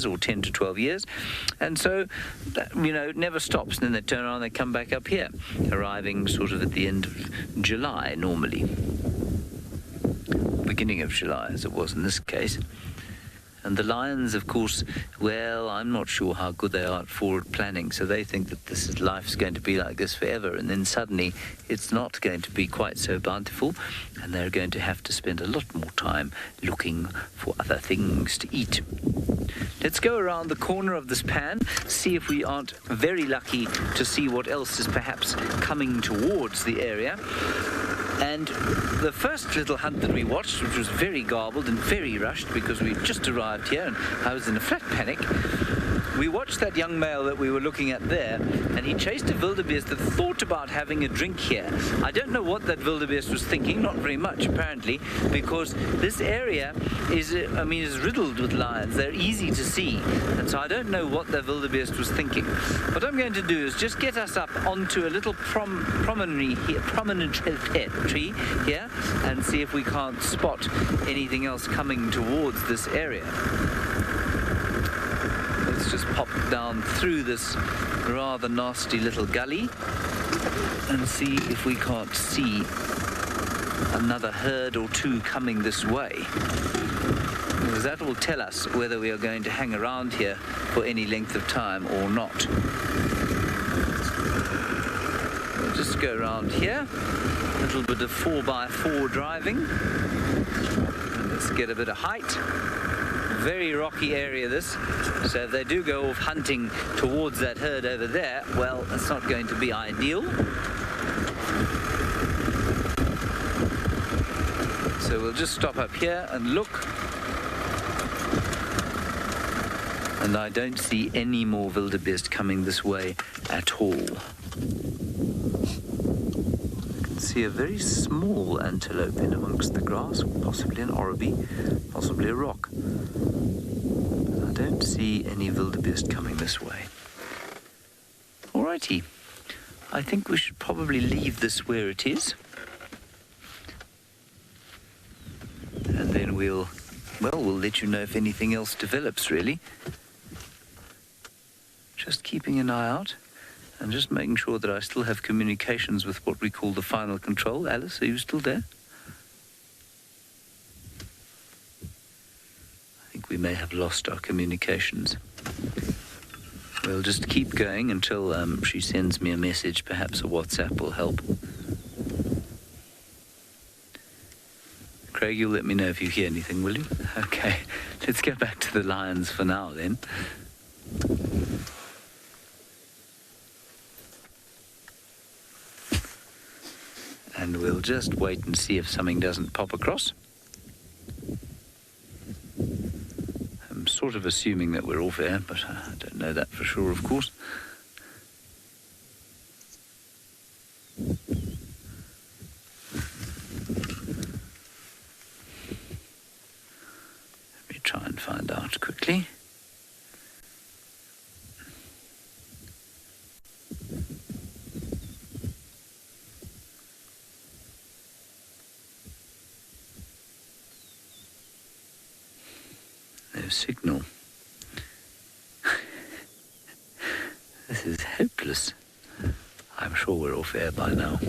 or 10 to 12 years. And so, it never stops. And then they turn around, they come back up here, arriving sort of at the end of July normally. Beginning of July, as it was in this case. And the lions, of course, well, I'm not sure how good they are at forward planning, so they think that life's going to be like this forever, and then suddenly it's not going to be quite so bountiful, and they're going to have to spend a lot more time looking for other things to eat. Let's go around the corner of this pan, see if we aren't very lucky to see what else is perhaps coming towards the area. And the first little hunt that we watched, which was very garbled and very rushed because we'd just arrived here and I was in a flat panic, we watched that young male that we were looking at there, and he chased a wildebeest that thought about having a drink here. I don't know what that wildebeest was thinking, not very much apparently, because this area is riddled with lions. They're easy to see, and so I don't know what that wildebeest was thinking. What I'm going to do is just get us up onto a little promontory tree here and see if we can't spot anything else coming towards this area. Let's just pop down through this rather nasty little gully and see if we can't see another herd or two coming this way. Because that will tell us whether we are going to hang around here for any length of time or not. We'll just go around here, a little bit of 4x4 driving. And let's get a bit of height. Very rocky area this, so if they do go off hunting towards that herd over there, well, it's not going to be ideal. So we'll just stop up here and look. And I don't see any more wildebeest coming this way at all. I can see a very small antelope in amongst the grass, possibly an oribi, possibly a rock. I don't see any wildebeest coming this way. Alrighty, I think we should probably leave this where it is. And then we'll let you know if anything else develops, really. Just keeping an eye out and just making sure that I still have communications with what we call the final control. Alice, are you still there? We may have lost our communications. We'll just keep going until she sends me a message. Perhaps a WhatsApp will help. Craig, you'll let me know if you hear anything, will you? Okay, let's go back to the lions for now then. And we'll just wait and see if something doesn't pop across. Sort of assuming that we're off air, but I don't know that for sure, of course. Let me try and find out quickly. No signal. This is hopeless. I'm sure we're off air by now.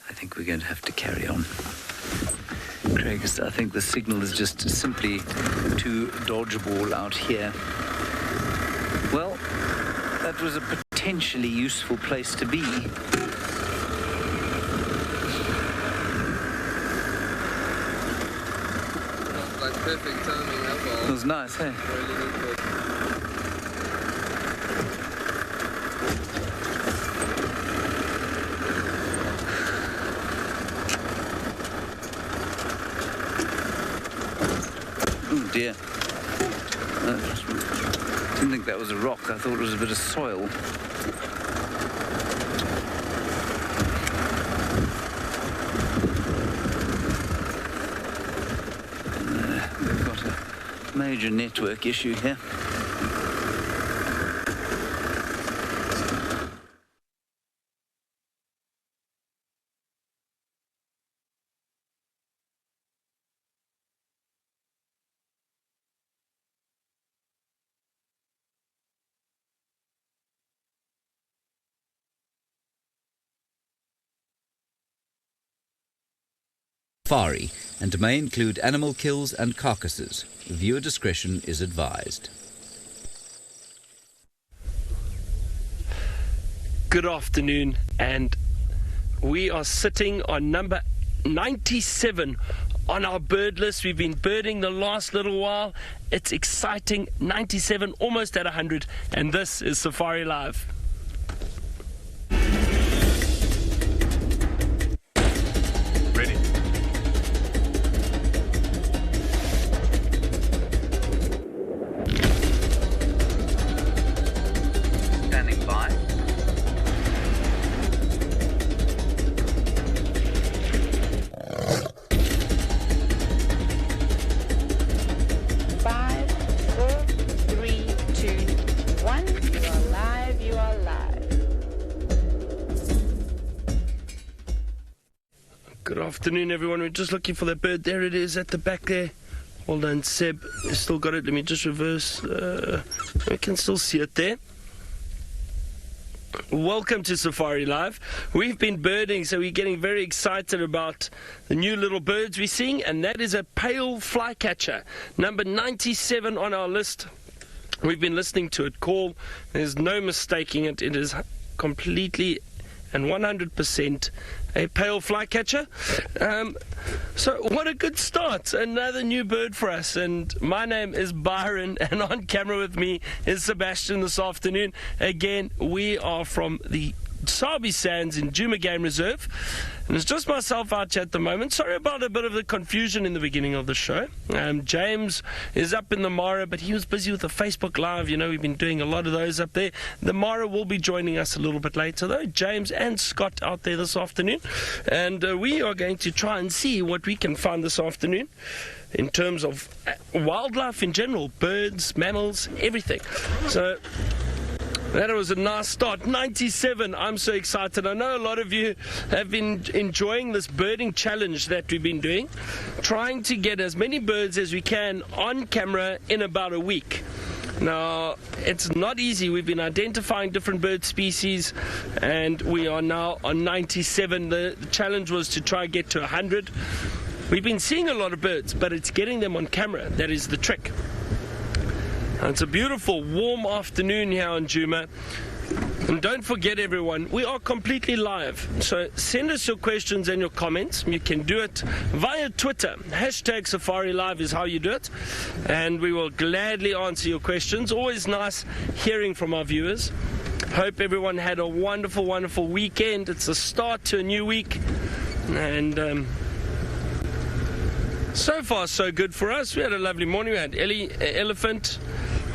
I think we're going to have to carry on. Craig, I think the signal is just simply too dodgeball out here. Well, that was a potentially useful place to be. Like perfect timing, that ball. It was nice, hey? Really good. Oh dear. I didn't think that was a rock. I thought it was a bit of soil. We've got a major network issue here. safari and may include animal kills and carcasses. Viewer discretion is advised. Good afternoon, and we are sitting on number 97 on our bird list. We've been birding the last little while. It's exciting. 97, almost at 100, and this is Safari Live. Ready. Standing by. Five, four, three, two, one. You are live. You are live. Good afternoon, everyone. We're just looking for that bird. There it is at the back there. Well done, Seb. You still got it. Let me just reverse. We can still see it there. Welcome to Safari Live. We've been birding, so we're getting very excited about the new little birds we're seeing, and that is a pale flycatcher, number 97 on our list. We've been listening to it call. There's no mistaking it. It is completely and 100% a pale flycatcher. So what a good start. Another new bird for us. And my name is Byron, and on camera with me is Sebastian this afternoon. Again, we are from the Sabi Sands in Djuma Game Reserve, and it's just myself out here at the moment. Sorry about a bit of the confusion in the beginning of the show. James is up in the Mara, but he was busy with the Facebook Live. You know, we've been doing a lot of those up there. The Mara will be joining us a little bit later, though. James and Scott out there this afternoon, and we are going to try and see what we can find this afternoon in terms of wildlife in general, birds, mammals, everything. So that was a nice start. 97. I'm so excited. I know a lot of you have been enjoying this birding challenge that we've been doing, trying to get as many birds as we can on camera in about a week. Now, it's not easy. We've been identifying different bird species, and we are now on 97. The challenge was to try and get to 100. We've been seeing a lot of birds, but it's getting them on camera. That is the trick. And it's a beautiful, warm afternoon here in Djuma. And don't forget, everyone, we are completely live. So send us your questions and your comments. You can do it via Twitter. Hashtag Safari Live is how you do it. And we will gladly answer your questions. Always nice hearing from our viewers. Hope everyone had a wonderful, wonderful weekend. It's the start to a new week. And so far, so good for us. We had a lovely morning. We had elephant.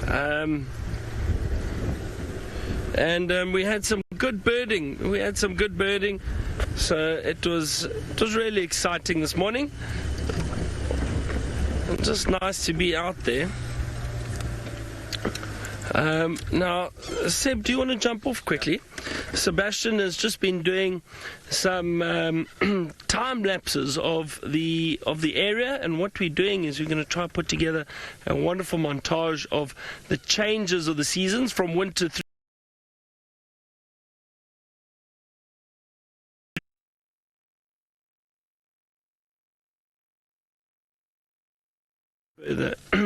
And we had some good birding. So it was really exciting this morning. Just nice to be out there. Now, Seb, do you want to jump off quickly? Sebastian has just been doing some time lapses of the area, and what we're doing is we're going to try to put together a wonderful montage of the changes of the seasons from winter through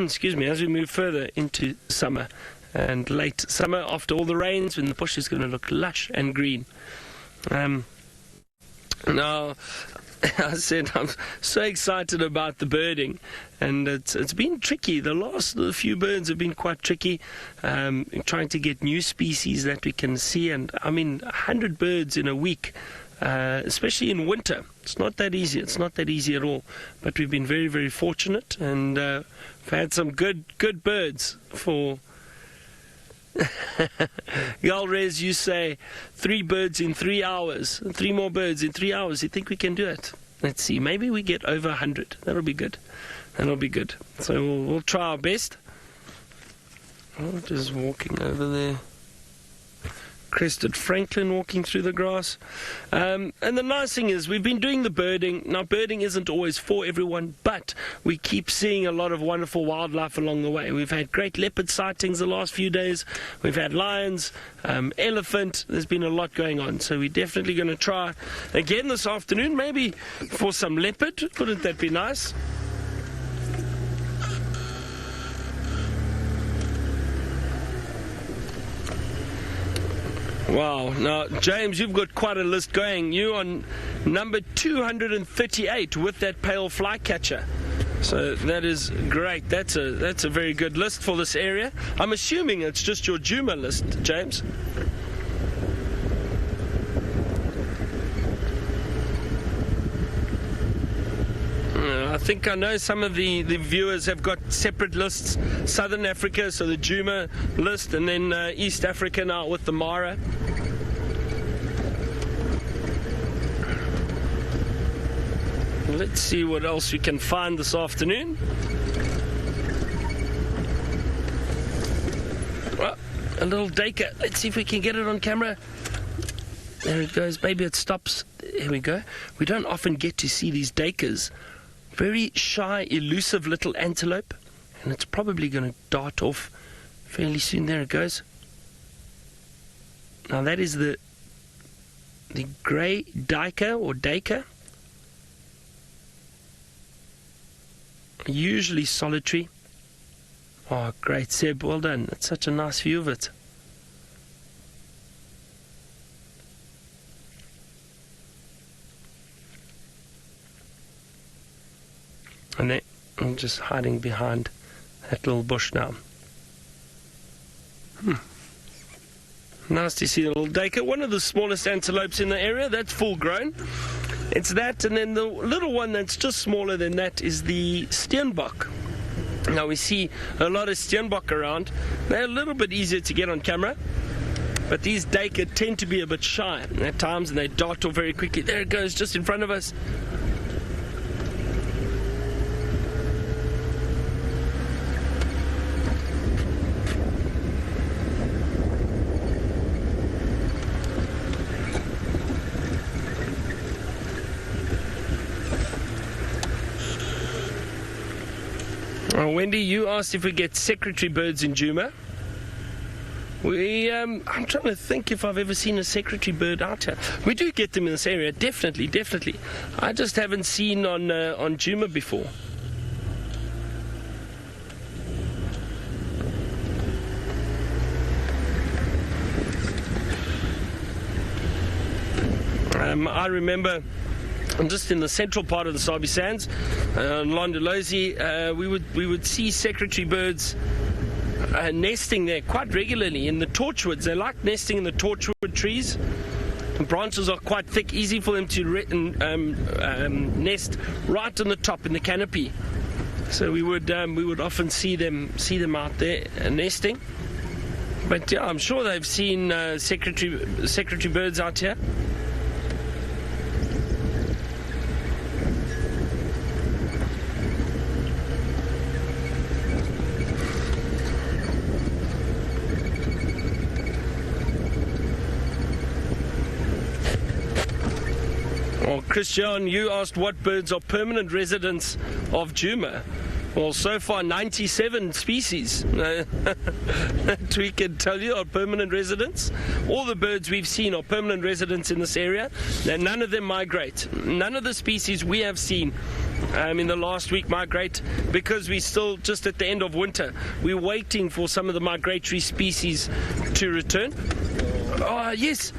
excuse me, as we move further into summer and late summer, after all the rains, when the bush is going to look lush and green. Now, I said I'm so excited about the birding, and it's been tricky. The few birds have been quite tricky, trying to get new species that we can see. And I mean, 100 birds in a week, especially in winter, it's not that easy. It's not that easy at all. But we've been very, very fortunate, and we've had some good birds for. Yalrez, you say 3 birds in 3 hours, 3 more birds in 3 hours. You think we can do it? Let's see. Maybe we get over 100. That'll be good. So we'll try our best. Oh, just walking over there. Crested francolin walking through the grass. And the nice thing is we've been doing the birding. Now, birding isn't always for everyone, but we keep seeing a lot of wonderful wildlife along the way. We've had great leopard sightings the last few days. We've had lions, elephant. There's been a lot going on. So we're definitely going to try again this afternoon, maybe for some leopard. Wouldn't that be nice? Wow. Now, James, you've got quite a list going. You're on number 238 with that pale flycatcher. So that is great. That's a very good list for this area. I'm assuming it's just your Djuma list, James. I think I know some of the viewers have got separate lists. Southern Africa, so the Djuma list, and then East Africa now with the Mara. Let's see what else we can find this afternoon. Oh, a little duiker. Let's see if we can get it on camera. There it goes. Maybe it stops. Here we go. We don't often get to see these duikers. Very shy, elusive little antelope, and it's probably going to dart off fairly soon. There it goes. Now that is the grey duiker or duiker. Usually solitary. Oh, great, Seb, well done. It's such a nice view of it. And then I'm just hiding behind that little bush now. Nice to see the little duiker. One of the smallest antelopes in the area. That's full grown. It's that, and then the little one that's just smaller than that is the steenbok. Now we see a lot of steenbok around. They're a little bit easier to get on camera, but these duiker tend to be a bit shy at times, and they dart off very quickly. There it goes, just in front of us. Wendy, you asked if we get secretary birds in Djuma. I'm trying to think if I've ever seen a secretary bird out here. We do get them in this area, definitely. I just haven't seen on Djuma before. I remember just in the central part of the Sabi Sands, on Londolozi, we would see secretary birds nesting there quite regularly in the torchwoods. They like nesting in the torchwood trees. The branches are quite thick, easy for them to nest right on the top in the canopy. So we would often see them out there nesting. But yeah, I'm sure they've seen secretary birds out here. Christian, you asked what birds are permanent residents of Djuma. Well, so far 97 species that we can tell you are permanent residents. All the birds we've seen are permanent residents in this area, and none of them migrate. None of the species we have seen in the last week migrate, because we're still just at the end of winter. We're waiting for some of the migratory species to return. Oh, yes,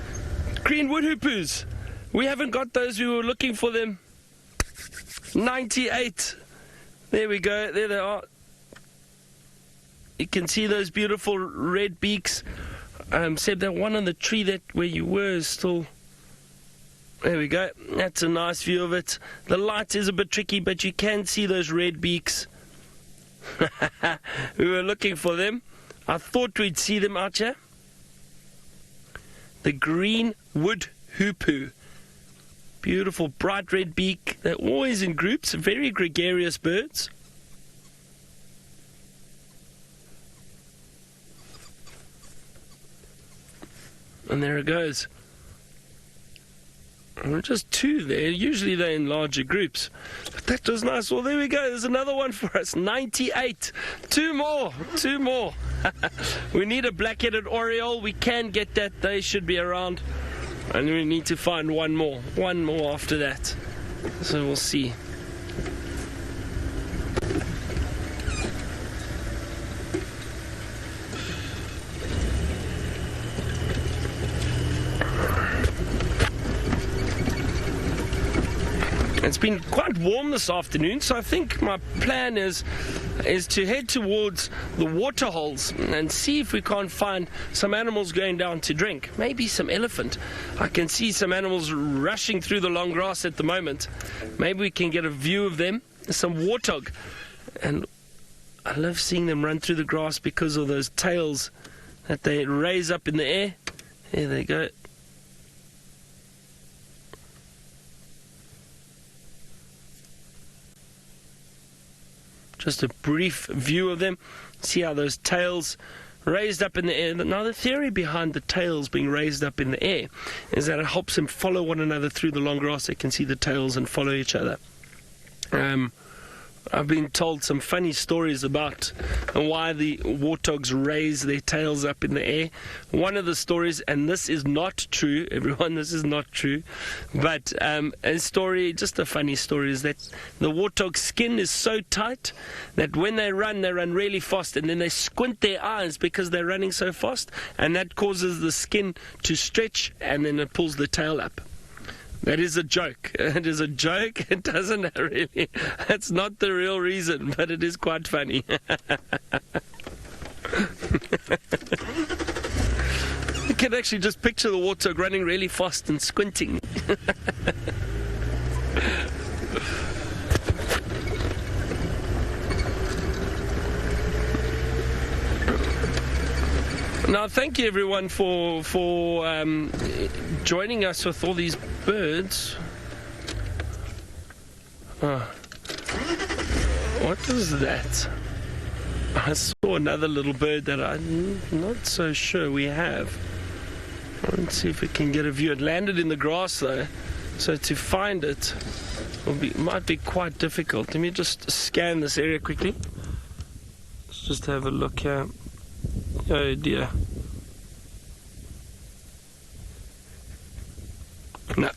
green wood hoopoes. We haven't got those. We were looking for them. 98. There we go. There they are. You can see those beautiful red beaks. Seb, that one on the tree where you were is still... There we go. That's a nice view of it. The light is a bit tricky, but you can see those red beaks. We were looking for them. I thought we'd see them out here. The green wood hoopoe. Beautiful bright red beak. They're always in groups, very gregarious birds. And there it goes. And just two there. Usually they're in larger groups. But that was nice. Well, there we go. There's another one for us. 98. Two more. We need a black-headed oriole. We can get that. They should be around. And we need to find one more. One more after that. So we'll see. It's been quite warm this afternoon, so I think my plan is to head towards the water holes and see if we can't find some animals going down to drink. Maybe some elephant. I can see some animals rushing through the long grass at the moment. Maybe we can get a view of them. Some warthog. And I love seeing them run through the grass because of those tails that they raise up in the air. There they go. Just a brief view of them. See how those tails raised up in the air. Now the theory behind the tails being raised up in the air is that it helps them follow one another through the long grass. They can see the tails and follow each other. I've been told some funny stories about why the warthogs raise their tails up in the air. One of the stories, and this is not true, everyone, this is not true, but a story, just a funny story, is that the warthog's skin is so tight that when they run really fast, and then they squint their eyes because they're running so fast, and that causes the skin to stretch, and then it pulls the tail up. That is a joke. It is a joke. It doesn't really... That's not the real reason, but it is quite funny. You can actually just picture the warthog running really fast and squinting. Now, thank you everyone for joining us with all these birds. What is that? I saw another little bird that I'm not so sure we have. Let's see if we can get a view. It landed in the grass though, so to find it might be quite difficult. Let me just scan this area quickly. Let's just have a look here. Oh dear. No.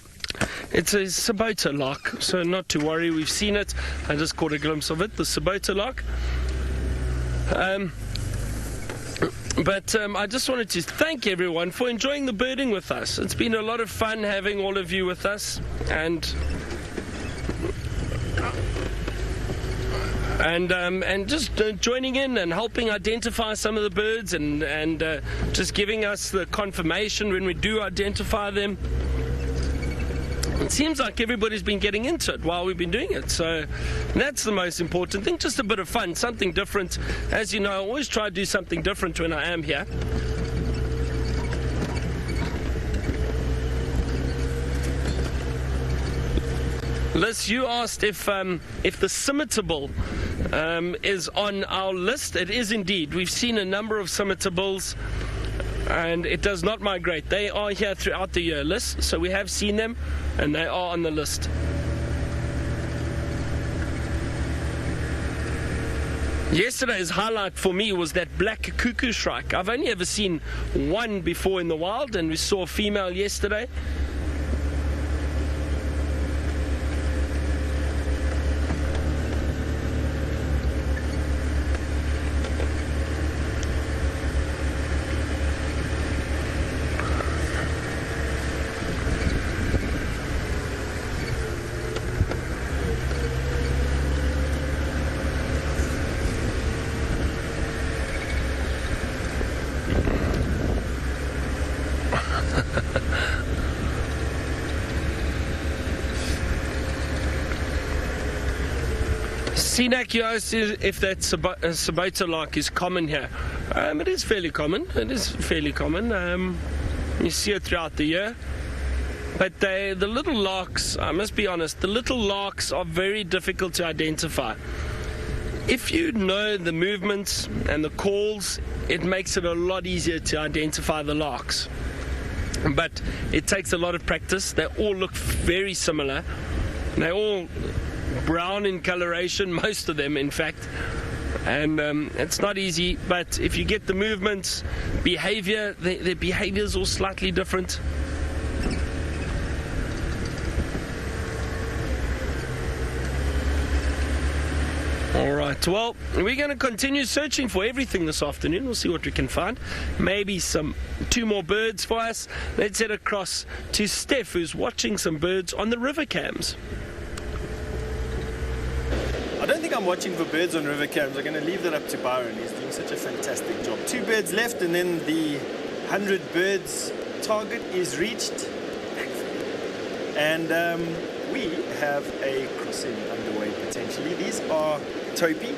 It's a Sabota lark, so not to worry, we've seen it. I just caught a glimpse of it, the Sabota lark. But I just wanted to thank everyone for enjoying the birding with us. It's been a lot of fun having all of you with us, and just joining in and helping identify some of the birds, and just giving us the confirmation when we do identify them. It seems like everybody's been getting into it while we've been doing it, so that's the most important thing. Just a bit of fun, something different. As you know, I always try to do something different when I am here. Liz, you asked if the scimitar is on our list. It is indeed. We've seen a number of scimitars, and it does not migrate. They are here throughout the year, Liz, so we have seen them, and they are on the list. Yesterday's highlight for me was that black cuckoo shrike. I've only ever seen one before in the wild, and we saw a female yesterday. Sinak, you asked if that Sabota lark is common here. It is fairly common. You see it throughout the year. But the little larks, I must be honest, the little larks are very difficult to identify. If you know the movements and the calls, it makes it a lot easier to identify the larks. but it takes a lot of practice. They all look very similar. They're all brown in coloration, most of them in fact, and it's not easy, but if you get the movements, behavior, their behavior is all slightly different. All right, well, we're going to continue searching for everything this afternoon. We'll see what we can find. Maybe two more birds for us. Let's head across to Steph, who's watching some birds on the river cams. I don't think I'm watching for birds on river cams. I'm going to leave that up to Byron. He's doing such a fantastic job. 2 birds left, and then the 100 birds target is reached. And we have a crossing underway potentially. These are Topi,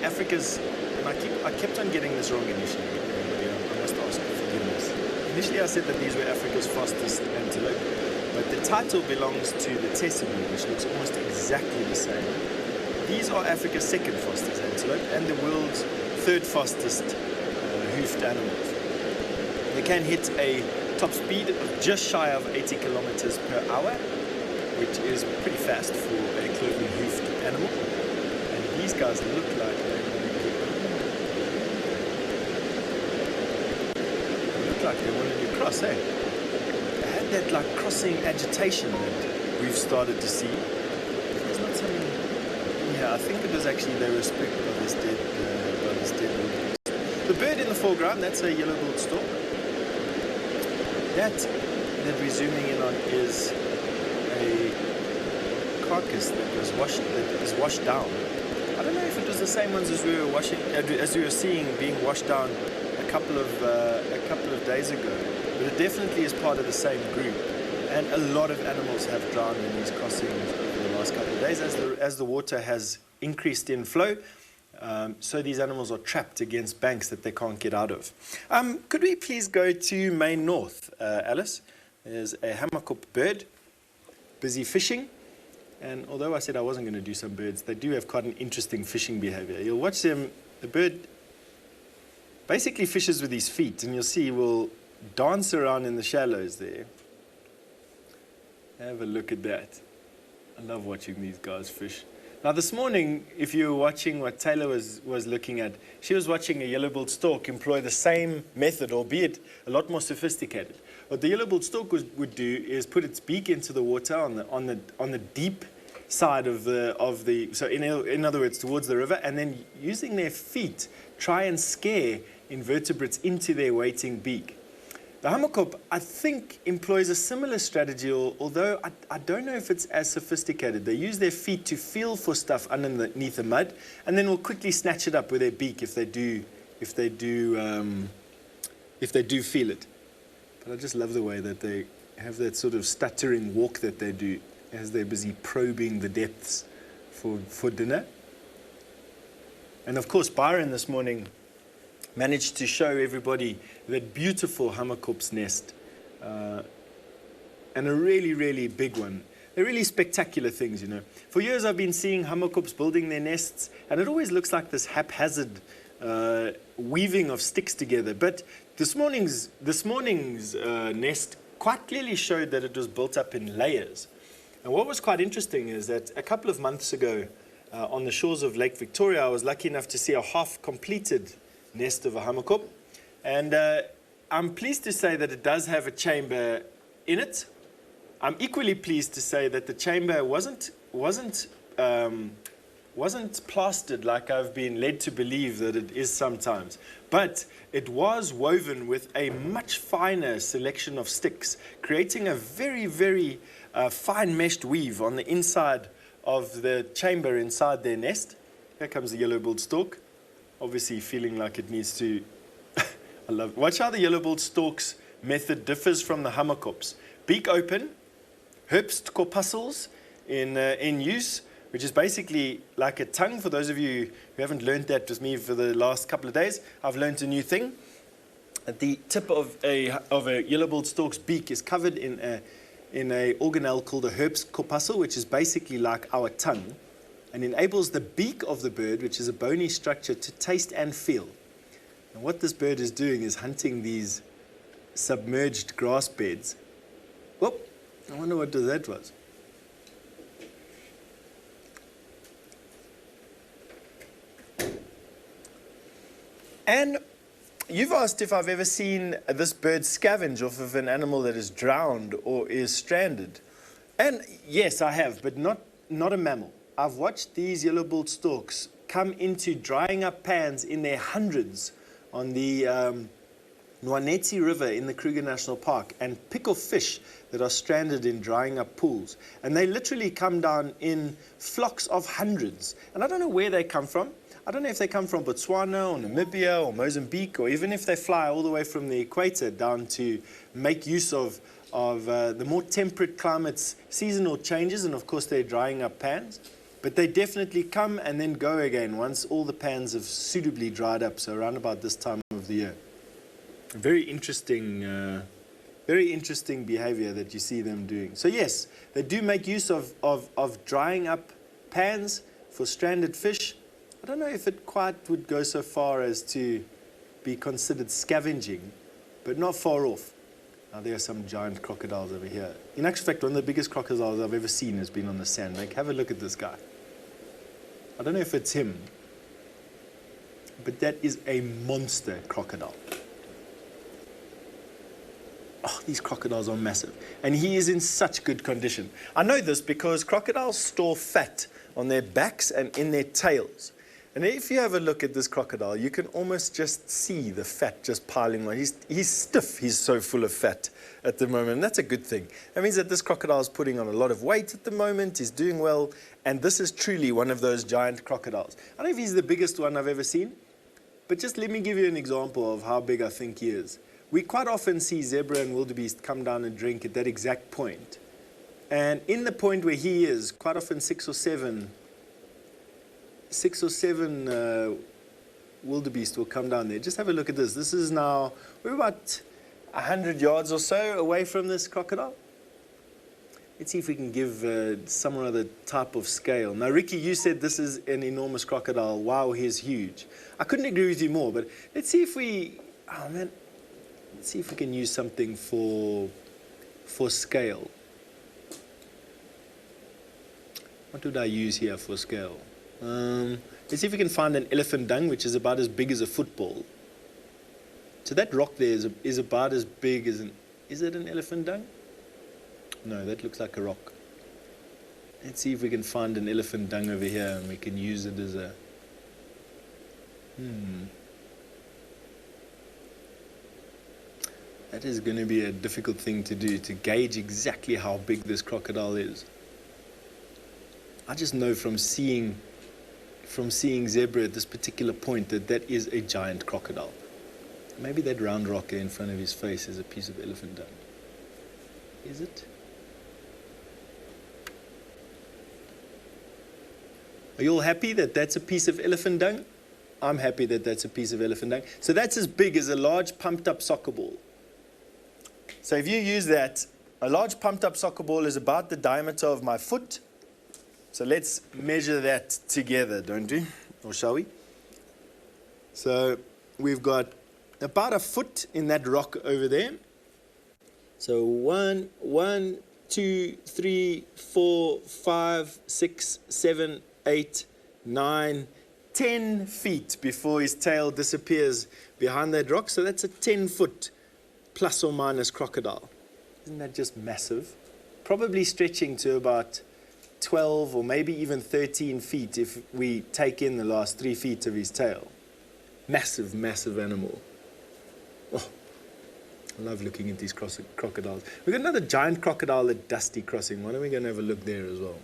Africa's, and I kept on getting this wrong initially. I must ask for forgiveness. Initially I said that these were Africa's fastest antelope, but the title belongs to the Tessebu, which looks almost exactly the same. These are Africa's second fastest antelope and the world's third fastest hoofed animals. They can hit a top speed of just shy of 80 kilometers per hour, which is pretty fast for a cloven hoofed animal. And these guys look like they wanted to cross, eh? They had that like crossing agitation that we've started to see. There's not something. Yeah, I think it was actually they were spooked by this dead wildebeest. The bird in the foreground, that's a yellow-billed stork. That we're zooming in on is a carcass that is washed down. I don't know if it was the same ones as we were seeing being washed down a couple of days ago, but it definitely is part of the same group. And a lot of animals have drowned in these crossings over the last couple of days as the water has increased in flow. So these animals are trapped against banks that they can't get out of. Could we please go to Main North, Alice? There's a hammerkop bird, busy fishing. And although I said I wasn't going to do some birds, they do have quite an interesting fishing behavior. You'll watch them, the bird basically fishes with his feet, and you'll see he will dance around in the shallows there. Have a look at that. I love watching these guys fish. Now this morning, if you were watching what Taylor was looking at, she was watching a yellow-billed stork employ the same method, albeit a lot more sophisticated. What the yellow-billed stork would do is put its beak into the water on the deep side of the so in other words towards the river, and then using their feet try and scare invertebrates into their waiting beak. The hammerkop, I think, employs a similar strategy, although I don't know if it's as sophisticated. They use their feet to feel for stuff underneath the mud, and then will quickly snatch it up with their beak if they do feel it. But I just love the way that they have that sort of stuttering walk that they do as they're busy probing the depths for dinner. And of course, Byron this morning managed to show everybody that beautiful hammerkop's nest, and a really, really big one. They're really spectacular things, you know. For years I've been seeing hammerkops building their nests, and it always looks like this haphazard weaving of sticks together. But this morning's nest quite clearly showed that it was built up in layers. And what was quite interesting is that a couple of months ago on the shores of Lake Victoria, I was lucky enough to see a half-completed nest of a hammerkop, and I'm pleased to say that it does have a chamber in it. I'm equally pleased to say that the chamber wasn't plastered like I've been led to believe that it is sometimes, but it was woven with a much finer selection of sticks, creating a very, very fine meshed weave on the inside of the chamber inside their nest. Here comes the yellow-billed stork, obviously feeling like it needs to watch how the yellow-billed stork's method differs from the hammerkop's. Beak open, herbst corpuscles in use, which is basically like a tongue. For those of you who haven't learned that with me for the last couple of days, I've learned a new thing. At the tip of a yellow-billed stork's beak is covered in a organelle called a herbst corpuscle, which is basically like our tongue, and enables the beak of the bird, which is a bony structure, to taste and feel. And what this bird is doing is hunting these submerged grass beds. Whoop, I wonder what that was. And you've asked if I've ever seen this bird scavenge off of an animal that is drowned or is stranded. And yes, I have, but not a mammal. I've watched these yellow-billed storks come into drying up pans in their hundreds on the Lionesses River in the Kruger National Park and pick off fish that are stranded in drying up pools. And they literally come down in flocks of hundreds. And I don't know where they come from. I don't know if they come from Botswana or Namibia or Mozambique, or even if they fly all the way from the equator down to make use of the more temperate climates, seasonal changes, and of course they're drying up pans. But they definitely come and then go again once all the pans have suitably dried up, so around about this time of the year. Very interesting behavior that you see them doing. So yes, they do make use of drying up pans for stranded fish. I don't know if it quite would go so far as to be considered scavenging, but not far off. Now there are some giant crocodiles over here. In actual fact, one of the biggest crocodiles I've ever seen has been on the sandbank. Have a look at this guy. I don't know if it's him, but that is a monster crocodile. Oh, these crocodiles are massive. And he is in such good condition. I know this because crocodiles store fat on their backs and in their tails. And if you have a look at this crocodile, you can almost just see the fat just piling on. He's stiff. He's so full of fat at the moment. And that's a good thing. That means that this crocodile is putting on a lot of weight at the moment. He's doing well. And this is truly one of those giant crocodiles. I don't know if he's the biggest one I've ever seen, but just let me give you an example of how big I think he is. We quite often see zebra and wildebeest come down and drink at that exact point. And in the point where he is, quite often six or seven wildebeest will come down there. Just have a look at this. This is now, we're about 100 yards or so away from this crocodile. Let's see if we can give some other type of scale. Now, Ricky, you said this is an enormous crocodile. Wow, he's huge. I couldn't agree with you more, but let's see if we, oh man, let's see if we can use something for scale. What would I use here for scale? Let's see if we can find an elephant dung, which is about as big as a football. So that rock there is about as big as is it an elephant dung? No, that looks like a rock. Let's see if we can find an elephant dung over here and we can use it as a, That is going to be a difficult thing to do, to gauge exactly how big this crocodile is. I just know from seeing zebra at this particular point that is a giant crocodile. Maybe that round rock in front of his face is a piece of elephant dung. Is it? Are you all happy that that's a piece of elephant dung? I'm happy that that's a piece of elephant dung. So that's as big as a large pumped up soccer ball. So if you use that, a large pumped up soccer ball is about the diameter of my foot. So let's measure that together, don't we? Or shall we? So we've got about a foot in that rock over there. So 1, 2, 3, 4, 5, 6, 7, 8, 9, 10 feet before his tail disappears behind that rock. So that's a 10-foot plus or minus crocodile. Isn't that just massive? Probably stretching to about 12 or maybe even 13 feet if we take in the last 3 feet of his tail. Massive, massive animal. Oh, I love looking at these crocodiles. We've got another giant crocodile at Dusty Crossing. Why don't we go and have a look there as well?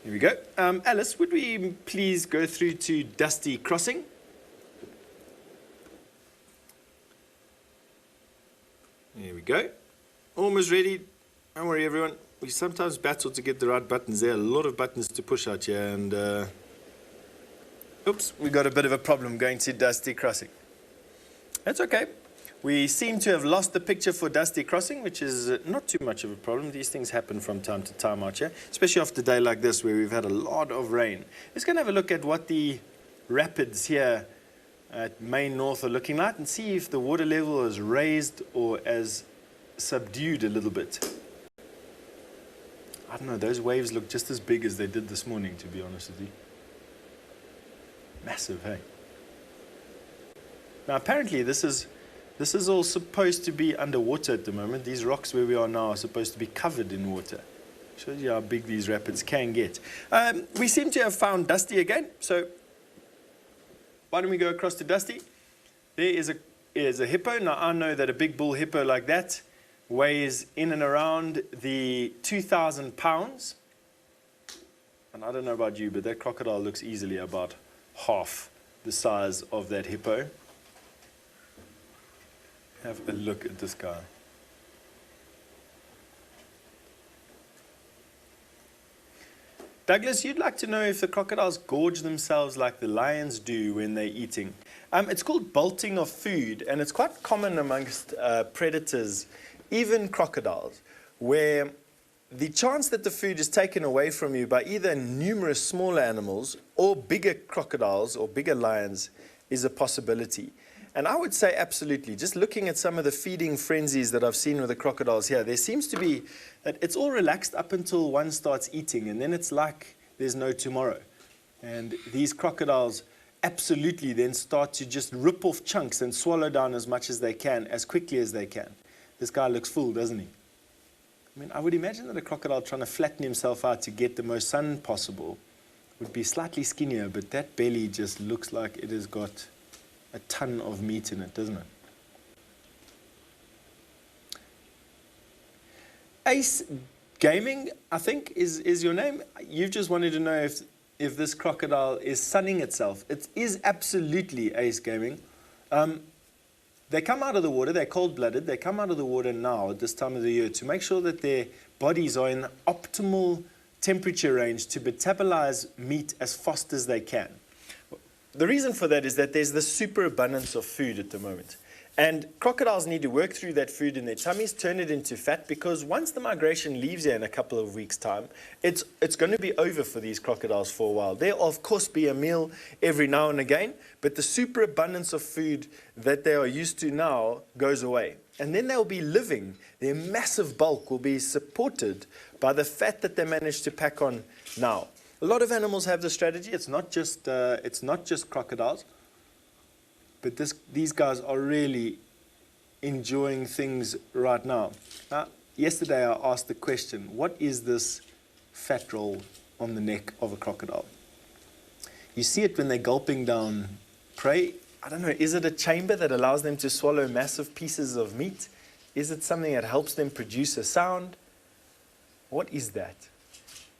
Here we go. Alice, would we please go through to Dusty Crossing? There we go. Almost ready. Don't worry, everyone. We sometimes battle to get the right buttons. There are a lot of buttons to push out here, and oops, we got a bit of a problem going to Dusty Crossing. That's okay. We seem to have lost the picture for Dusty Crossing, which is not too much of a problem. These things happen from time to time out here, especially after a day like this where we've had a lot of rain. Let's go and have a look at what the rapids here at Main North are looking like and see if the water level is raised or as subdued a little bit. I don't know, those waves look just as big as they did this morning, to be honest with you. Massive, hey? Now, apparently, this is all supposed to be underwater at the moment. These rocks where we are now are supposed to be covered in water. Shows you how big these rapids can get. We seem to have found Dusty again, so why don't we go across to Dusty? There is a hippo. Now, I know that a big bull hippo like that weighs in and around the 2,000 pounds. And I don't know about you, but that crocodile looks easily about half the size of that hippo. Have a look at this guy. Douglas, you'd like to know if the crocodiles gorge themselves like the lions do when they're eating. It's called bolting of food, and it's quite common amongst predators, even crocodiles, where the chance that the food is taken away from you by either numerous smaller animals or bigger crocodiles or bigger lions is a possibility. And I would say absolutely, just looking at some of the feeding frenzies that I've seen with the crocodiles here, there seems to be that it's all relaxed up until one starts eating, and then it's like there's no tomorrow. And these crocodiles absolutely then start to just rip off chunks and swallow down as much as they can, as quickly as they can. This guy looks full, doesn't he? I mean, I would imagine that a crocodile trying to flatten himself out to get the most sun possible would be slightly skinnier, but that belly just looks like it has got a ton of meat in it, doesn't it? Ace Gaming, I think, is your name. You've just wanted to know if this crocodile is sunning itself. It is absolutely Ace Gaming. They come out of the water, they're cold-blooded, they come out of the water now at this time of the year to make sure that their bodies are in the optimal temperature range to metabolize meat as fast as they can. The reason for that is that there's this superabundance of food at the moment. And crocodiles need to work through that food in their tummies, turn it into fat, because once the migration leaves here in a couple of weeks' time, it's going to be over for these crocodiles for a while. There'll, of course, be a meal every now and again, but the superabundance of food that they are used to now goes away. And then they'll be living. Their massive bulk will be supported by the fat that they manage to pack on now. A lot of animals have this strategy. It's not just crocodiles. But these guys are really enjoying things right now. Yesterday I asked the question, what is this fat roll on the neck of a crocodile? You see it when they're gulping down prey. I don't know, is it a chamber that allows them to swallow massive pieces of meat? Is it something that helps them produce a sound? What is that?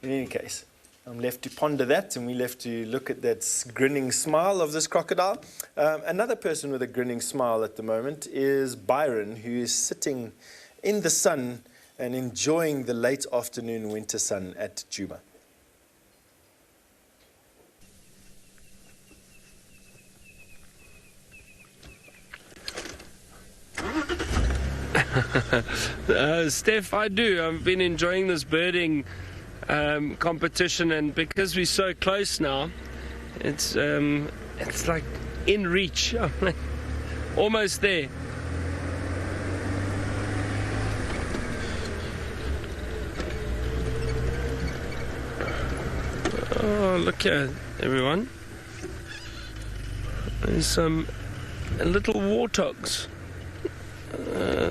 In any case, I'm left to ponder that, and we left to look at that grinning smile of this crocodile. Another person with a grinning smile at the moment is Byron, who is sitting in the sun and enjoying the late afternoon winter sun at Djuma. Steph, I do. I've been enjoying this birding competition, and because we're so close now, it's like in reach. I'm like almost there. Oh, look here, everyone. There's some little warthogs.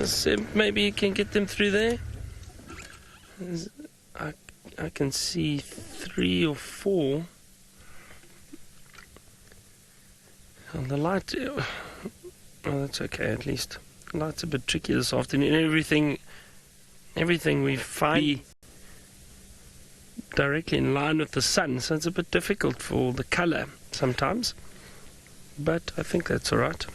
So maybe you can get them through there. I can see 3 or 4. And the light, oh, that's okay at least. The light's a bit tricky this afternoon. Everything we find directly in line with the sun, so it's a bit difficult for the color sometimes. But I think that's all right.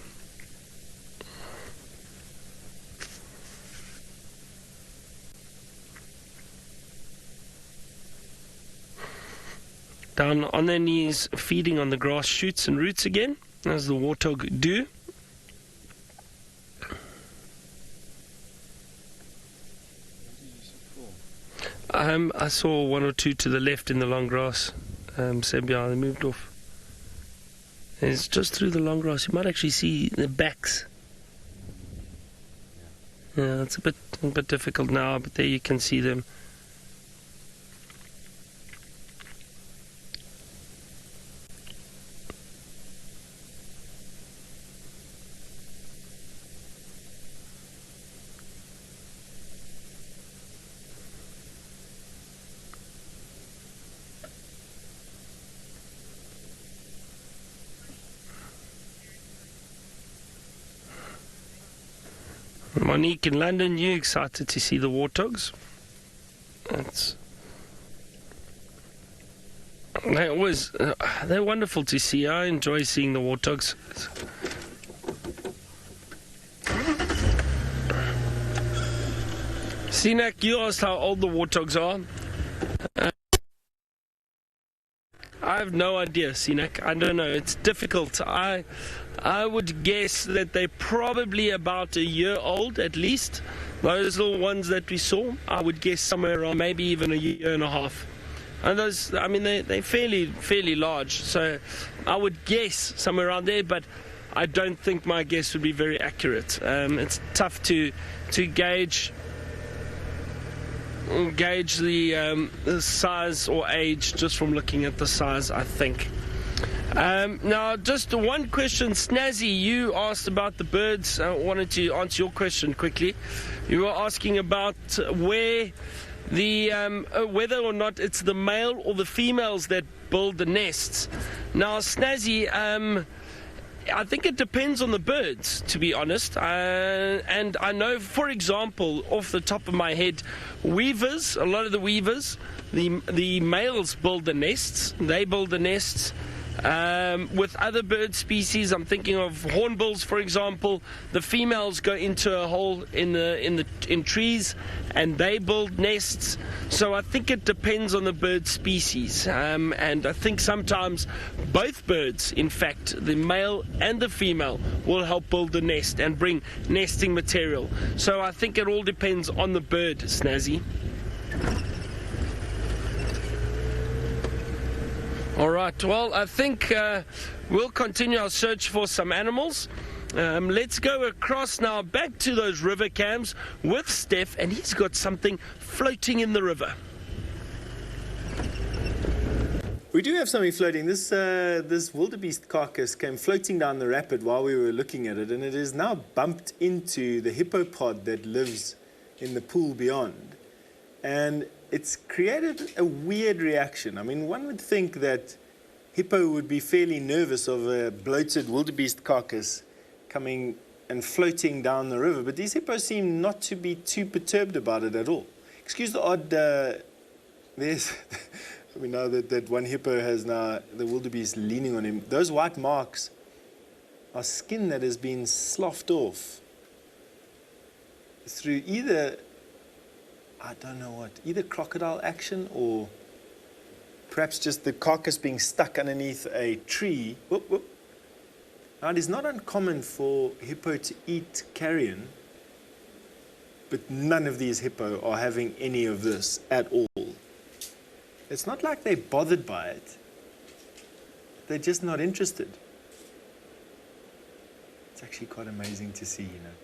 Down on their knees, feeding on the grass shoots and roots again, as the warthog do. I saw one or two to the left in the long grass. Seb, yeah, they moved off. And it's just through the long grass. You might actually see the backs. Yeah, it's a bit difficult now, but there you can see them. Monique in London, you excited to see the warthogs? They're wonderful to see. I enjoy seeing the warthogs. Sinak, you asked how old the warthogs are. I have no idea, Sinak. I don't know. It's difficult. I would guess that they're probably about a year old at least. Those little ones that we saw, I would guess somewhere around maybe even a year and a half. And those, I mean, they're fairly large. So I would guess somewhere around there, but I don't think my guess would be very accurate. It's tough to gauge the size or age just from looking at the size, I think. Now, just one question, Snazzy, you asked about the birds. I wanted to answer your question quickly. You were asking about whether or not it's the male or the females that build the nests. Now, Snazzy, I think it depends on the birds, to be honest. And I know, for example, off the top of my head, weavers, a lot of the weavers, the males build the nests. They build the nests. With other bird species, I'm thinking of hornbills, for example. The females go into a hole in trees, and they build nests. So I think it depends on the bird species, and I think sometimes both birds, in fact, the male and the female, will help build the nest and bring nesting material. So I think it all depends on the bird, Snazzy. All right, well, I think we'll continue our search for some animals. Let's go across now back to those river cams with Steph, and he's got something floating in the river. We do have something floating. This wildebeest carcass came floating down the rapid while we were looking at it, and it is now bumped into the hippopod that lives in the pool beyond. And it's created a weird reaction. I mean, one would think that Hippo would be fairly nervous of a bloated wildebeest carcass coming and floating down the river, but these hippos seem not to be too perturbed about it at all. Excuse the odd, we know that one hippo has now the wildebeest leaning on him. Those white marks are skin that has been sloughed off through either, I don't know what, either crocodile action or perhaps just the carcass being stuck underneath a tree. Whoop, whoop. Now, it is not uncommon for hippo to eat carrion, but none of these hippo are having any of this at all. It's not like they're bothered by it. They're just not interested. It's actually quite amazing to see, you know.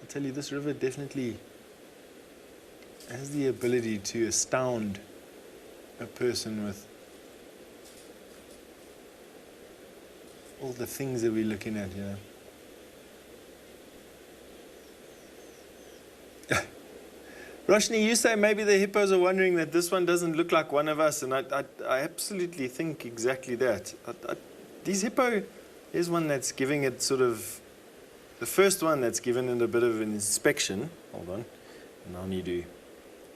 I'll tell you, this river definitely has the ability to astound a person with all the things that we're looking at, you know. Roshni, you say maybe the hippos are wondering that this one doesn't look like one of us, and I absolutely think exactly that. These hippo, here's one that's giving it sort of, the first one that's given it a bit of an inspection. Hold on. And I'll need to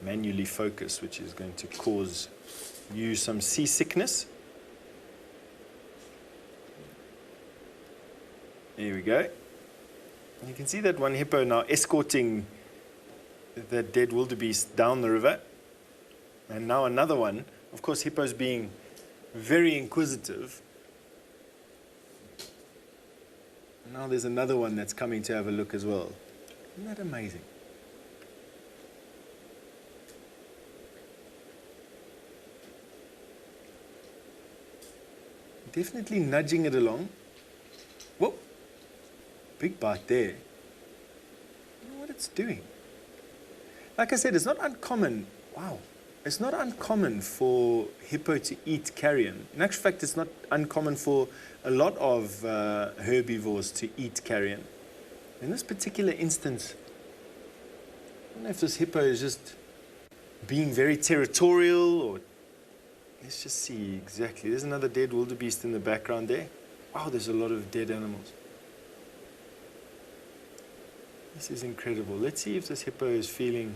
manually focus, which is going to cause you some seasickness. There we go. And you can see that one hippo now escorting that dead wildebeest down the river. And now another one. Of course, hippos being very inquisitive. And now there's another one that's coming to have a look as well. Isn't that amazing? Definitely nudging it along. Whoa! Big bite there. I don't know what it's doing. Like I said, it's not uncommon. Wow. It's not uncommon for hippo to eat carrion. In actual fact, it's not uncommon for a lot of herbivores to eat carrion. In this particular instance, I don't know if this hippo is just being very territorial or... Let's just see exactly. There's another dead wildebeest in the background there. Wow, there's a lot of dead animals. This is incredible. Let's see if this hippo is feeling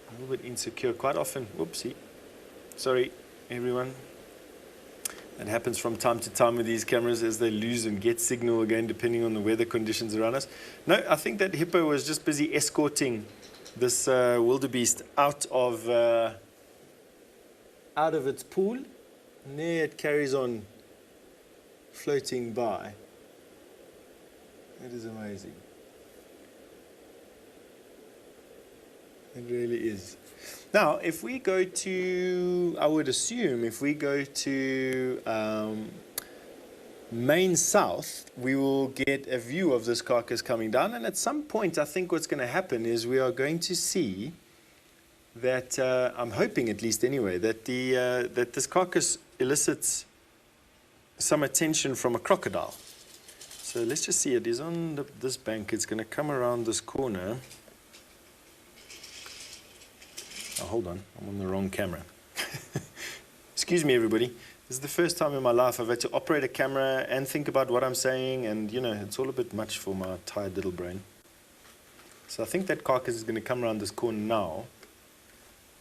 a little bit insecure. Quite often, whoopsie. Sorry, everyone. That happens from time to time with these cameras as they lose and get signal again, depending on the weather conditions around us. No, I think that hippo was just busy escorting this wildebeest out of its pool, and there it carries on floating by. That is amazing. It really is. Now, if we go to, I would assume, if we go to Main South, we will get a view of this carcass coming down, and at some point, I think what's going to happen is we are going to see that, I'm hoping at least anyway, that that this carcass elicits some attention from a crocodile. So let's just see, it is on this bank. It's going to come around this corner. Oh, hold on, I'm on the wrong camera. Excuse me, everybody. This is the first time in my life I've had to operate a camera and think about what I'm saying, and you know, it's all a bit much for my tired little brain. So I think that carcass is going to come around this corner now,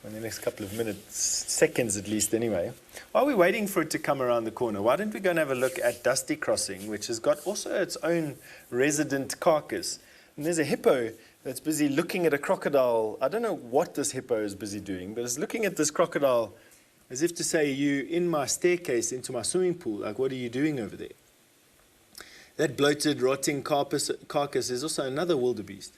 in the next couple of minutes, seconds at least anyway. While we're waiting for it to come around the corner, why don't we go and have a look at Dusty Crossing, which has got also its own resident carcass. And there's a hippo that's busy looking at a crocodile. I don't know what this hippo is busy doing, but it's looking at this crocodile as if to say, you in my staircase into my swimming pool, like what are you doing over there? That bloated, rotting carcass is also another wildebeest.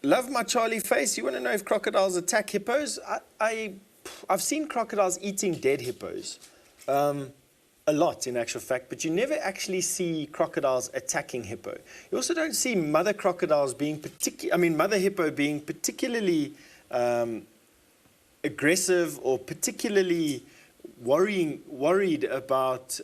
Love my Charlie face. You want to know if crocodiles attack hippos? I've seen crocodiles eating dead hippos. A lot, in actual fact, but you never actually see crocodiles attacking hippo. You also don't see mother crocodiles being mother hippo being particularly aggressive or particularly worried about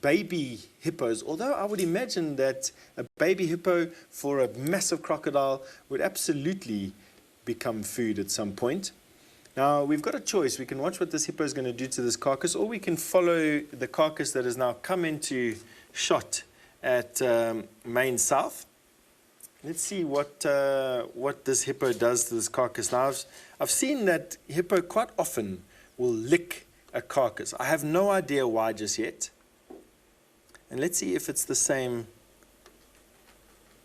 baby hippos, although I would imagine that a baby hippo for a massive crocodile would absolutely become food at some point. Now, we've got a choice. We can watch what this hippo is going to do to this carcass, or we can follow the carcass that has now come into shot at Main South. Let's see what this hippo does to this carcass. Now, I've seen that hippo quite often will lick a carcass. I have no idea why just yet. And let's see if it's the same.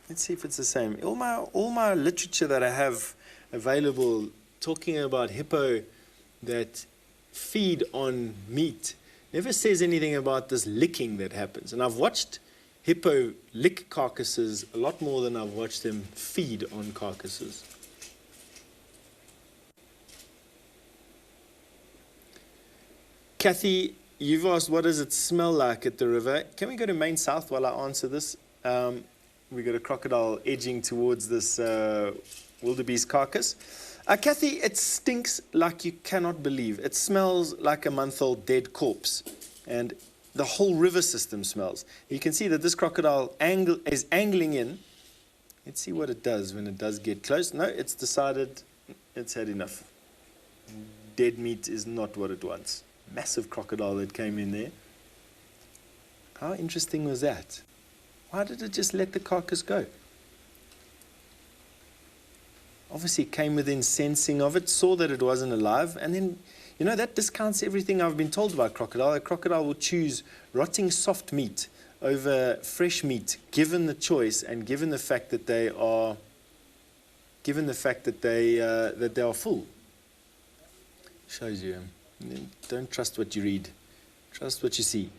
Let's see if it's the same. All my literature that I have available talking about hippo that feed on meat never says anything about this licking that happens. And I've watched hippo lick carcasses a lot more than I've watched them feed on carcasses. Kathy, you've asked what does it smell like at the river. Can we go to Main South while I answer this? We've got a crocodile edging towards this wildebeest carcass. Kathy, it stinks like you cannot believe. It smells like a month-old dead corpse. And the whole river system smells. You can see that this crocodile is angling in. Let's see what it does when it does get close. No, it's decided it's had enough. Dead meat is not what it wants. Massive crocodile that came in there. How interesting was that? Why did it just let the carcass go? Obviously it came within sensing of it, saw that it wasn't alive, and then, you know, that discounts everything I've been told about crocodile. A crocodile will choose rotting soft meat over fresh meat, given the choice and given the fact that they are full. Shows you. Don't trust what you read. Trust what you see.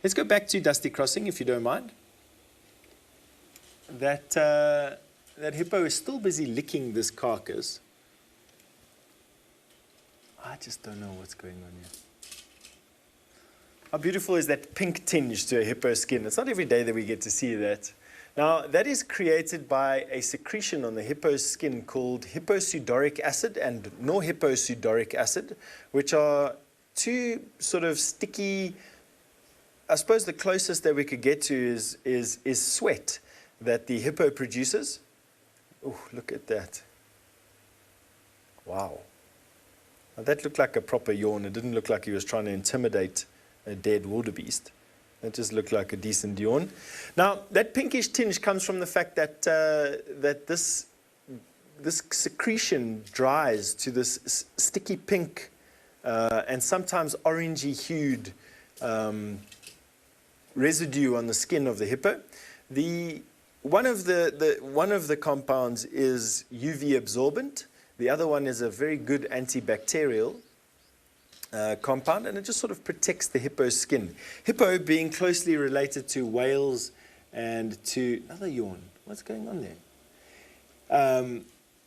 Let's go back to Dusty Crossing, if you don't mind. That hippo is still busy licking this carcass. I just don't know what's going on here. How beautiful is that pink tinge to a hippo skin? It's not every day that we get to see that. Now, that is created by a secretion on the hippo's skin called hipposudoric acid and norhipposudoric acid, which are two sort of sticky. I suppose the closest that we could get to is sweat that the hippo produces. Oh, look at that. Wow. Now, that looked like a proper yawn. It didn't look like he was trying to intimidate a dead wildebeest. That just looked like a decent yawn. Now, that pinkish tinge comes from the fact that that this secretion dries to this sticky pink and sometimes orangey hued residue on the skin of the hippo. One of the compounds is UV absorbent. The other one is a very good antibacterial compound, and it just sort of protects the hippo's skin. Hippo being closely related to whales and to another yawn. What's going on there?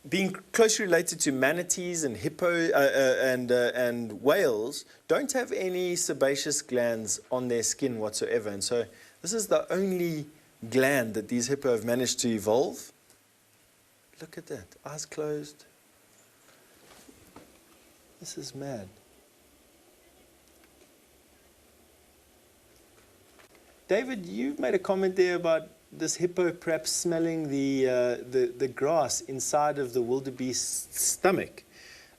Being closely related to manatees and hippo and whales, don't have any sebaceous glands on their skin whatsoever, and so this is the only gland that these hippo have managed to evolve. Look at that, eyes closed. This is mad. David, you made a comment there about this hippo perhaps smelling the grass inside of the wildebeest's stomach.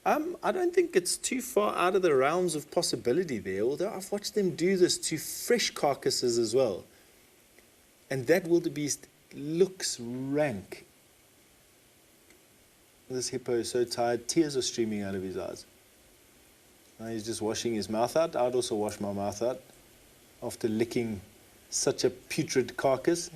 I don't think it's too far out of the realms of possibility there, although I've watched them do this to fresh carcasses as well. And that wildebeest looks rank. This hippo is so tired, tears are streaming out of his eyes. Now he's just washing his mouth out. I'd also wash my mouth out after licking such a putrid carcass.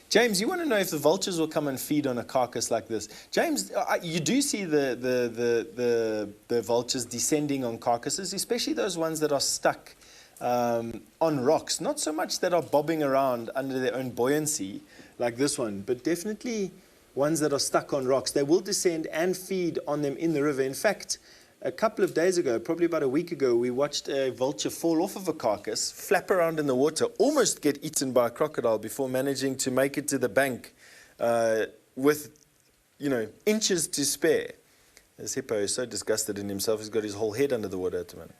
James, you want to know if the vultures will come and feed on a carcass like this? James, you do see the vultures descending on carcasses, especially those ones that are stuck on rocks. Not so much that are bobbing around under their own buoyancy like this one, but definitely ones that are stuck on rocks. They will descend and feed on them in the river. In fact, a couple of days ago, probably about a week ago, we watched a vulture fall off of a carcass, flap around in the water, almost get eaten by a crocodile before managing to make it to the bank with, inches to spare. This hippo is so disgusted in himself, he's got his whole head under the water at the moment.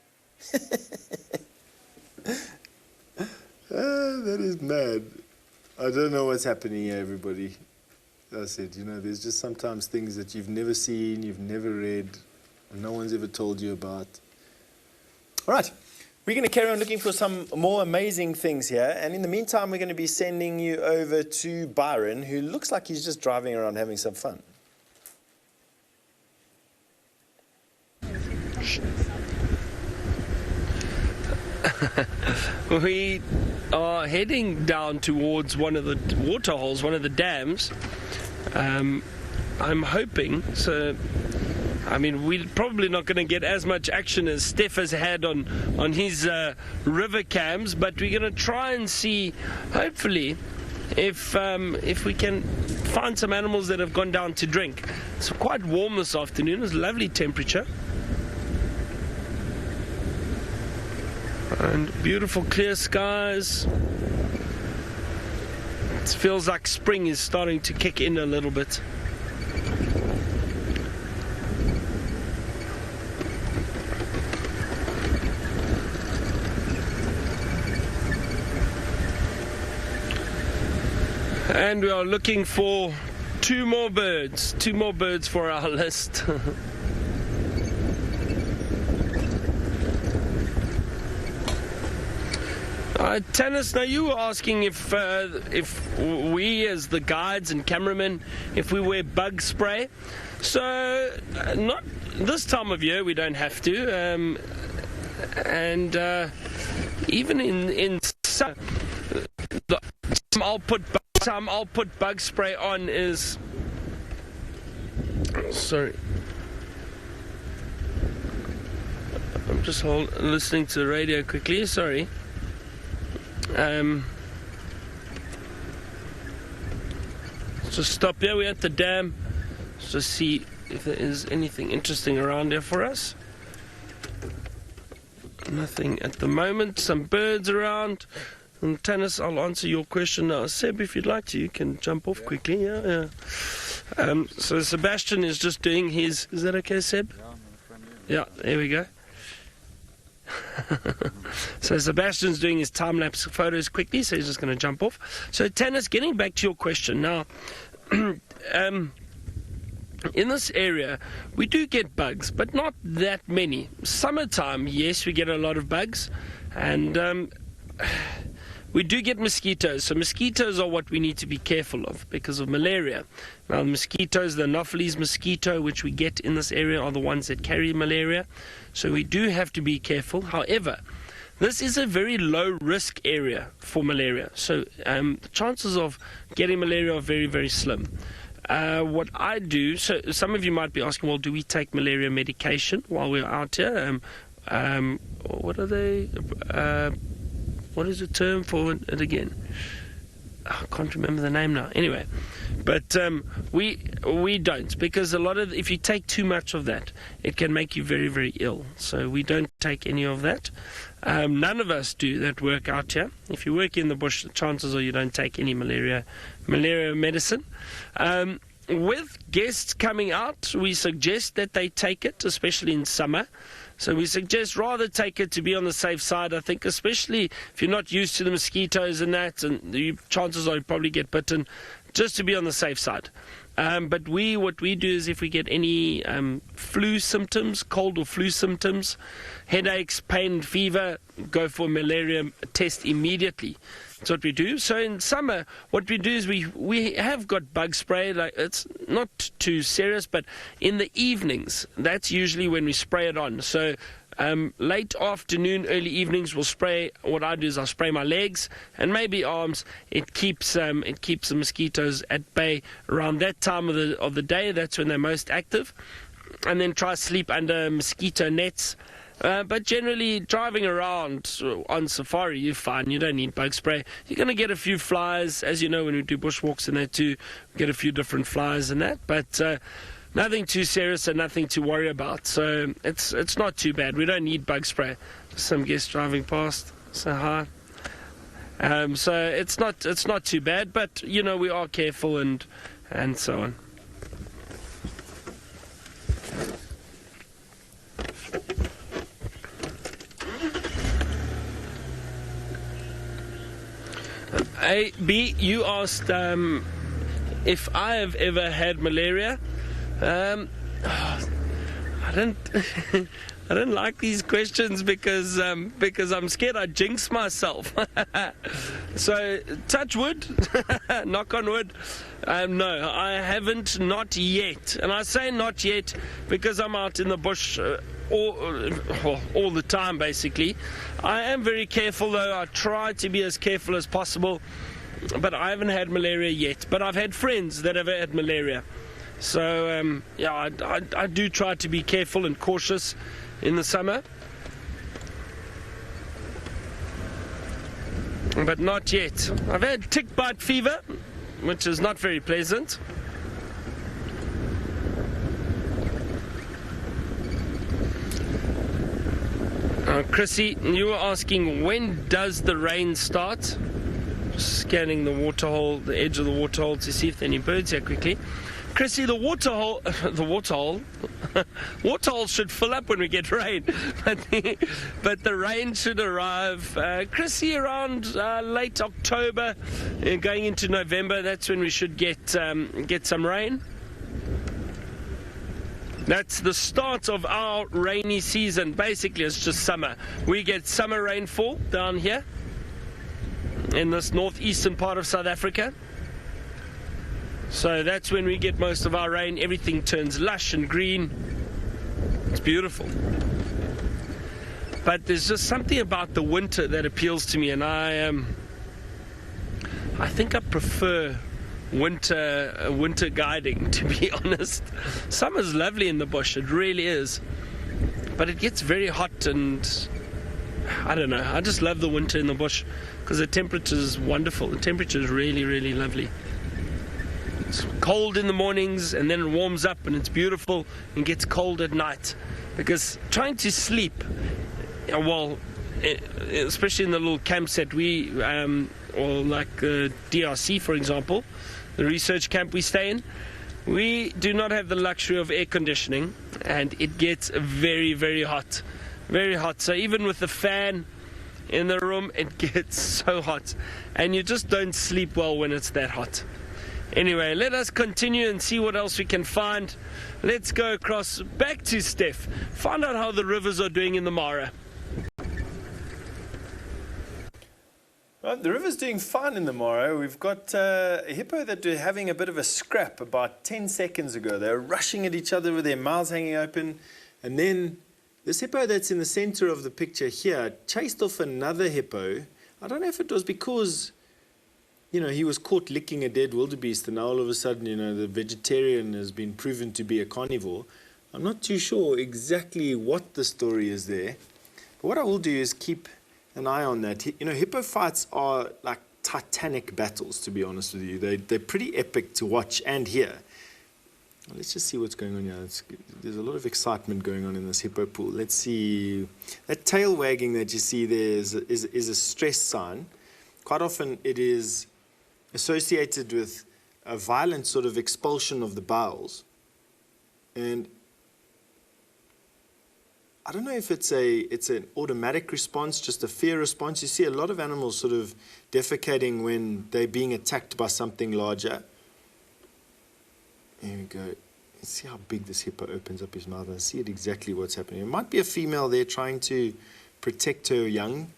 That is mad. I don't know what's happening here, everybody. I said, there's just sometimes things that you've never seen, you've never read, and no one's ever told you about. All right, we're going to carry on looking for some more amazing things here. And in the meantime, we're going to be sending you over to Byron, who looks like he's just driving around having some fun. We are heading down towards one of the water holes, one of the dams. I'm hoping, we're probably not going to get as much action as Steph has had on his river cams, but we're going to try and see, hopefully, if we can find some animals that have gone down to drink. It's quite warm this afternoon. It's a lovely temperature. And beautiful clear skies. It feels like spring is starting to kick in a little bit. And we are looking for two more birds for our list. Tanis, now you were asking if we as the guides and cameramen, if we wear bug spray. So not this time of year we don't have to, and even in summer, the time I'll put bug spray on is, sorry, I'm just listening to the radio quickly, sorry. just stop here. We're at the dam. Let's just see if there is anything interesting around here for us. Nothing at the moment. Some birds around. And Tanis, I'll answer your question now. Seb, if you'd like to, you can jump off quickly. Yeah. So Sebastian is just doing his... Is that okay, Seb? Yeah, there we go. So Sebastian's doing his time-lapse photos quickly, so he's just going to jump off. So Tanis, getting back to your question now, in this area we do get bugs, but not that many. Summertime, yes, we get a lot of bugs, and we do get mosquitoes. So mosquitoes are what we need to be careful of because of malaria. Now the mosquitoes, the Anopheles mosquito, which we get in this area, are the ones that carry malaria. So we do have to be careful. However, this is a very low risk area for malaria. So the chances of getting malaria are very, very slim. What I do, so some of you might be asking, well, do we take malaria medication while we're out here? What are they? What is the term for it again? I can't remember the name now. Anyway, but we don't, because a lot of, if you take too much of that, it can make you very, very ill. So we don't take any of that. None of us do that work out here. If you work in the bush, the chances are you don't take any malaria medicine. With guests coming out, we suggest that they take it, especially in summer. So we suggest rather take it to be on the safe side, I think, especially if you're not used to the mosquitoes and that, and the chances are you probably get bitten, just to be on the safe side. But what we do is if we get any flu symptoms, cold or flu symptoms, headaches, pain, fever, go for a malaria test immediately. That's what we do. So in summer, what we do is we have got bug spray. Like, it's not too serious, but in the evenings, that's usually when we spray it on. So late afternoon, early evenings, we'll spray. What I do is I'll spray my legs and maybe arms. It keeps the mosquitoes at bay around that time of the day. That's when they're most active. And then try to sleep under mosquito nets. But generally, driving around on safari, you're fine. You don't need bug spray. You're going to get a few flies. As you know, when we do bushwalks and that too, we get a few different flies and that. But nothing too serious and nothing to worry about. So it's not too bad. We don't need bug spray. Some guests driving past, say hi. So it's not too bad. But, you know, we are careful and so on. B, you asked if I have ever had malaria. I don't I don't like these questions because I'm scared I jinx myself. So touch wood, knock on wood. No, I haven't, not yet. And I say not yet because I'm out in the bush all the time, basically. I am very careful, though. I try to be as careful as possible. But I haven't had malaria yet. But I've had friends that have had malaria. So, yeah, I do try to be careful and cautious in the summer. But not yet. I've had tick bite fever, which is not very pleasant. Chrissy, you were asking, when does the rain start? Scanning the waterhole, the edge of the waterhole to see if there are any birds here quickly. Chrissy, the waterhole should fill up when we get rain, but the rain should arrive, Chrissy, around late October, going into November. That's when we should get some rain. That's the start of our rainy season. Basically, it's just summer. We get summer rainfall down here in this northeastern part of South Africa. So that's when we get most of our rain. Everything turns lush and green. It's beautiful. But there's just something about the winter that appeals to me, and I think I prefer winter guiding, to be honest. Summer's lovely in the bush, it really is, but it gets very hot, and I don't know, I just love the winter in the bush because the temperature is wonderful. The temperature is really, really lovely. It's cold in the mornings and then it warms up and it's beautiful and gets cold at night. Because trying to sleep, well, especially in the little camps that we, or like DRC for example, the research camp we stay in, we do not have the luxury of air conditioning and it gets very, very hot. Very hot. So even with the fan in the room, it gets so hot. And you just don't sleep well when it's that hot. Anyway, let us continue and see what else we can find. Let's go across back to Steph. Find out how the rivers are doing in the Mara. Well, the river's doing fine in the Mara. We've got a hippo that were having a bit of a scrap about 10 seconds ago. They were rushing at each other with their mouths hanging open. And then this hippo that's in the center of the picture here chased off another hippo. I don't know if it was because, he was caught licking a dead wildebeest and now all of a sudden, the vegetarian has been proven to be a carnivore. I'm not too sure exactly what the story is there. But what I will do is keep an eye on that. Hippo fights are like titanic battles, to be honest with you. They're pretty epic to watch and hear. Well, let's just see what's going on here. There's a lot of excitement going on in this hippo pool. Let's see. That tail wagging that you see there is a stress sign. Quite often it is associated with a violent sort of expulsion of the bowels. And I don't know if it's an automatic response, just a fear response. You see a lot of animals sort of defecating when they're being attacked by something larger. There we go. Let's see how big this hippo opens up his mouth. I see it exactly what's happening. It might be a female there trying to protect her young.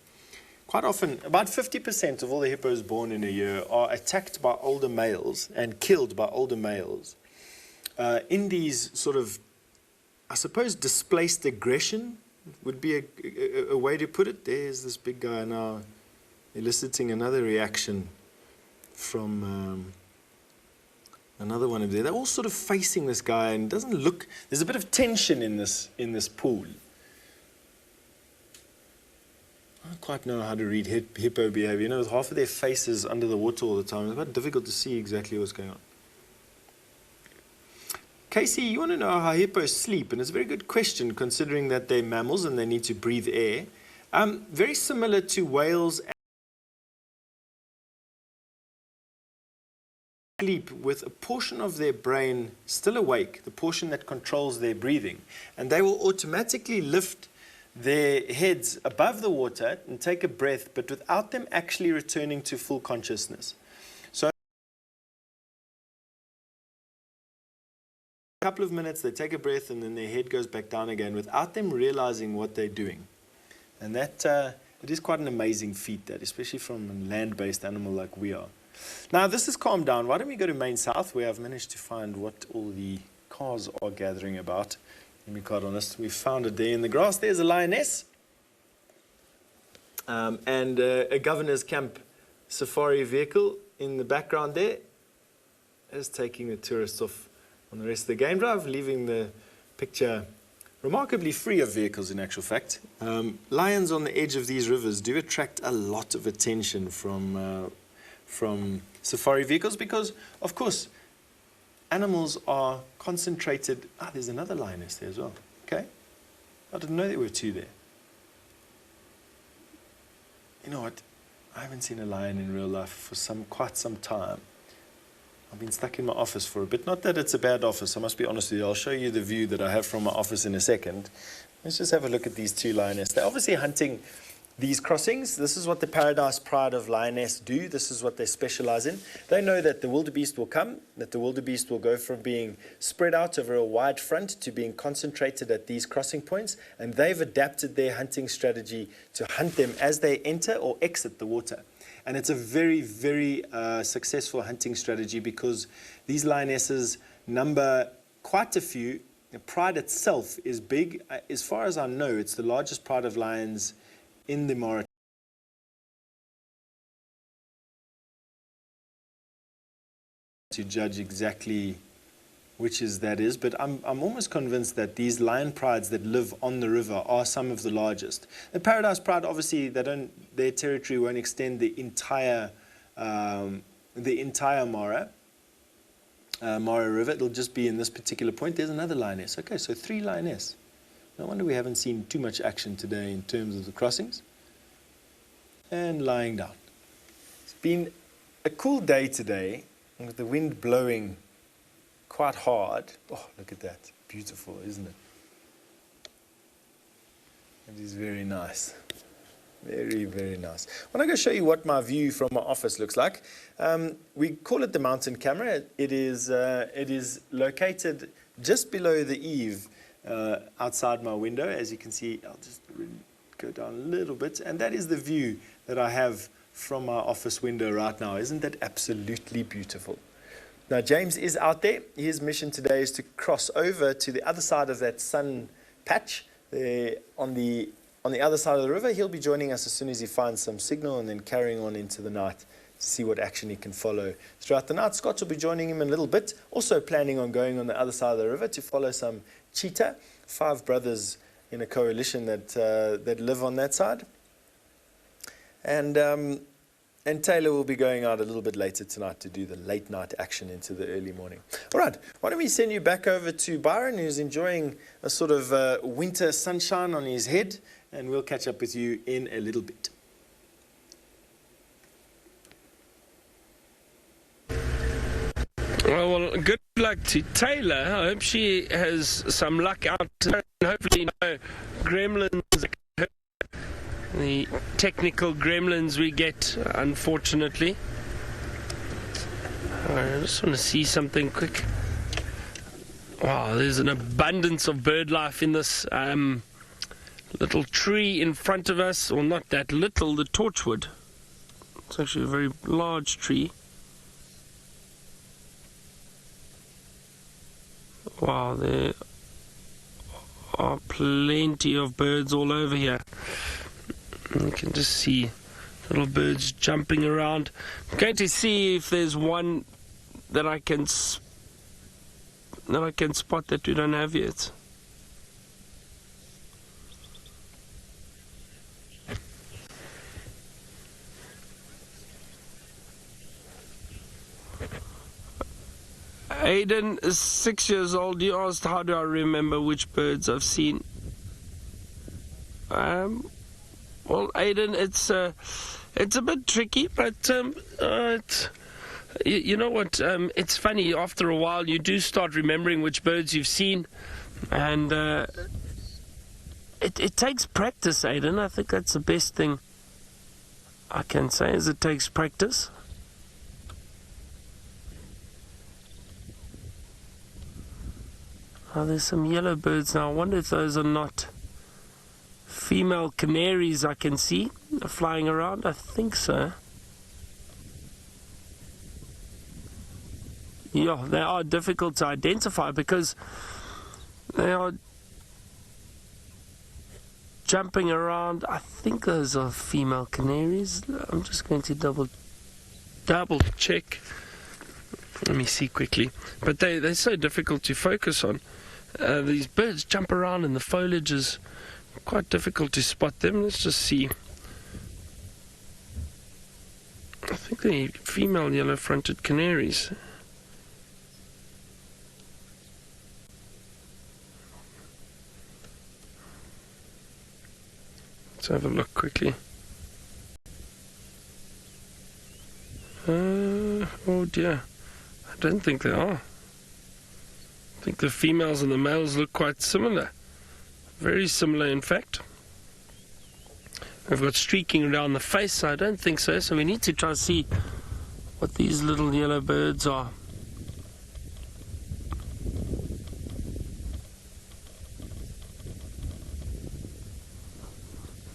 Quite often, about 50% of all the hippos born in a year are attacked by older males and killed by older males. In these sort of, I suppose, displaced aggression would be a way to put it. There's this big guy now eliciting another reaction from another one of there. They're all sort of facing this guy and it doesn't look, there's a bit of tension in this pool. I don't quite know how to read hippo behavior. With half of their faces under the water all the time, it's quite difficult to see exactly what's going on. Casey, you want to know how hippos sleep, and it's a very good question considering that they're mammals and they need to breathe air. Very similar to whales, sleep with a portion of their brain still awake, the portion that controls their breathing, and they will automatically lift their heads above the water and take a breath, but without them actually returning to full consciousness. So a couple of minutes, they take a breath and then their head goes back down again without them realizing what they're doing. And that it is quite an amazing feat, that, especially from a land-based animal like we are. Now this has calmed down. Why don't we go to Main South, where I've managed to find what all the cars are gathering about. Let me be quite honest, we found it there in the grass. There's a lioness and a governor's camp safari vehicle in the background there is taking the tourists off on the rest of the game drive, leaving the picture remarkably free of vehicles in actual fact. Lions on the edge of these rivers do attract a lot of attention from safari vehicles because, of course, animals are concentrated. There's another lioness there as well. Okay. I didn't know there were two there. You know what? I haven't seen a lion in real life for quite some time. I've been stuck in my office for a bit. Not that it's a bad office, I must be honest with you. I'll show you the view that I have from my office in a second. Let's just have a look at these two lionesses. They're obviously hunting these crossings. This is what the Paradise Pride of Lioness do. This is what they specialize in. They know that the wildebeest will come, that the wildebeest will go from being spread out over a wide front to being concentrated at these crossing points, and they've adapted their hunting strategy to hunt them as they enter or exit the water. And it's a very, very successful hunting strategy because these lionesses number quite a few. The pride itself is big. As far as I know, it's the largest pride of lions in the Mara. To judge exactly which that is, but I'm almost convinced that these lion prides that live on the river are some of the largest. The Paradise Pride, obviously, their territory won't extend the entire Mara. Mara River. It'll just be in this particular point. There's another lioness. Okay, so 3 lioness. No wonder we haven't seen too much action today in terms of the crossings. And lying down. It's been a cool day today with the wind blowing quite hard. Oh, look at that. Beautiful, isn't it? It is very nice. Very, very nice. I want to go show you what my view from my office looks like. We call it the mountain camera. It is located just below the eave outside my window. As you can see, I'll just go down a little bit. And that is the view that I have from my office window right now. Isn't that absolutely beautiful? Now, James is out there. His mission today is to cross over to the other side of that sun patch there on the other side of the river. He'll be joining us as soon as he finds some signal and then carrying on into the night to see what action he can follow throughout the night. Scott will be joining him in a little bit, also planning on going on the other side of the river to follow some cheetah, 5 brothers in a coalition that live on that side. And Taylor will be going out a little bit later tonight to do the late night action into the early morning. All right, why don't we send you back over to Byron, who's enjoying a sort of winter sunshine on his head, and we'll catch up with you in a little bit. Well, good luck to Taylor. I hope she has some luck out and hopefully no gremlins. The technical gremlins we get, unfortunately. I just want to see something quick. Wow, there's an abundance of bird life in this little tree in front of us. Or not that little, the torchwood. It's actually a very large tree. Wow, there are plenty of birds all over here. You can just see little birds jumping around. I'm going to see if there's one that I can spot that we don't have yet. Aiden is 6 years old. You asked how do I remember which birds I've seen. Well, Aiden, it's a bit tricky, but you know what? It's funny. After a while, you do start remembering which birds you've seen, and it takes practice, Aiden. I think that's the best thing I can say is it takes practice. Oh, there's some yellow birds now. I wonder if those are not female canaries I can see flying around. I think so. Yeah, they are difficult to identify because they are jumping around. I think those are female canaries. I'm just going to double check. Let me see quickly. But they're so difficult to focus on. These birds jump around and the foliage is quite difficult to spot them. Let's just see. I think they're female yellow-fronted canaries. Let's have a look quickly. Oh dear. I don't think they are. I think the females and the males look quite similar. Very similar, in fact. I've got streaking around the face, so I don't think so. So we need to try to see what these little yellow birds are.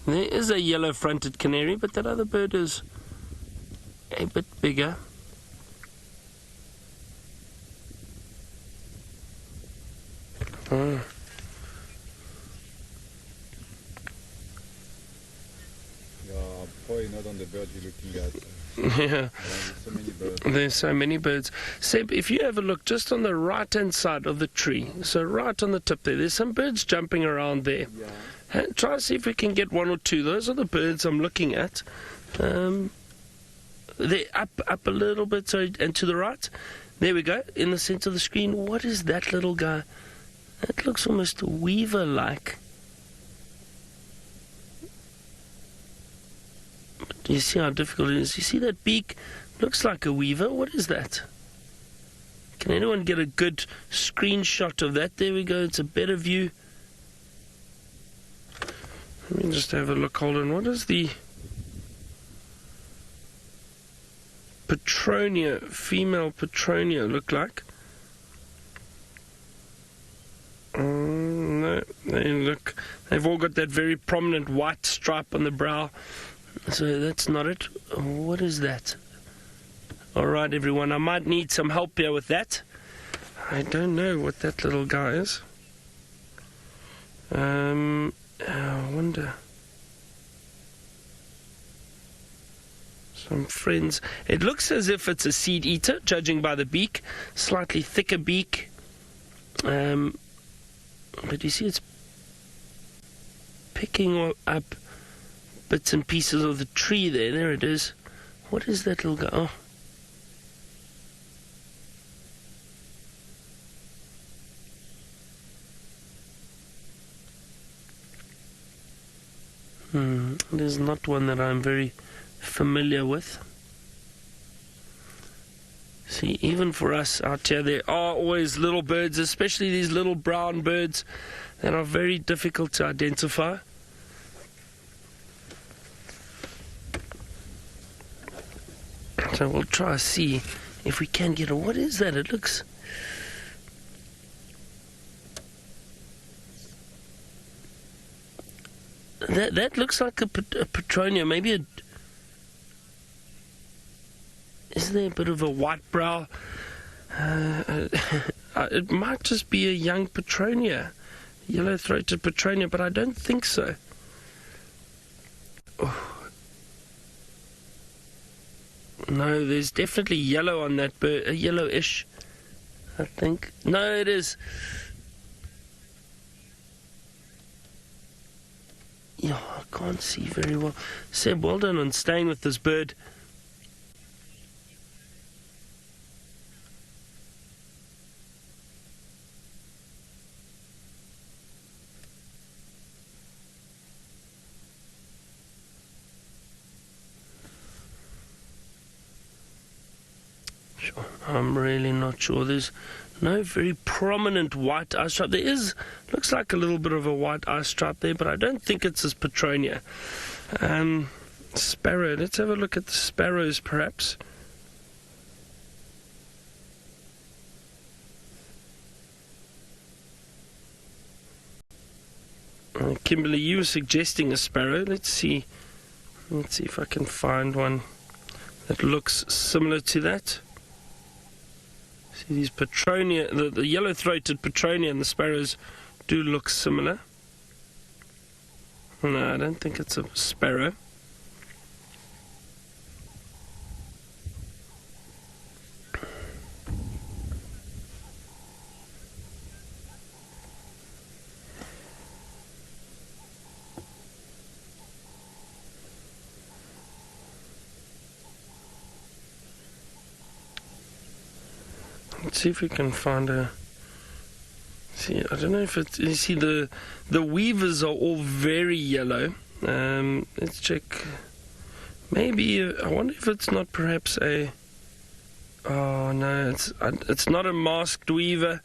There is a yellow-fronted canary, but that other bird is a bit bigger. Oh. Probably not on the bird you're looking at. Yeah. So many birds. There's so many birds. Seb, if you have a look just on the right-hand side of the tree, so right on the tip there's some birds jumping around there. Yeah. Try to see if we can get one or two. Those are the birds I'm looking at. They're up a little bit, so and to the right. There we go, in the center of the screen. What is that little guy? That looks almost weaver-like. Do you see how difficult it is? You see that beak? Looks like a weaver. What is that? Can anyone get a good screenshot of that? There we go. It's a better view. Let me just have a look. Hold on. What is the Petronia, female Petronia look like? No, they've all got that very prominent white stripe on the brow. So that's not it. What is that? All right, everyone, I might need some help here with that. I don't know what that little guy is. I wonder. Some friends. It looks as if it's a seed eater, judging by the beak. Slightly thicker beak. But you see it's picking up bits and pieces of the tree there. There it is. What is that little guy? Oh. It is not one that I'm very familiar with. See, even for us out here, there are always little birds, especially these little brown birds that are very difficult to identify. So we'll try to see if we can get a... What is that? It looks... That looks like a Petronia, maybe a... Is there a bit of a white brow? It might just be a young Petronia, yellow-throated Petronia, but I don't think so. Oh. No, there's definitely yellow on that bird, yellowish, I think. No, it is. Yeah, I can't see very well. Seb, well done on staying with this bird. Sure, I'm really not sure. There's no very prominent white eye stripe. There is, looks like a little bit of a white eye stripe there, but I don't think it's as Petronia. Sparrow, let's have a look at the sparrows perhaps. Kimberly, you were suggesting a sparrow. Let's see if I can find one that looks similar to that. See, these Petronia, the yellow-throated Petronia and the sparrows do look similar. No, I don't think it's a sparrow. Let's see if we can find a... See, I don't know if it's... You see, the weavers are all very yellow. Let's check. Maybe... I wonder if it's not perhaps a... Oh, no, it's not a masked weaver.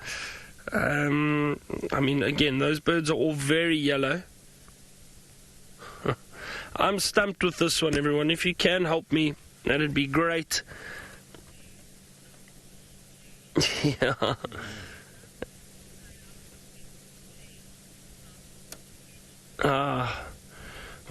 I mean, again, those birds are all very yellow. I'm stumped with this one, everyone. If you can help me, that'd be great. Yeah.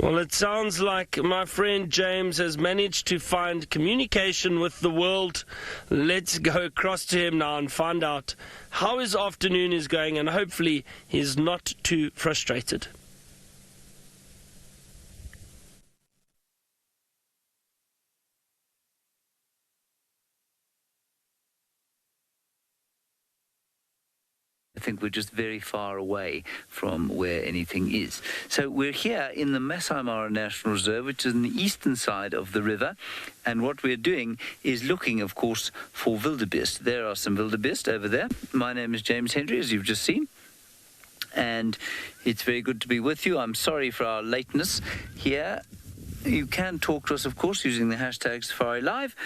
Well, it sounds like my friend James has managed to find communication with the world. Let's go across to him now and find out how his afternoon is going, and hopefully he's not too frustrated. think we're just very far away from where anything is. So we're here in the Maasai Mara National Reserve, which is on the eastern side of the river, and what we're doing is looking, of course, for wildebeest. There are some wildebeest over there. My name is James Henry, as you've just seen, and it's very good to be with you. I'm sorry for our lateness here. You can talk to us, of course, using the hashtag Safari Live,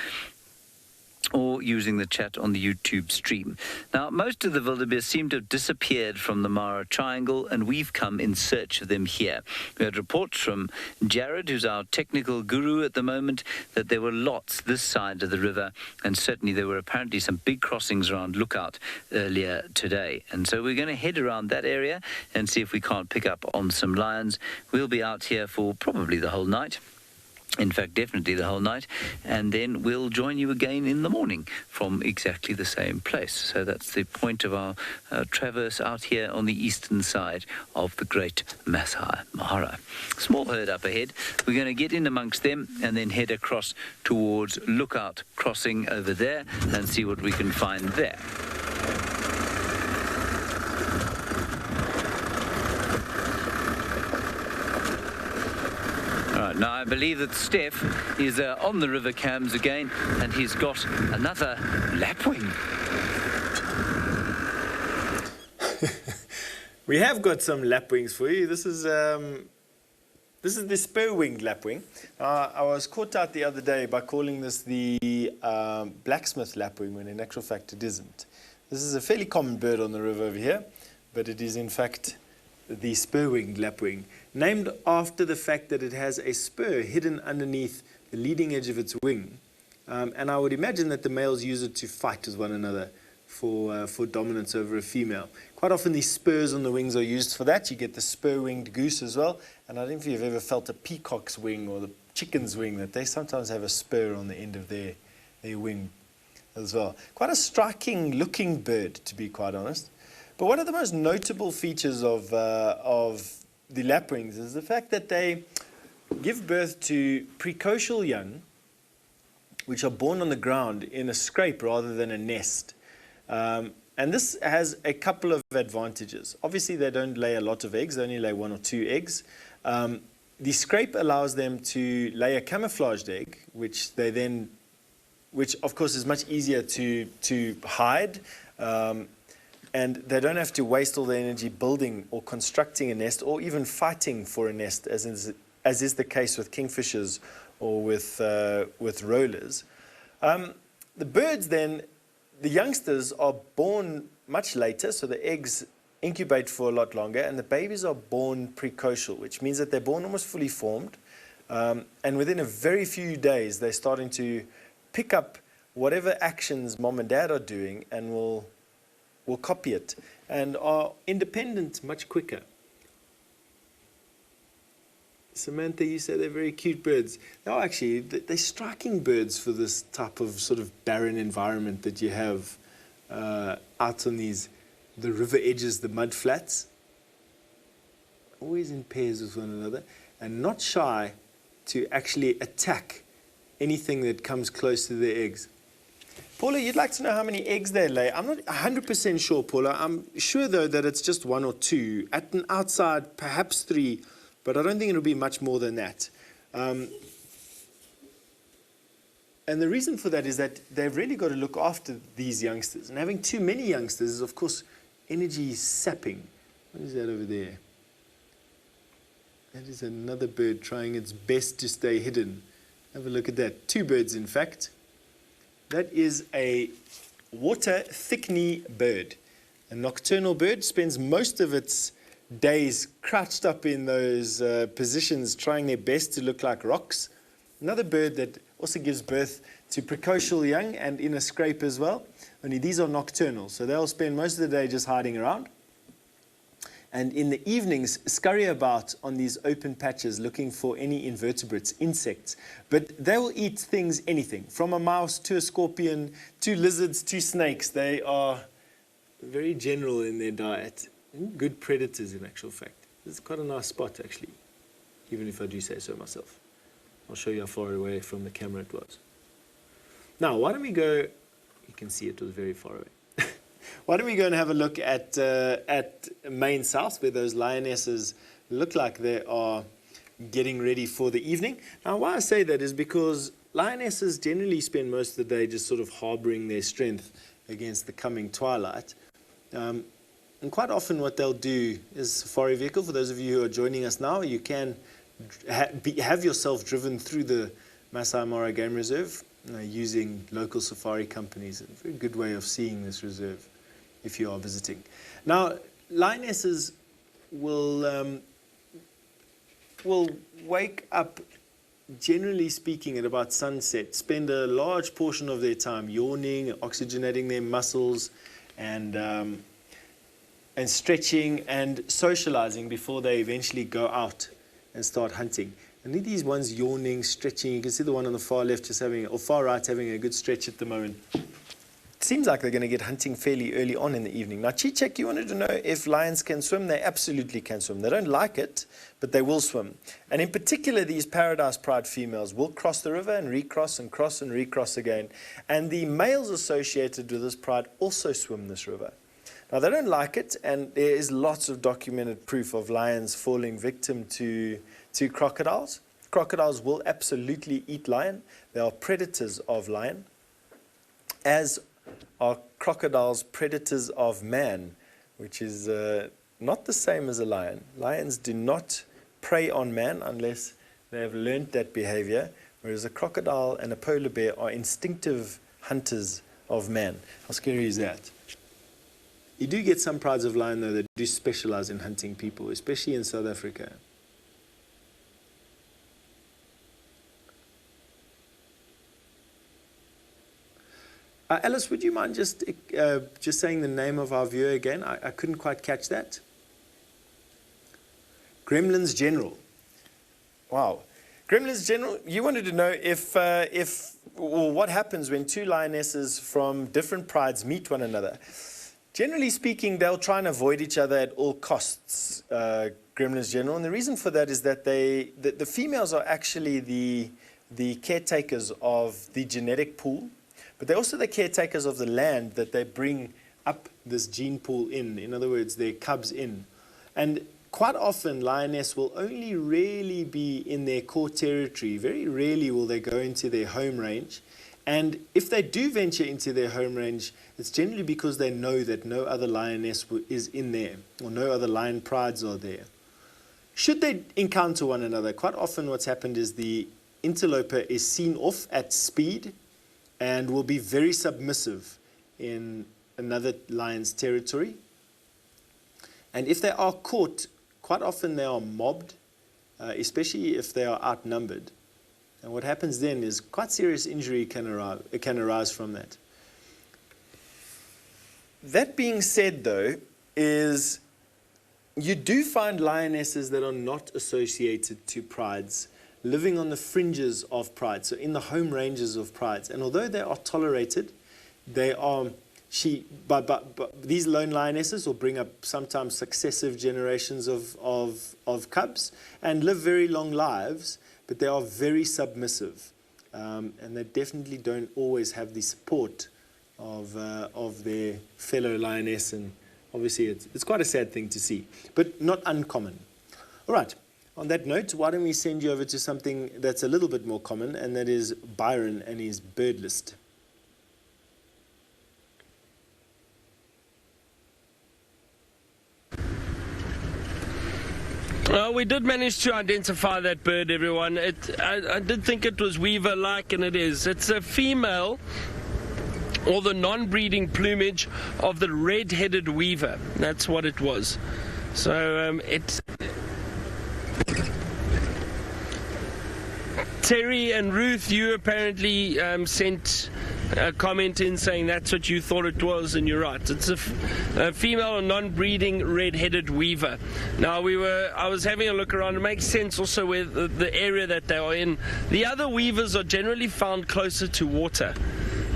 or using the chat on the YouTube stream. Now, most of the wildebeest seem to have disappeared from the Mara Triangle, and we've come in search of them here. We had reports from Jared, who's our technical guru at the moment, that there were lots this side of the river, and certainly there were apparently some big crossings around Lookout earlier today. And so we're going to head around that area and see if we can't pick up on some lions. We'll be out here for probably the whole night. In fact, definitely the whole night, and then we'll join you again in the morning from exactly the same place. So that's the point of our traverse out here on the eastern side of the great Maasai Mara. Small herd up ahead. We're going to get in amongst them and then head across towards Lookout Crossing over there and see what we can find there. Now, I believe that Steph is on the river cams again, and he's got another lapwing. We have got some lapwings for you. This is the spur-winged lapwing. I was caught out the other day by calling this the blacksmith lapwing, when in actual fact it isn't. This is a fairly common bird on the river over here, but it is in fact the spur-winged lapwing, named after the fact that it has a spur hidden underneath the leading edge of its wing. And I would imagine that the males use it to fight with one another for dominance over a female. Quite often these spurs on the wings are used for that. You get the spur-winged goose as well. And I don't know if you've ever felt a peacock's wing or the chicken's wing, that they sometimes have a spur on the end of their wing as well. Quite a striking looking bird, to be quite honest. But one of the most notable features of the lapwings is the fact that they give birth to precocial young, which are born on the ground in a scrape rather than a nest. And this has a couple of advantages. Obviously, they don't lay a lot of eggs. They only lay 1 or 2 eggs. The scrape allows them to lay a camouflaged egg, which of course is much easier to hide. And they don't have to waste all their energy building or constructing a nest, or even fighting for a nest, as is the case with kingfishers or with rollers. The birds then, the youngsters are born much later, so the eggs incubate for a lot longer, and the babies are born precocial, which means that they're born almost fully formed. And within a very few days, they're starting to pick up whatever actions mom and dad are doing, and will copy it, and are independent much quicker. Samantha, you say they're very cute birds. They are actually, they're striking birds for this type of sort of barren environment that you have out on the river edges, the mud flats. Always in pairs with one another, and not shy to actually attack anything that comes close to their eggs. Paula, you'd like to know how many eggs they lay. I'm not 100% sure, Paula. I'm sure, though, that it's just 1 or 2. At an outside, perhaps 3, but I don't think it'll be much more than that. And the reason for that is that they've really got to look after these youngsters. And having too many youngsters is, of course, energy sapping. What is that over there? That is another bird trying its best to stay hidden. Have a look at that. 2 birds, in fact. That is a water thick-knee bird. A nocturnal bird spends most of its days crouched up in those positions, trying their best to look like rocks. Another bird that also gives birth to precocial young and in a scrape as well. Only these are nocturnal, so they'll spend most of the day just hiding around. And in the evenings, scurry about on these open patches looking for any invertebrates, insects. But they will eat things, anything, from a mouse to a scorpion, to lizards, to snakes. They are very general in their diet. Good predators, in actual fact. This is quite a nice spot, actually, even if I do say so myself. I'll show you how far away from the camera it was. Now, why don't we go... You can see it was very far away. Why don't we go and have a look at Main South, where those lionesses look like they are getting ready for the evening. Now, why I say that is because lionesses generally spend most of the day just sort of harboring their strength against the coming twilight. And quite often what they'll do is safari vehicle. For those of you who are joining us now, you can have yourself driven through the Maasai Mara Game Reserve using local safari companies. A very good way of seeing this reserve if you are visiting. Now, lionesses will wake up, generally speaking, at about sunset, spend a large portion of their time yawning, oxygenating their muscles, and stretching and socializing before they eventually go out and start hunting. And these ones yawning, stretching. You can see the one on the far left just having, or far right, having a good stretch at the moment. It seems like they're going to get hunting fairly early on in the evening. Now, Chichek, you wanted to know if lions can swim. They absolutely can swim. They don't like it, but they will swim. And in particular, these paradise pride females will cross the river and recross and cross and recross again. And the males associated with this pride also swim this river. Now, they don't like it, and there is lots of documented proof of lions falling victim to crocodiles. Crocodiles will absolutely eat lion. They are predators of lion, as are crocodiles predators of man, which is not the same as a lion. Lions do not prey on man unless they have learned that behavior, whereas a crocodile and a polar bear are instinctive hunters of man. How scary is that? You do get some prides of lion, though, that do specialize in hunting people, especially in South Africa. Alice, would you mind just saying the name of our viewer again? I couldn't quite catch that. Gremlins General. Wow. Gremlins General, you wanted to know or what happens when two lionesses from different prides meet one another. Generally speaking, they'll try and avoid each other at all costs, Gremlins General. And the reason for that is that the females are actually the caretakers of the genetic pool, but they're also the caretakers of the land that they bring up this gene pool in. In other words, their cubs in. And quite often, lioness will only really be in their core territory. Very rarely will they go into their home range. And if they do venture into their home range, it's generally because they know that no other lioness is in there, or no other lion prides are there. Should they encounter one another, quite often what's happened is the interloper is seen off at speed and will be very submissive in another lion's territory. And if they are caught, quite often they are mobbed, especially if they are outnumbered. And what happens then is quite serious injury can arise from that. That being said, though, is you do find lionesses that are not associated to prides living on the fringes of pride, so in the home ranges of prides. And although they are tolerated, they are these lone lionesses will bring up sometimes successive generations of cubs and live very long lives, but they are very submissive, and they definitely don't always have the support of their fellow lioness, and obviously it's quite a sad thing to see, but not uncommon. All right, on that note, why don't we send you over to something that's a little bit more common, and that is Byron and his bird list. Well, we did manage to identify that bird, everyone. I did think it was weaver-like, and it is. It's a female, or the non-breeding plumage of the red-headed weaver. That's what it was. So Terry and Ruth, you apparently sent a comment in saying that's what you thought it was, and you're right. It's a female or non-breeding red-headed weaver. Now, I was having a look around. It makes sense also with the area that they are in. The other weavers are generally found closer to water,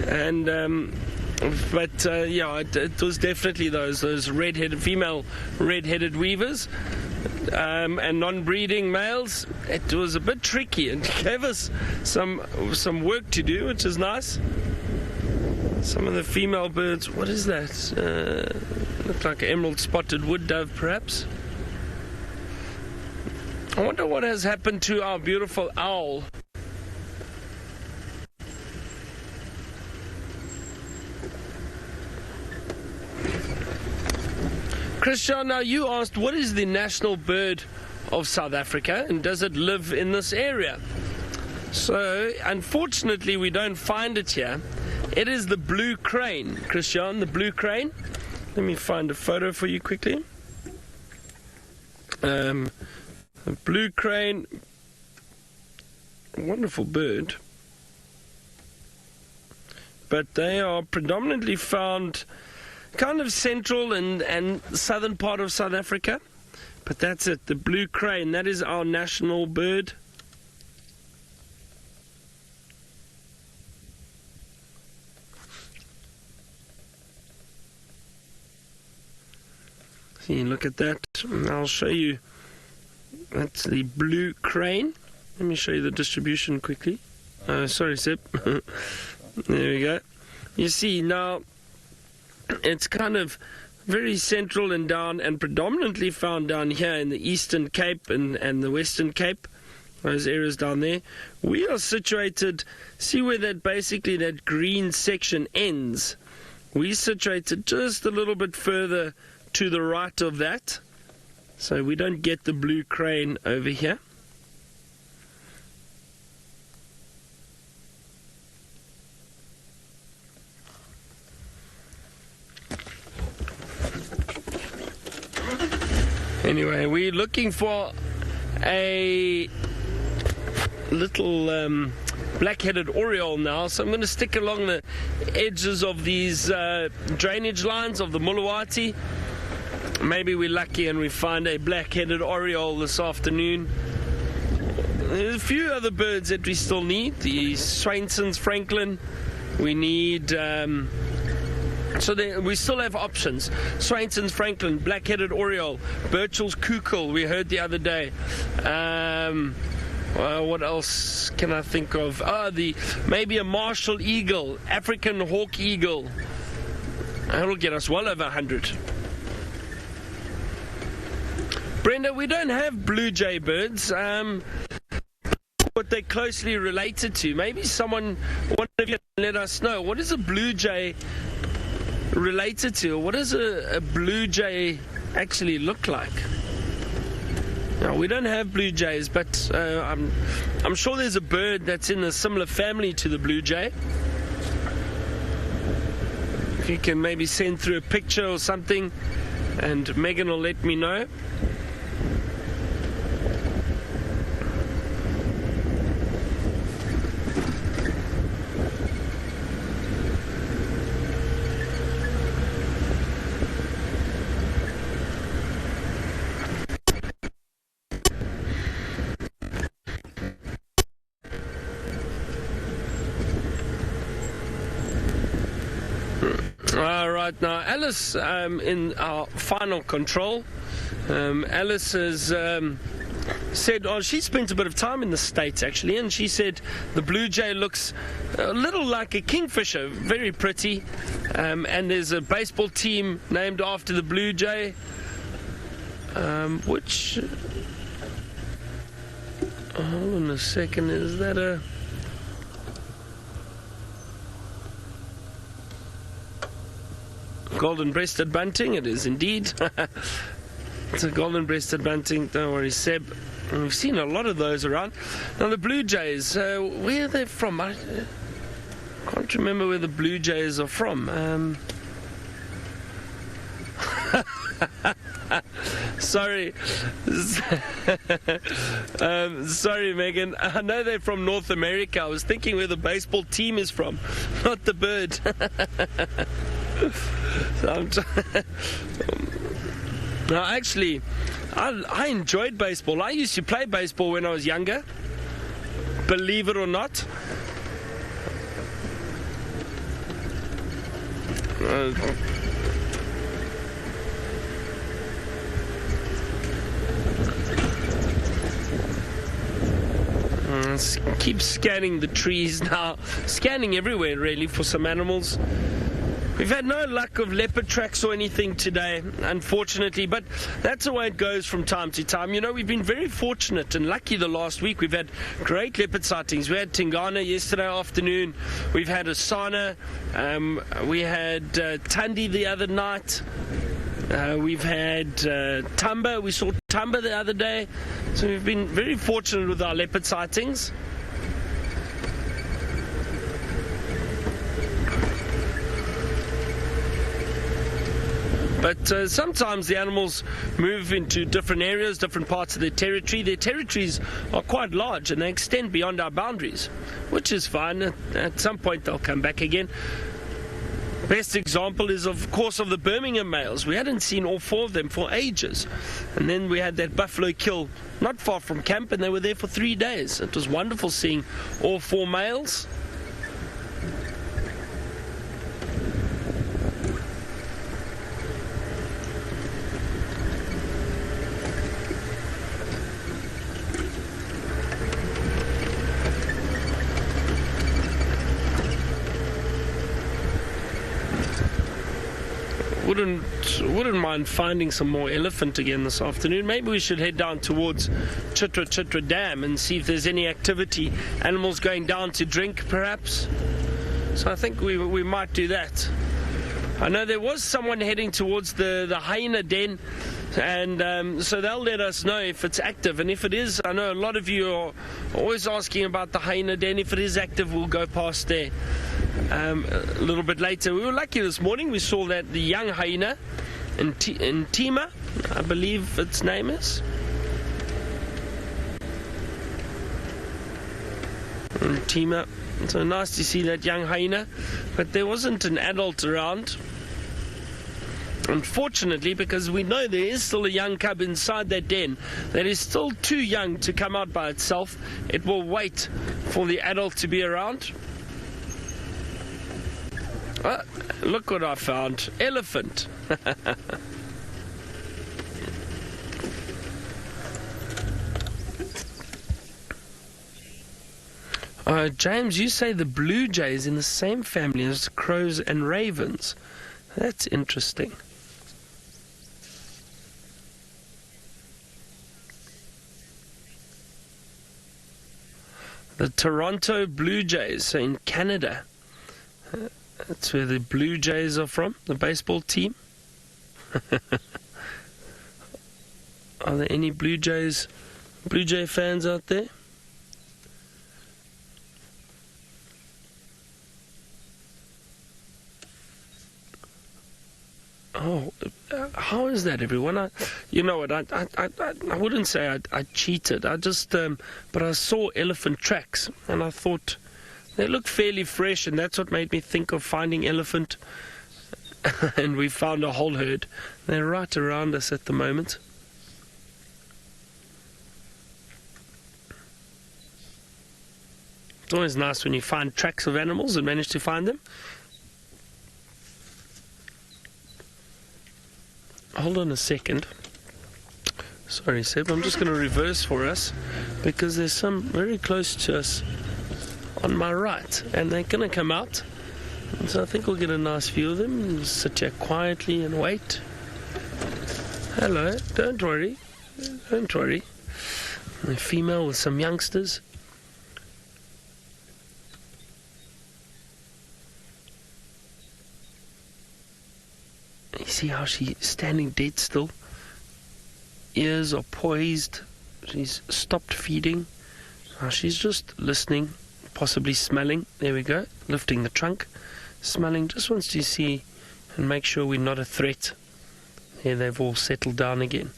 and yeah, it was definitely those female red-headed weavers. And non-breeding males, it was a bit tricky and gave us some work to do, which is nice. Some of the female birds, what is that? Looks like an emerald spotted wood dove, perhaps. I wonder what has happened to our beautiful owl. Christian, now you asked, what is the national bird of South Africa, and does it live in this area? So, unfortunately, we don't find it here. It is the blue crane. Christian, the blue crane. Let me find a photo for you quickly. The blue crane, wonderful bird. But they are predominantly found kind of central and southern part of South Africa. But that's it, the blue crane. That is our national bird. See, look at that. I'll show you. That's the blue crane. Let me show you the distribution quickly. Sorry, Seb. There we go. You see, now, it's kind of very central and down, and predominantly found down here in the Eastern Cape and the Western Cape, those areas down there. We are situated, see where that basically that green section ends. We're situated just a little bit further to the right of that. So we don't get the blue crane over here. Anyway, we're looking for a little black-headed oriole now, so I'm going to stick along the edges of these drainage lines of the Muluwati. Maybe we're lucky and we find a black-headed oriole this afternoon. There's a few other birds that we still need. The Swainson's Franklin. We need... we still have options. Swainson's Franklin, black-headed oriole, Burchell's Kukul, we heard the other day. What else can I think of? Maybe a Marshall eagle, African hawk eagle. That'll get us well over 100. Brenda, we don't have blue jay birds. What they're closely related to. Maybe one of you can let us know. What is a blue jay related to? What does a blue jay actually look like? Now, we don't have blue jays, but I'm sure there's a bird that's in a similar family to the blue jay. If you can maybe send through a picture or something, and Megan will let me know. Right now, Alice, in our final control, Alice has said, she spent a bit of time in the States actually, and she said the blue jay looks a little like a kingfisher, very pretty, and there's a baseball team named after the blue jay, which, hold on a second, is that a... golden-breasted bunting? It is indeed. It's a golden-breasted bunting. Don't worry, Seb. We've seen a lot of those around. Now the blue jays, where are they from? I can't remember where the blue jays are from. Sorry. Sorry, Megan. I know they're from North America. I was thinking where the baseball team is from, not the bird. Now, actually, I enjoyed baseball. I used to play baseball when I was younger, believe it or not. keep scanning the trees now, scanning everywhere really for some animals. We've had no luck of leopard tracks or anything today, unfortunately, but that's the way it goes from time to time. You know, we've been very fortunate and lucky the last week. We've had great leopard sightings. We had Tingana yesterday afternoon. We've had Asana. We had Tundi the other night. We've had Tumba. We saw Tumba the other day. So we've been very fortunate with our leopard sightings. But sometimes the animals move into different areas, different parts of their territory. Their territories are quite large and they extend beyond our boundaries, which is fine. At some point they'll come back again. Best example is, of course, of the Birmingham males. We hadn't seen all 4 of them for ages. And then we had that buffalo kill not far from camp, and they were there for 3 days. It was wonderful seeing all 4 males. Wouldn't mind finding some more elephant again this afternoon. Maybe we should head down towards Chitra Dam and see if there's any activity. Animals going down to drink, perhaps. So I think we might do that. I know there was someone heading towards the hyena den, and so they'll let us know if it's active. And if it is, I know a lot of you are always asking about the hyena den. If it is active, we'll go past there. A little bit later. We were lucky this morning. We saw that the young hyena in Tima, I believe its name is. In Tima. So nice to see that young hyena, but there wasn't an adult around. Unfortunately, because we know there is still a young cub inside that den that is still too young to come out by itself. It will wait for the adult to be around. Look what I found. Elephant. James, you say the blue jay is in the same family as crows and ravens. That's interesting. The Toronto Blue Jays in Canada. That's where the Blue Jays are from, the baseball team. Are there any Blue Jay fans out there? Oh, how is that, everyone? You know what? I wouldn't say I cheated. I just, but I saw elephant tracks, and I thought they looked fairly fresh, and that's what made me think of finding elephant. And we found a whole herd. They're right around us at the moment. It's always nice when you find tracks of animals and manage to find them. Hold on a second. Sorry, Seb, I'm just going to reverse for us because there's some very close to us on my right, and they're going to come out. And so I think we'll get a nice view of them and sit here quietly and wait. Hello, don't worry. Don't worry. A female with some youngsters. You see how she's standing dead still? Ears are poised. She's stopped feeding. Now she's just listening, possibly smelling. There we go. Lifting the trunk. Smelling. Just wants to see and make sure we're not a threat. Here they've all settled down again.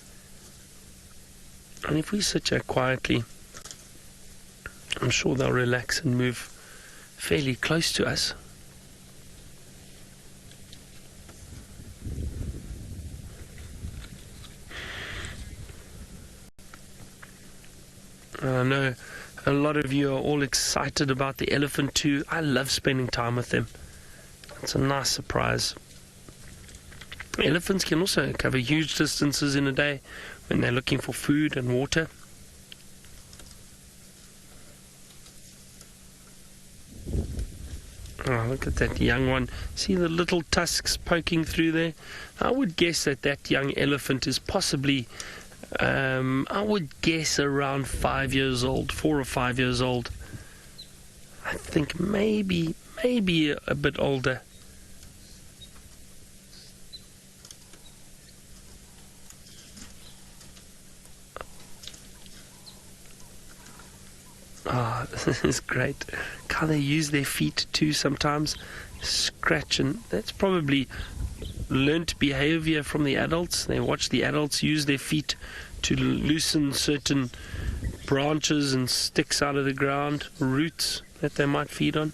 And if we sit here quietly, I'm sure they'll relax and move fairly close to us. I know a lot of you are all excited about the elephant too. I love spending time with them. It's a nice surprise. Elephants can also cover huge distances in a day when they're looking for food and water. Look at that young one. See the little tusks poking through there? I would guess that that young elephant is possibly, I would guess around 5 years old, 4 or 5 years old. I think maybe a bit older. Ah, oh, this is great. How they use their feet too sometimes. Scratch, and that's probably learnt behavior from the adults. They watch the adults use their feet to loosen certain branches and sticks out of the ground, roots that they might feed on.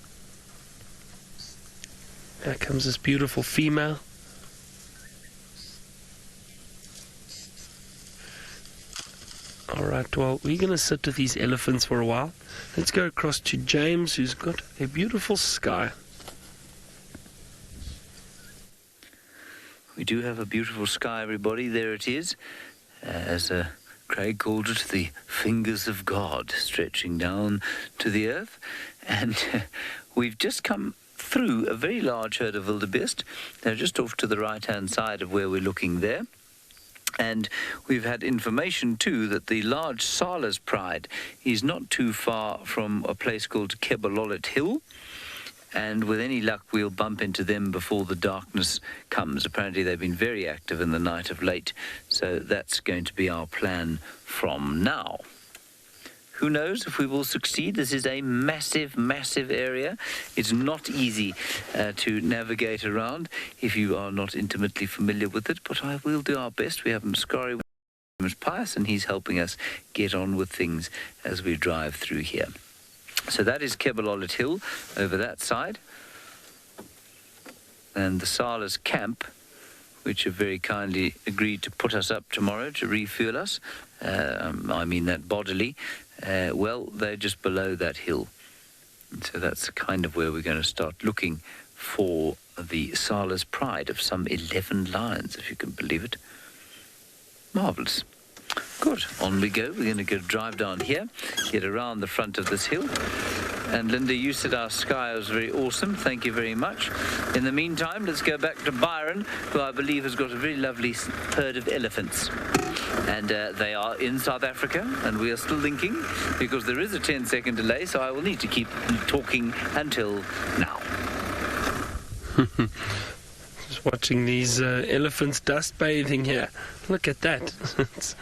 There comes this beautiful female. Alright, well, we're going to sit with these elephants for a while. Let's go across to James, who's got a beautiful sky. We do have a beautiful sky, everybody. There it is. As Craig called it, the fingers of God stretching down to the earth. And we've just come through a very large herd of wildebeest. They're just off to the right-hand side of where we're looking there. And we've had information, too, that the large Sala's Pride is not too far from a place called Kebololet Hill. And with any luck, we'll bump into them before the darkness comes. Apparently, they've been very active in the night of late. So that's going to be our plan from now. Who knows if we will succeed? This is a massive, massive area. It's not easy to navigate around if you are not intimately familiar with it, but I will do our best. We have Mskari Pius, and he's helping us get on with things as we drive through here. So that is Kebololet Hill over that side. And the Sala's camp, which have very kindly agreed to put us up tomorrow to refuel us. I mean that bodily. Well, they're just below that hill. And so that's kind of where we're going to start looking for the Sala's Pride of some 11 lions, if you can believe it. Marvellous. Good. On we go. We're going to go drive down here, get around the front of this hill. And Linda, you said our sky was very awesome. Thank you very much. In the meantime, let's go back to Byron, who I believe has got a very lovely herd of elephants. And they are in South Africa, and we are still linking because there is a 10-second delay, so I will need to keep talking until now. Just watching these elephants dust bathing here. Look at that. It's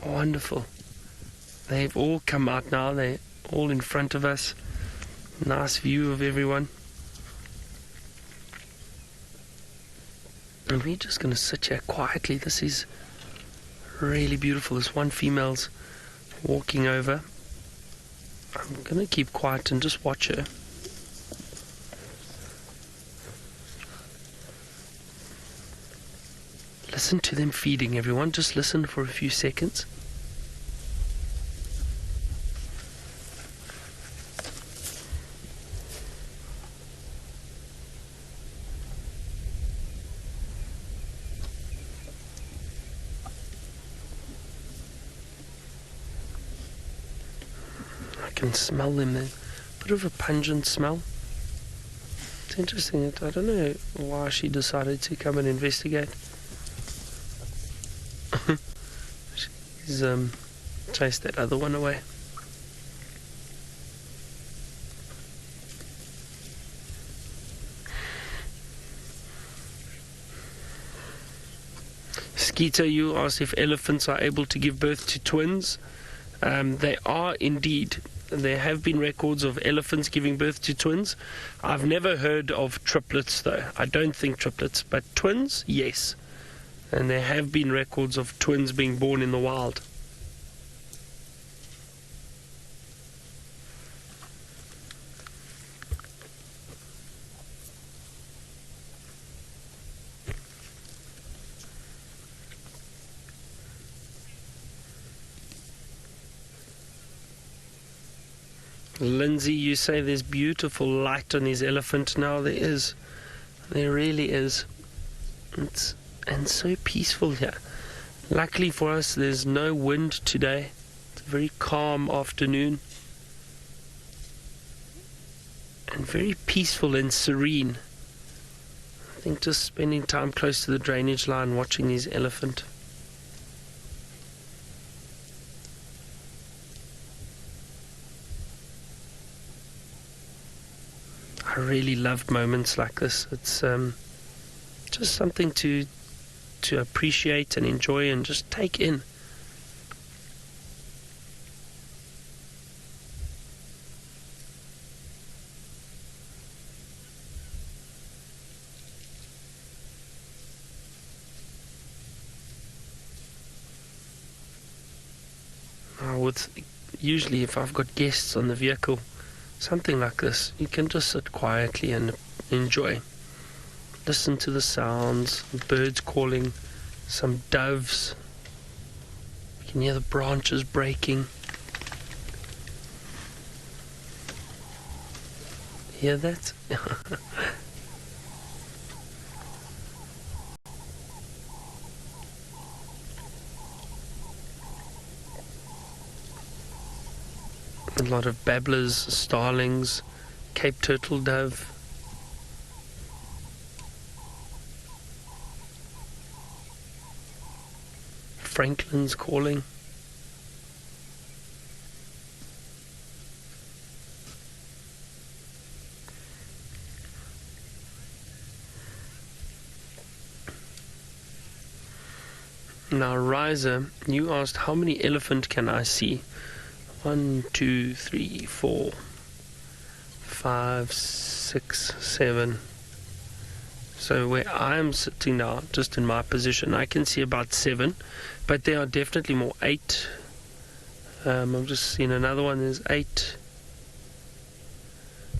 wonderful. They've all come out now. They're all in front of us. Nice view of everyone. And we're just going to sit here quietly. This is really beautiful. This one female's walking over. I'm going to keep quiet and just watch her. Listen to them feeding, everyone. Just listen for a few seconds. I can smell them. They're a bit of a pungent smell. It's interesting. I don't know why she decided to come and investigate. She's chased that other one away. Skeeter, you asked if elephants are able to give birth to twins. They are indeed. There have been records of elephants giving birth to twins. I've never heard of triplets, though. I don't think triplets, but twins, yes. And there have been records of twins being born in the wild. Lindsay, you say there's beautiful light on his elephant. Now there is. There really is. And so peaceful here. Luckily for us, there's no wind today. It's a very calm afternoon. and very peaceful and serene. I think just spending time close to the drainage line watching these elephant. I really love moments like this. It's just something to appreciate and enjoy and just take in. Usually if I've got guests on the vehicle, something like this, you can just sit quietly and enjoy. Listen to the sounds, birds calling, some doves. You can hear the branches breaking. Hear that? A lot of babblers, starlings, Cape turtle dove. Franklin's calling. Now, Riser, you asked how many elephant can I see? 1, 2, 3, 4, 5, 6, 7. So where I'm sitting now, just in my position, I can see about 7, but there are definitely more. 8. I'm just seeing another one. There's 8.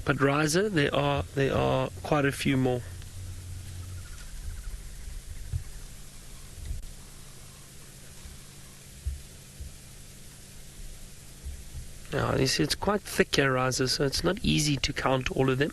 But Riser, there are quite a few more. Now, you see, it's quite thick here, Riser, so it's not easy to count all of them.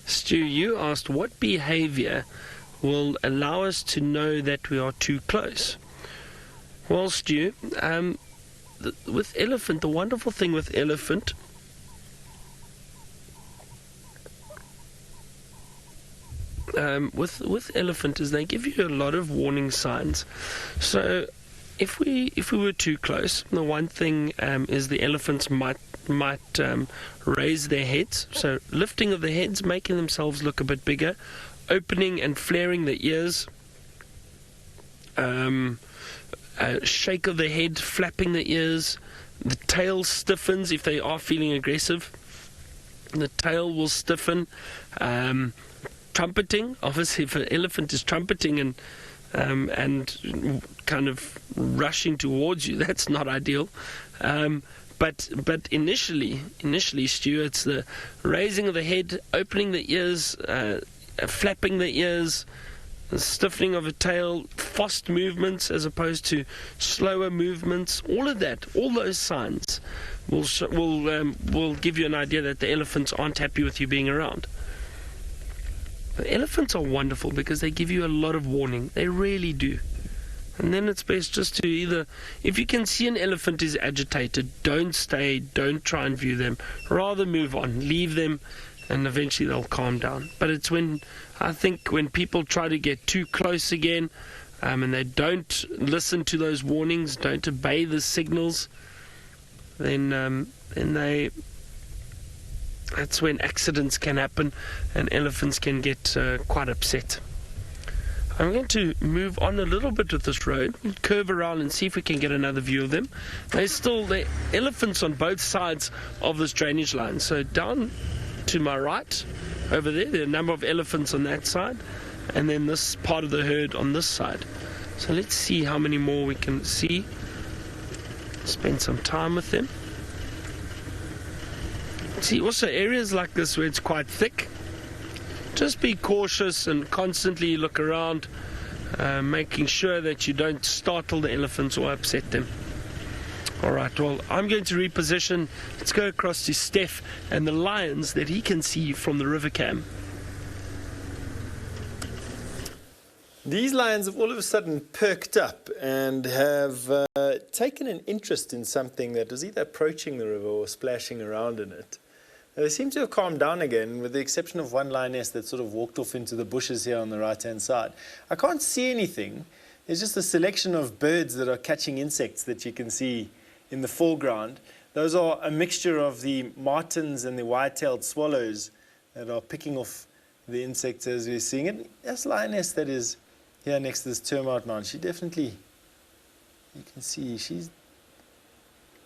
Stu, you asked what behavior will allow us to know that we are too close. Well, Stu, with elephant, the wonderful thing with elephant with elephant is they give you a lot of warning signs. So if we were too close, the one thing is the elephants might raise their heads. So lifting of the heads, making themselves look a bit bigger, opening and flaring the ears, a shake of the head, flapping the ears, the tail stiffens if they are feeling aggressive. The tail will stiffen. Trumpeting, obviously, if an elephant is trumpeting and kind of rushing towards you, that's not ideal. But initially, Stu, it's the raising of the head, opening the ears, flapping the ears, the stiffening of a tail, fast movements as opposed to slower movements. All of that, all those signs will give you an idea that the elephants aren't happy with you being around. The elephants are wonderful because they give you a lot of warning. They really do. And then it's best just to either, if you can see an elephant is agitated, don't stay, don't try and view them. Rather move on, leave them, and eventually they'll calm down. But it's when people try to get too close again, and they don't listen to those warnings, don't obey the signals, then that's when accidents can happen and elephants can get quite upset. I'm going to move on a little bit with this road, curve around and see if we can get another view of them. There's elephants on both sides of this drainage line. So down to my right, over there are a number of elephants on that side, and then this part of the herd on this side. So let's see how many more we can see. Spend some time with them. See, also areas like this where it's quite thick, just be cautious and constantly look around, making sure that you don't startle the elephants or upset them. All right, well, I'm going to reposition. Let's go across to Steph and the lions that he can see from the river cam. These lions have all of a sudden perked up and have taken an interest in something that was either approaching the river or splashing around in it. They seem to have calmed down again, with the exception of one lioness that sort of walked off into the bushes here on the right-hand side. I can't see anything. There's just a selection of birds that are catching insects that you can see in the foreground. Those are a mixture of the martins and the white-tailed swallows that are picking off the insects as we're seeing it. This lioness that is here next to this termite mound, she definitely, you can see,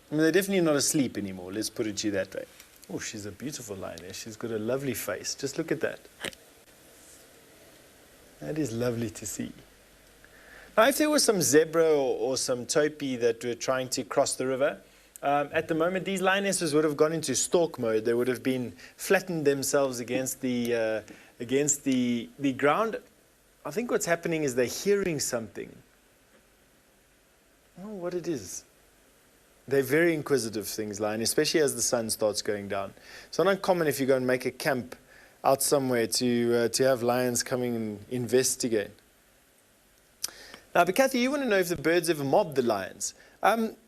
they're definitely not asleep anymore, let's put it to you that way. Oh, she's a beautiful lioness. She's got a lovely face. Just look at that. That is lovely to see. Now, if there was some zebra or some topi that were trying to cross the river, at the moment, these lionesses would have gone into stalk mode. They would have been flattened themselves against the ground. I think what's happening is they're hearing something. I don't know what it is. They're very inquisitive things, lion, especially as the sun starts going down. It's not uncommon if you go and make a camp out somewhere to have lions coming and investigate. Now, but Kathy, you want to know if the birds ever mob the lions.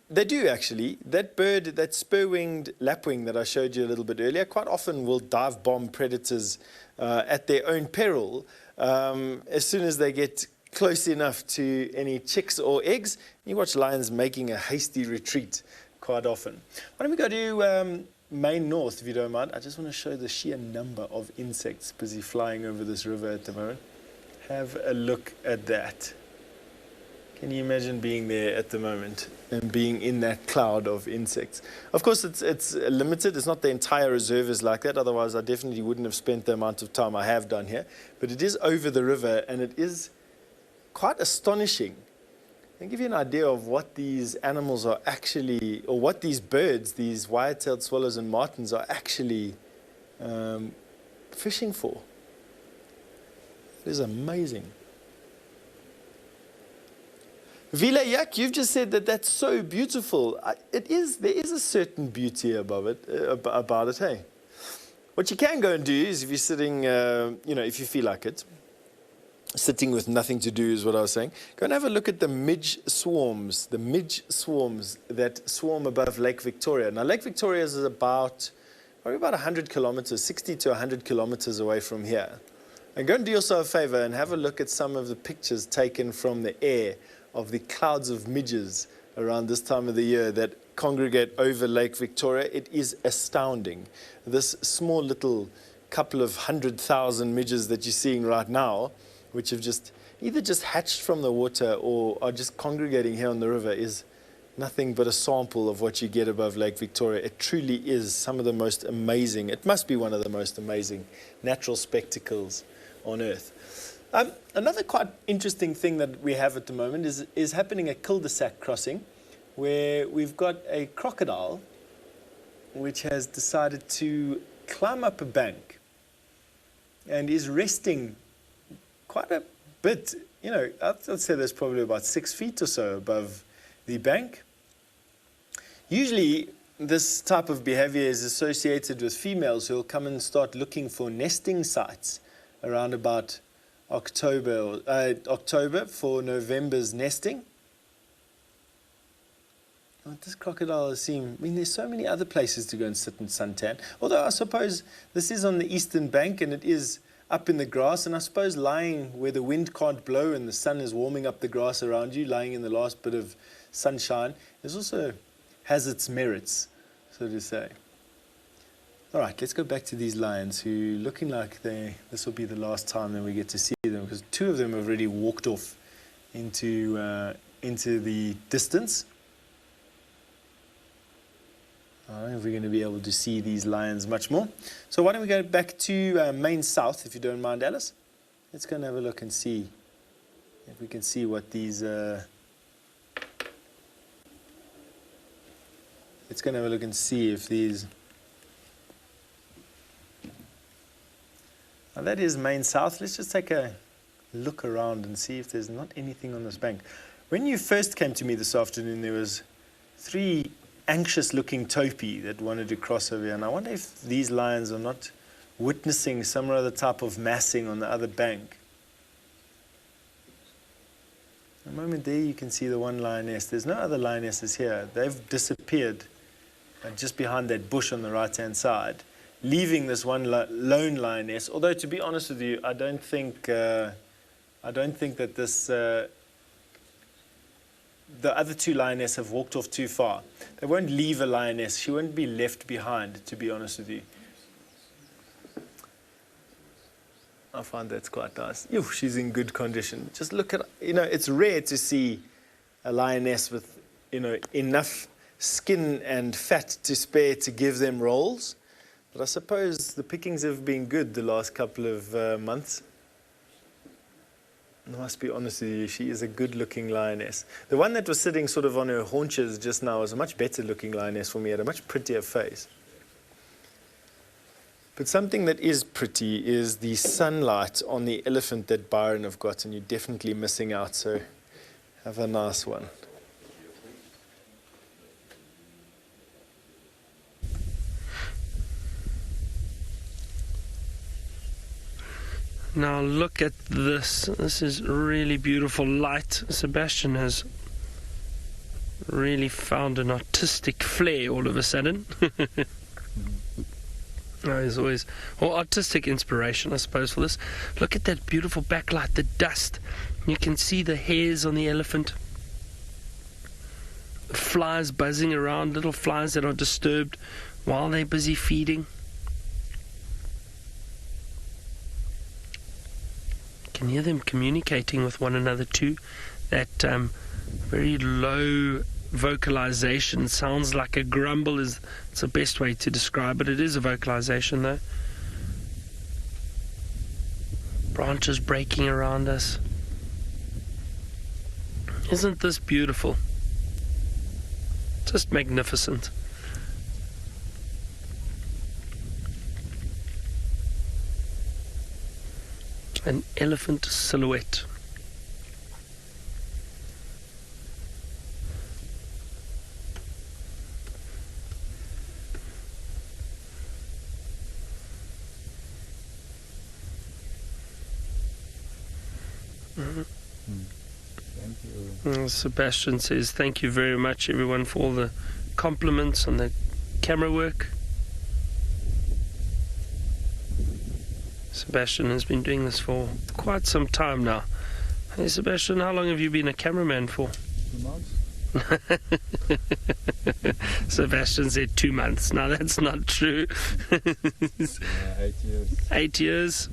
They do, actually. That bird, that spur-winged lapwing that I showed you a little bit earlier, quite often will dive bomb predators at their own peril as soon as they get close enough to any chicks or eggs. You watch lions making a hasty retreat quite often. Why don't we go to Main North, if you don't mind? I just want to show the sheer number of insects busy flying over this river at the moment. Have a look at that. Can you imagine being there at the moment and being in that cloud of insects? Of course, it's limited. It's not the entire reserve is like that. Otherwise, I definitely wouldn't have spent the amount of time I have done here. But it is over the river, and it is quite astonishing. I'll give you an idea of what these animals are actually, or what these birds, these wire-tailed swallows and martins are actually fishing for. It is amazing. Vila Yak, you've just said that that's so beautiful. It is. There is a certain beauty about it, hey? What you can go and do is, if you're sitting, if you feel like it, sitting with nothing to do is what I was saying, go and have a look at the midge swarms that swarm above Lake Victoria. Now, Lake Victoria is probably about 100 kilometers, 60 to 100 kilometers away from here. And go and do yourself a favor and have a look at some of the pictures taken from the air of the clouds of midges around this time of the year that congregate over Lake Victoria. It is astounding. This small little couple of 100,000 midges that you're seeing right now, which have either just hatched from the water or are just congregating here on the river, is nothing but a sample of what you get above Lake Victoria. It truly is some of the most amazing, it must be one of the most amazing natural spectacles on Earth. Another quite interesting thing that we have at the moment is happening at Cul-de-sac Crossing, where we've got a crocodile which has decided to climb up a bank and is resting quite a bit, I'd say there's probably about 6 feet or so above the bank. Usually this type of behavior is associated with females who will come and start looking for nesting sites around about October for November's nesting. This crocodile there's so many other places to go and sit and suntan. Although I suppose this is on the eastern bank and it is up in the grass, and I suppose lying where the wind can't blow and the sun is warming up the grass around you, lying in the last bit of sunshine, has its merits, so to say. All right, let's go back to these lions who looking like this will be the last time that we get to see them, because 2 of them have already walked off into the distance. I don't know if we're going to be able to see these lions much more. So why don't we go back to Main South, if you don't mind, Alice. Let's go and have a look and see if we can see what these... let's go and have a look and see if these... Now that is Main South. Let's just take a look around and see if there's not anything on this bank. When you first came to me this afternoon, there was three anxious-looking topi that wanted to cross over here. And I wonder if these lions are not witnessing some other type of massing on the other bank. A moment there you can see the one lioness. There's no other lionesses here. They've disappeared just behind that bush on the right-hand side, leaving this one lone lioness. Although, to be honest with you, I don't think that this the other two lionesses have walked off too far. They won't leave a lioness. She won't be left behind, to be honest with you. I find that's quite nice. Ew, she's in good condition. Just look at, it's rare to see a lioness with, enough skin and fat to spare to give them rolls. But I suppose the pickings have been good the last couple of months. I must be honest with you, she is a good-looking lioness. The one that was sitting sort of on her haunches just now was a much better-looking lioness for me, had a much prettier face. But something that is pretty is the sunlight on the elephant that Byron have got, and you're definitely missing out, so have a nice one. Now look at this. This is really beautiful light. Sebastian has really found an artistic flair all of a sudden. There's always artistic inspiration, I suppose, for this. Look at that beautiful backlight, the dust. You can see the hairs on the elephant. Flies buzzing around, little flies that are disturbed while they're busy feeding. You can hear them communicating with one another too. That very low vocalization sounds like a grumble. It's the best way to describe it. It is a vocalization though. Branches breaking around us. Isn't this beautiful? Just magnificent. An elephant silhouette. Thank you. Sebastian says, thank you very much, everyone, for all the compliments on the camera work. Sebastian has been doing this for quite some time now. Hey, Sebastian, how long have you been a cameraman for? 2 months. Sebastian said 2 months. Now, that's not true. 8 years. 8 years.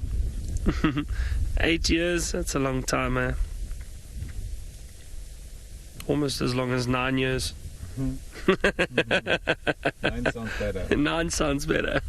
8 years, that's a long time, eh? Almost as long as 9 years. 9 sounds better. 9 sounds better.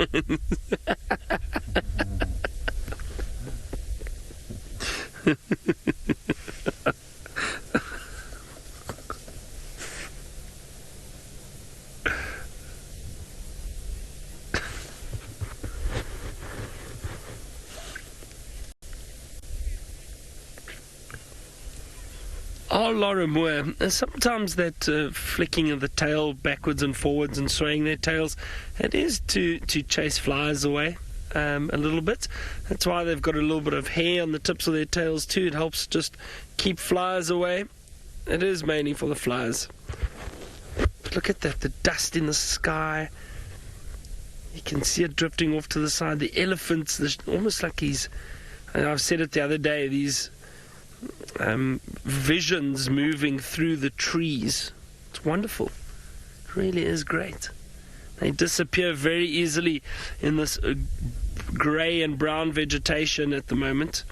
Oh, Laura Moore, sometimes that flicking of the tail backwards and forwards and swaying their tails, it is to chase flies away a little bit. That's why they've got a little bit of hair on the tips of their tails too. It helps just keep flies away. It is mainly for the flies. But look at that, the dust in the sky. You can see it drifting off to the side. The elephants, almost like I've said it the other day, these visions moving through the trees. It's wonderful. It really is great. They disappear very easily in this grey and brown vegetation at the moment.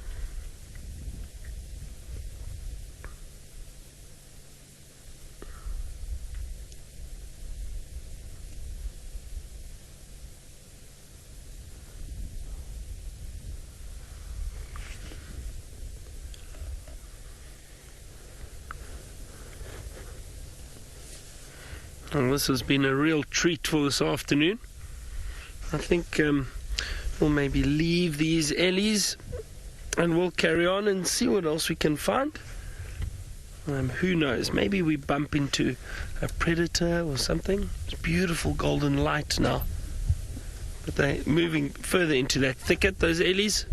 And this has been a real treat for this afternoon. I think we'll maybe leave these ellies and we'll carry on and see what else we can find. Who knows? Maybe we bump into a predator or something. It's beautiful golden light now. But they're moving further into that thicket, those ellies.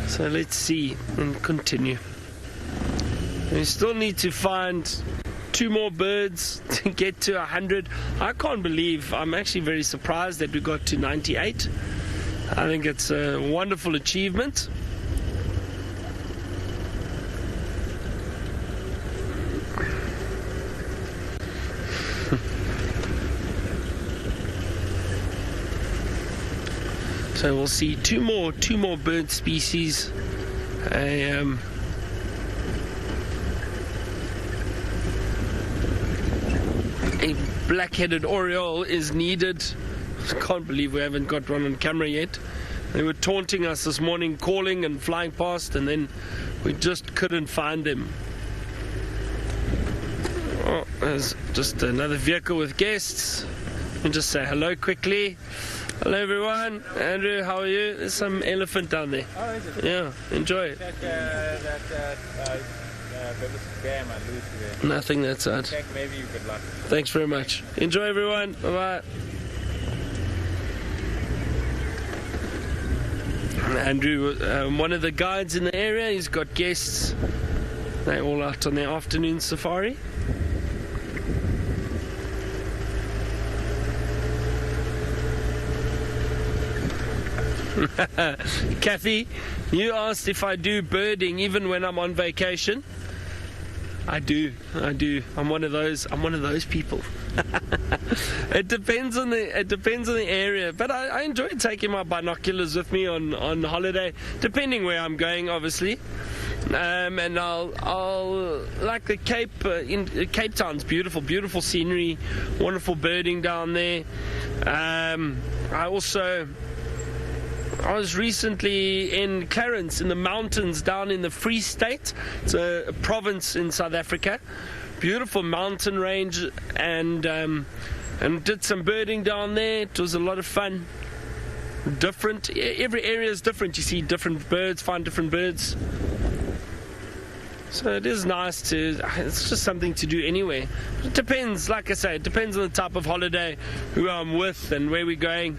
So let's see and continue. We still need to find 2 more birds to get to 100. I can't believe, I'm actually very surprised that we got to 98. I think it's a wonderful achievement. So we'll see two more bird species. A black-headed oriole is needed. I can't believe we haven't got one on camera yet. They were taunting us this morning, calling and flying past, and then we just couldn't find them. Oh, there's just another vehicle with guests. And just say hello quickly. Hello everyone. Andrew, how are you? There's some elephant down there. Oh, is it? Yeah, enjoy it. Check that Nothing that side. Check, maybe you could luck. Thanks very much. Enjoy everyone. Bye-bye. Andrew, one of the guides in the area, he's got guests. They're all out on their afternoon safari. Kathy, you asked if I do birding even when I'm on vacation. I do. I'm one of those people. It depends on the area, but I enjoy taking my binoculars with me on holiday, depending where I'm going, obviously. And I'll like the Cape. In Cape Town's beautiful scenery, wonderful birding down there. I was recently in Clarence in the mountains down in the Free State. It's a province in South Africa. Beautiful mountain range, and did some birding down there. It was a lot of fun. Different. Every area is different. You see different birds, find different birds. So it is nice to. It's just something to do anywhere. It depends, like I say, it depends on the type of holiday, who I'm with, and where we're going.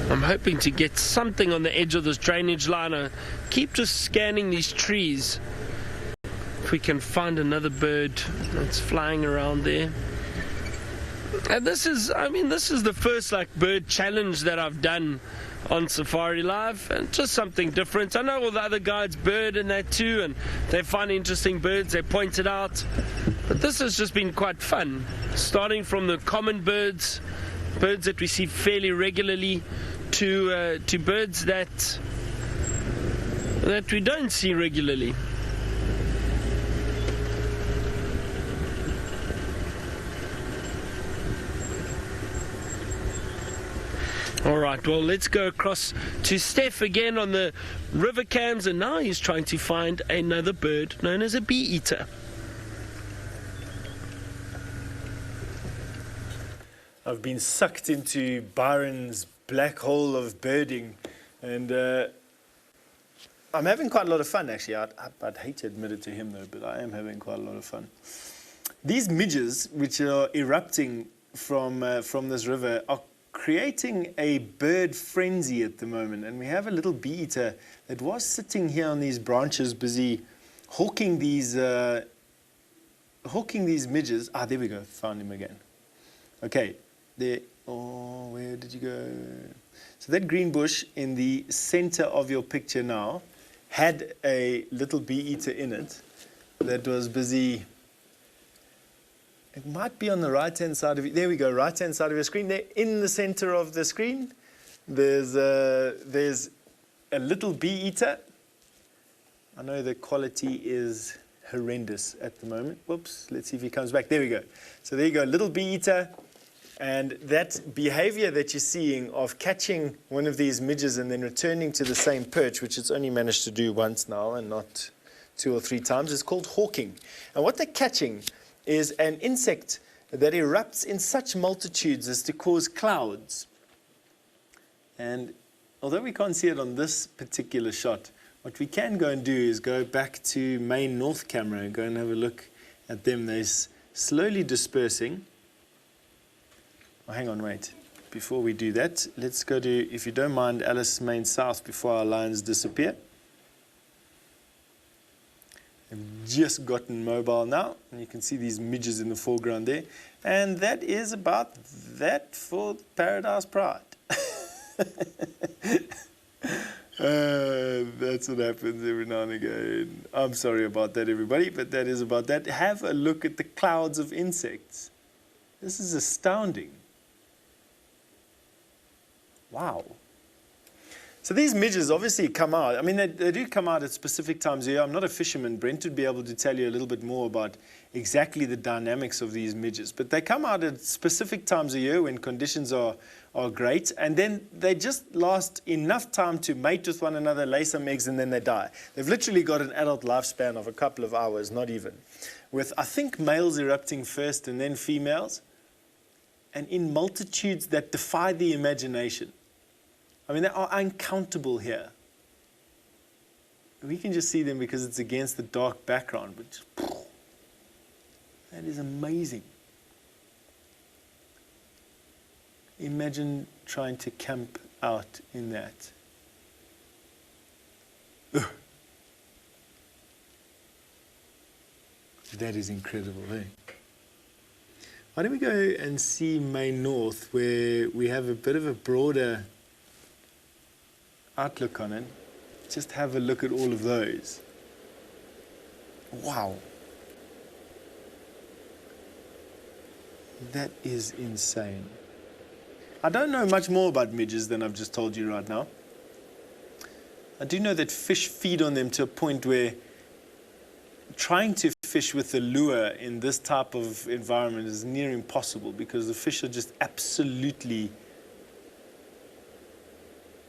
I'm hoping to get something on the edge of this drainage line. I keep just scanning these trees. If we can find another bird that's flying around there. And this is the first bird challenge that I've done on Safari Live, and just something different. I know all the other guides bird and that too, and they find interesting birds, they point it out. But this has just been quite fun. Starting from the common birds that we see fairly regularly, to birds that we don't see regularly. All right, well, let's go across to Steph again on the river cams, and now he's trying to find another bird known as a bee-eater. I've been sucked into Byron's black hole of birding, and I'm having quite a lot of fun, actually. I'd hate to admit it to him, though, but I am having quite a lot of fun. These midges, which are erupting from this river, are creating a bird frenzy at the moment, and we have a little bee-eater that was sitting here on these branches, busy hawking these midges. Ah, there we go, found him again. Okay, there. Oh, where did you go? So that green bush in the center of your picture now had a little bee-eater in it that was busy. It might be on the right-hand side of it. There we go, right-hand side of your screen. There, in the center of the screen, there's a little bee-eater. I know the quality is horrendous at the moment. Whoops, let's see if he comes back. There we go. So there you go, little bee-eater. And that behavior that you're seeing of catching one of these midges and then returning to the same perch, which it's only managed to do once now and not 2 or 3 times, is called hawking. And what they're catching is an insect that erupts in such multitudes as to cause clouds. And although we can't see it on this particular shot, what we can go and do is go back to main north camera and go and have a look at them. They're slowly dispersing. Oh, hang on, wait. Before we do that, let's go to, if you don't mind, Alice main south before our lions disappear. They've just gotten mobile now, and you can see these midges in the foreground there. And that is about that for Paradise Pride. That's what happens every now and again. I'm sorry about that, everybody, but that is about that. Have a look at the clouds of insects. This is astounding. Wow. So these midges obviously come out. I mean, they do come out at specific times of year. I'm not a fisherman. Brent would be able to tell you a little bit more about exactly the dynamics of these midges. But they come out at specific times of year when conditions are great. And then they just last enough time to mate with one another, lay some eggs, and then they die. They've literally got an adult lifespan of a couple of hours, not even. With, I think, males erupting first and then females. And in multitudes that defy the imagination. I mean, they are uncountable here. We can just see them because it's against the dark background, but that is amazing. Imagine trying to camp out in that. Ugh. That is incredible, eh? Why don't we go and see Main North, where we have a bit of a broader outlook on it. Just have a look at all of those. Wow. That is insane. I don't know much more about midges than I've just told you right now. I do know that fish feed on them to a point where trying to fish with a lure in this type of environment is near impossible because the fish are just absolutely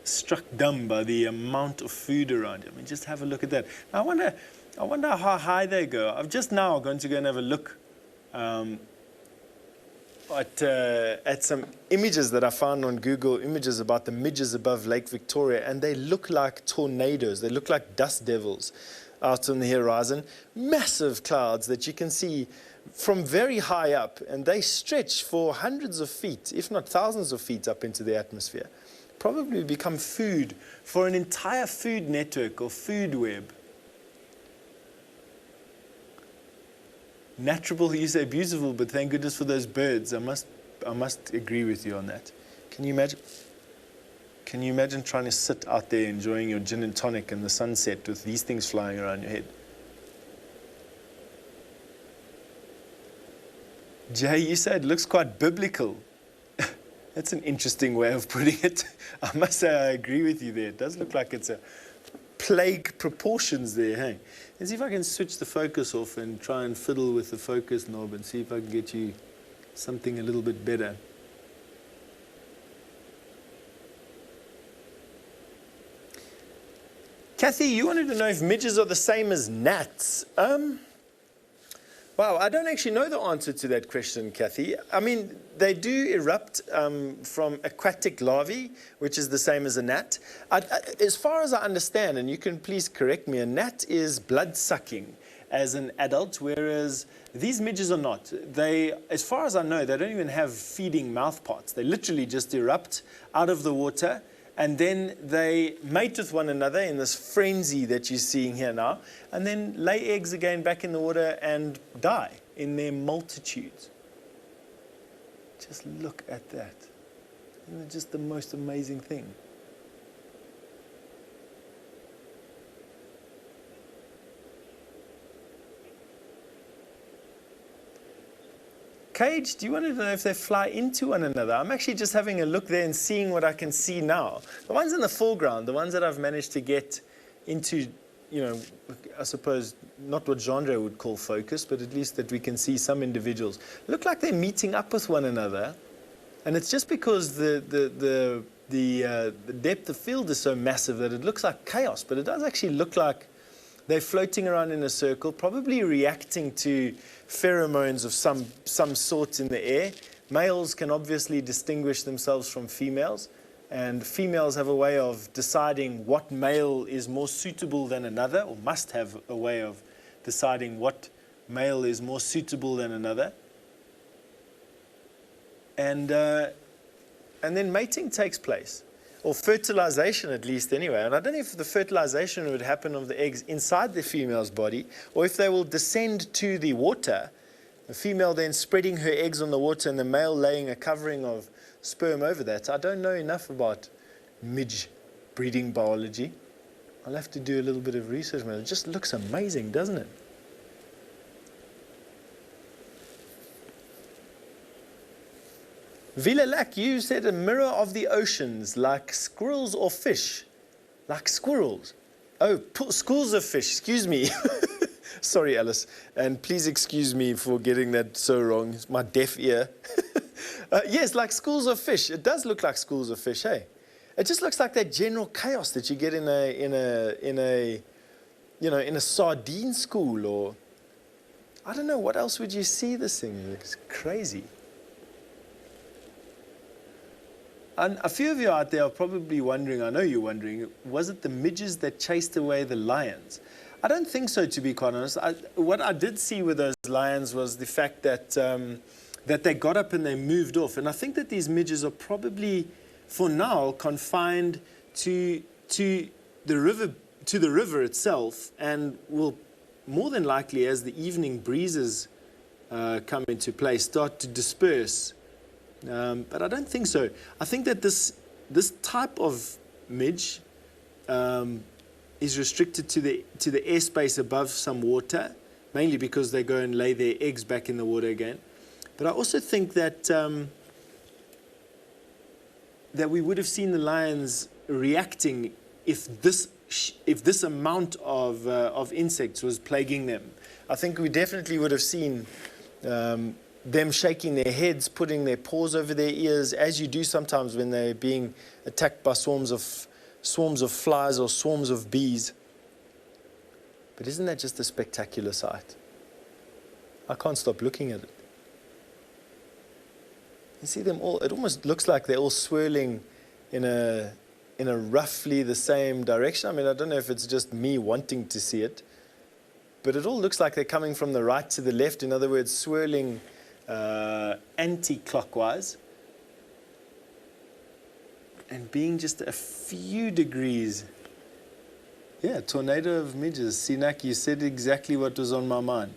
struck dumb by the amount of food around you. I mean, just have a look at that. Now, I wonder how high they go. I've just now going to go and have a look at some images that I found on Google Images about the midges above Lake Victoria, and they look like tornadoes. They look like dust devils out on the horizon. Massive clouds that you can see from very high up, and they stretch for hundreds of feet, if not thousands of feet up into the atmosphere. Probably become food for an entire food network or food web. Natural, you say beautiful, but thank goodness for those birds. I must agree with you on that. Can you imagine? Can you imagine trying to sit out there enjoying your gin and tonic in the sunset with these things flying around your head? Jay, you say it looks quite biblical. That's an interesting way of putting it. I must say I agree with you there. It does look like it's a plague proportions there, hey? Let's see if I can switch the focus off and try and fiddle with the focus knob and see if I can get you something a little bit better. Kathy, you wanted to know if midges are the same as gnats. Wow, I don't actually know the answer to that question, Kathy. I mean, they do erupt from aquatic larvae, which is the same as a gnat. As far as I understand, and you can please correct me, a gnat is blood-sucking as an adult, whereas these midges are not. They, as far as I know, they don't even have feeding mouthparts. They literally just erupt out of the water, and then they mate with one another in this frenzy that you're seeing here now, and then lay eggs again back in the water and die in their multitudes. Just look at that. Isn't it just the most amazing thing? Cage, do you want to know if they fly into one another? I'm actually just having a look there and seeing what I can see now. The ones in the foreground, the ones that I've managed to get into, you know, I suppose not what genre would call focus, but at least that we can see some individuals look like they're meeting up with one another. And it's just because the depth of field is so massive that it looks like chaos, but it does actually look like They're floating around in a circle, probably reacting to pheromones of some sort in the air. Males can obviously distinguish themselves from females, and females have a way of deciding what male is more suitable than another, or must have a way of deciding what male is more suitable than another. And then mating takes place, or fertilization at least anyway. And I don't know if the fertilization would happen of the eggs inside the female's body, or if they will descend to the water, the female then spreading her eggs on the water and the male laying a covering of sperm over that. I don't know enough about midge breeding biology. I'll have to do a little bit of research, man. It just looks amazing, doesn't it? Villalak, you said a mirror of the oceans, like squirrels or fish. Like squirrels. Oh, schools of fish, excuse me. Sorry, Alice. And please excuse me for getting that so wrong. It's my deaf ear. Yes, like schools of fish. It does look like schools of fish, hey? It just looks like that general chaos that you get in a sardine school, or I don't know, what else would you see this thing? It's crazy. And a few of you out there are probably wondering, I know you're wondering, was it the midges that chased away the lions? I don't think so, to be quite honest. What I did see with those lions was the fact that that they got up and they moved off. And I think that these midges are probably, for now, confined to the river itself, and will more than likely, as the evening breezes come into play, start to disperse. But I don't think so. I think that this type of midge is restricted to the airspace above some water, mainly because they go and lay their eggs back in the water again. But I also think that that we would have seen the lions reacting if this amount of insects was plaguing them. I think we definitely would have seen them shaking their heads, putting their paws over their ears, as you do sometimes when they're being attacked by swarms of flies or swarms of bees. But isn't that just a spectacular sight? I can't stop looking at it. You see them all, it almost looks like they're all swirling in a roughly the same direction. I mean, I don't know if it's just me wanting to see it, but it all looks like they're coming from the right to the left. In other words, swirling anti-clockwise, and being just a few degrees. Yeah, tornado of midges. Sinak, you said exactly what was on my mind.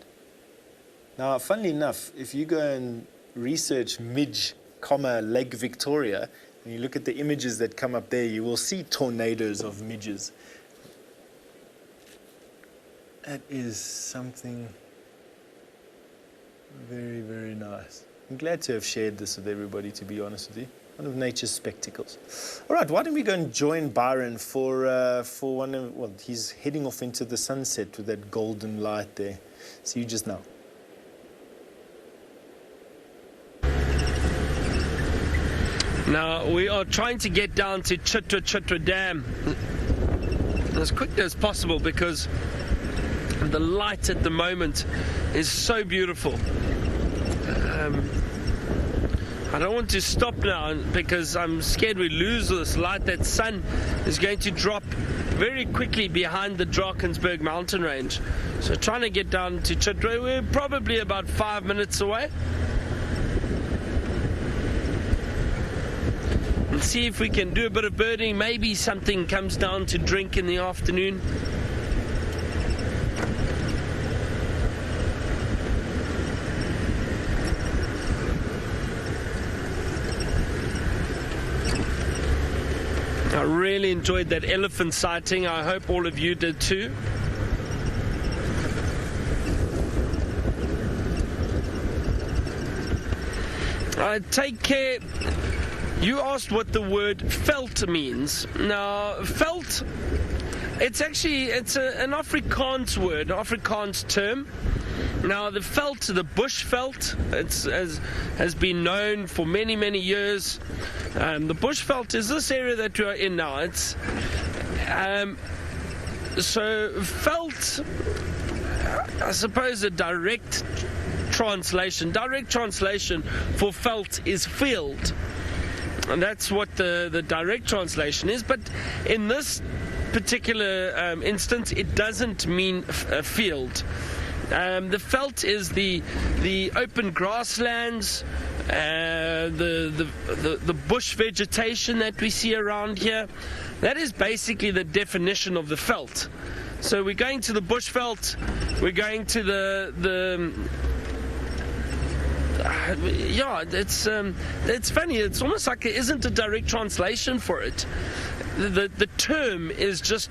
Now, funnily enough, if you go and research Midge, Lake Victoria, and you look at the images that come up there, you will see tornadoes of midges. That is something very, very nice. I'm glad to have shared this with everybody, to be honest with you. One of nature's spectacles. All right, why don't we go and join Byron for one of, well, he's heading off into the sunset with that golden light there. See you just now. Now, we are trying to get down to Chitra Dam as quickly as possible, because the light at the moment is so beautiful. I don't want to stop now because I'm scared we lose this light. That sun is going to drop very quickly behind the Drakensberg mountain range. So trying to get down to Chitra, we're probably about 5 minutes away. And see if we can do a bit of birding. Maybe something comes down to drink in the afternoon. I really enjoyed that elephant sighting. I hope all of you did too. Take care. You asked what the word veld means. Now, veld, it's an Afrikaans word, an Afrikaans term. Now, the veld, the bush veld, has been known for many, many years. The bush veld is this area that we are in now. It's So felt, I suppose a direct translation for felt is field. And that's what the direct translation is. But in this particular instance, it doesn't mean a field. The veld is the open grasslands, the bush vegetation that we see around here. That is basically the definition of the veld. So we're going to the bush veld, we're going to yeah, it's funny. It's almost like there isn't a direct translation for it. The term is just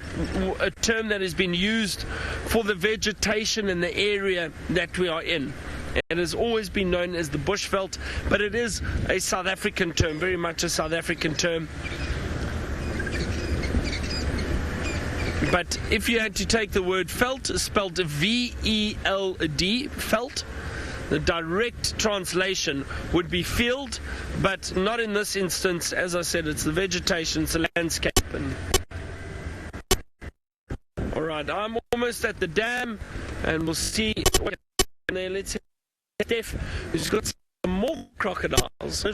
a term that has been used for the vegetation in the area that we are in. It has always been known as the bushveld, but it is a South African term, very much a South African term. But if you had to take the word veld, spelled V-E-L-D, veld, the direct translation would be field, but not in this instance. As I said, it's the vegetation, it's the landscape. All right, I'm almost at the dam, and we'll see what there. Let's see Steph, who's got some more crocodiles.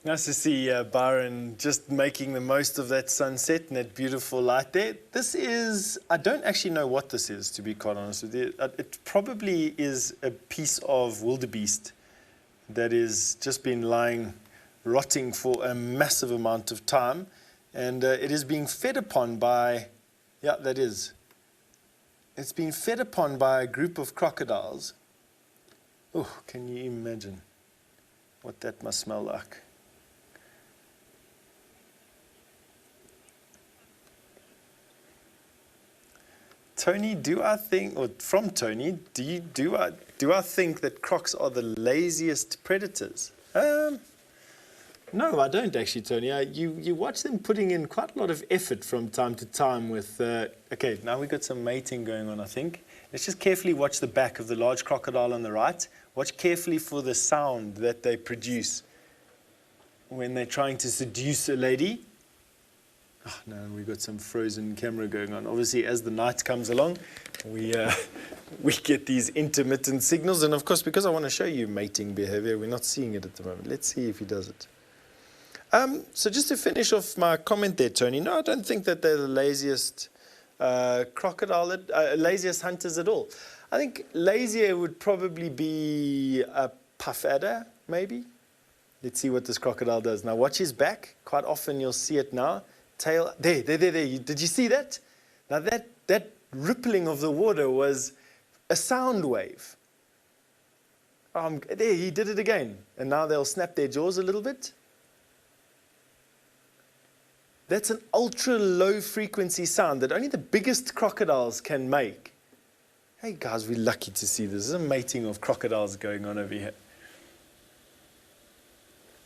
Nice to see Byron just making the most of that sunset and that beautiful light there. This is, I don't actually know what this is, to be quite honest with you. It probably is a piece of wildebeest that has just been lying, rotting for a massive amount of time. And it is being fed upon by, yeah, that is. It's being fed upon by a group of crocodiles. Oh, can you imagine what that must smell like? Tony, do I think, or from Tony, do I think that crocs are the laziest predators? No, I don't actually, Tony. You watch them putting in quite a lot of effort from time to time with, okay, now we've got some mating going on, I think. Let's just carefully watch the back of the large crocodile on the right. Watch carefully for the sound that they produce when they're trying to seduce a lady. Oh, no, we've got some frozen camera going on. Obviously, as the night comes along, we get these intermittent signals. And of course, because I want to show you mating behavior, we're not seeing it at the moment. Let's see if he does it. So just to finish off my comment there, Tony, no, I don't think that they're the laziest laziest hunters at all. I think lazier would probably be a puff adder, maybe. Let's see what this crocodile does. Now, watch his back. Quite often you'll see it now. Tail, there. Did you see that? Now that rippling of the water was a sound wave. There, he did it again. And now they'll snap their jaws a little bit. That's an ultra low frequency sound that only the biggest crocodiles can make. Hey guys, we're lucky to see this. There's a mating of crocodiles going on over here.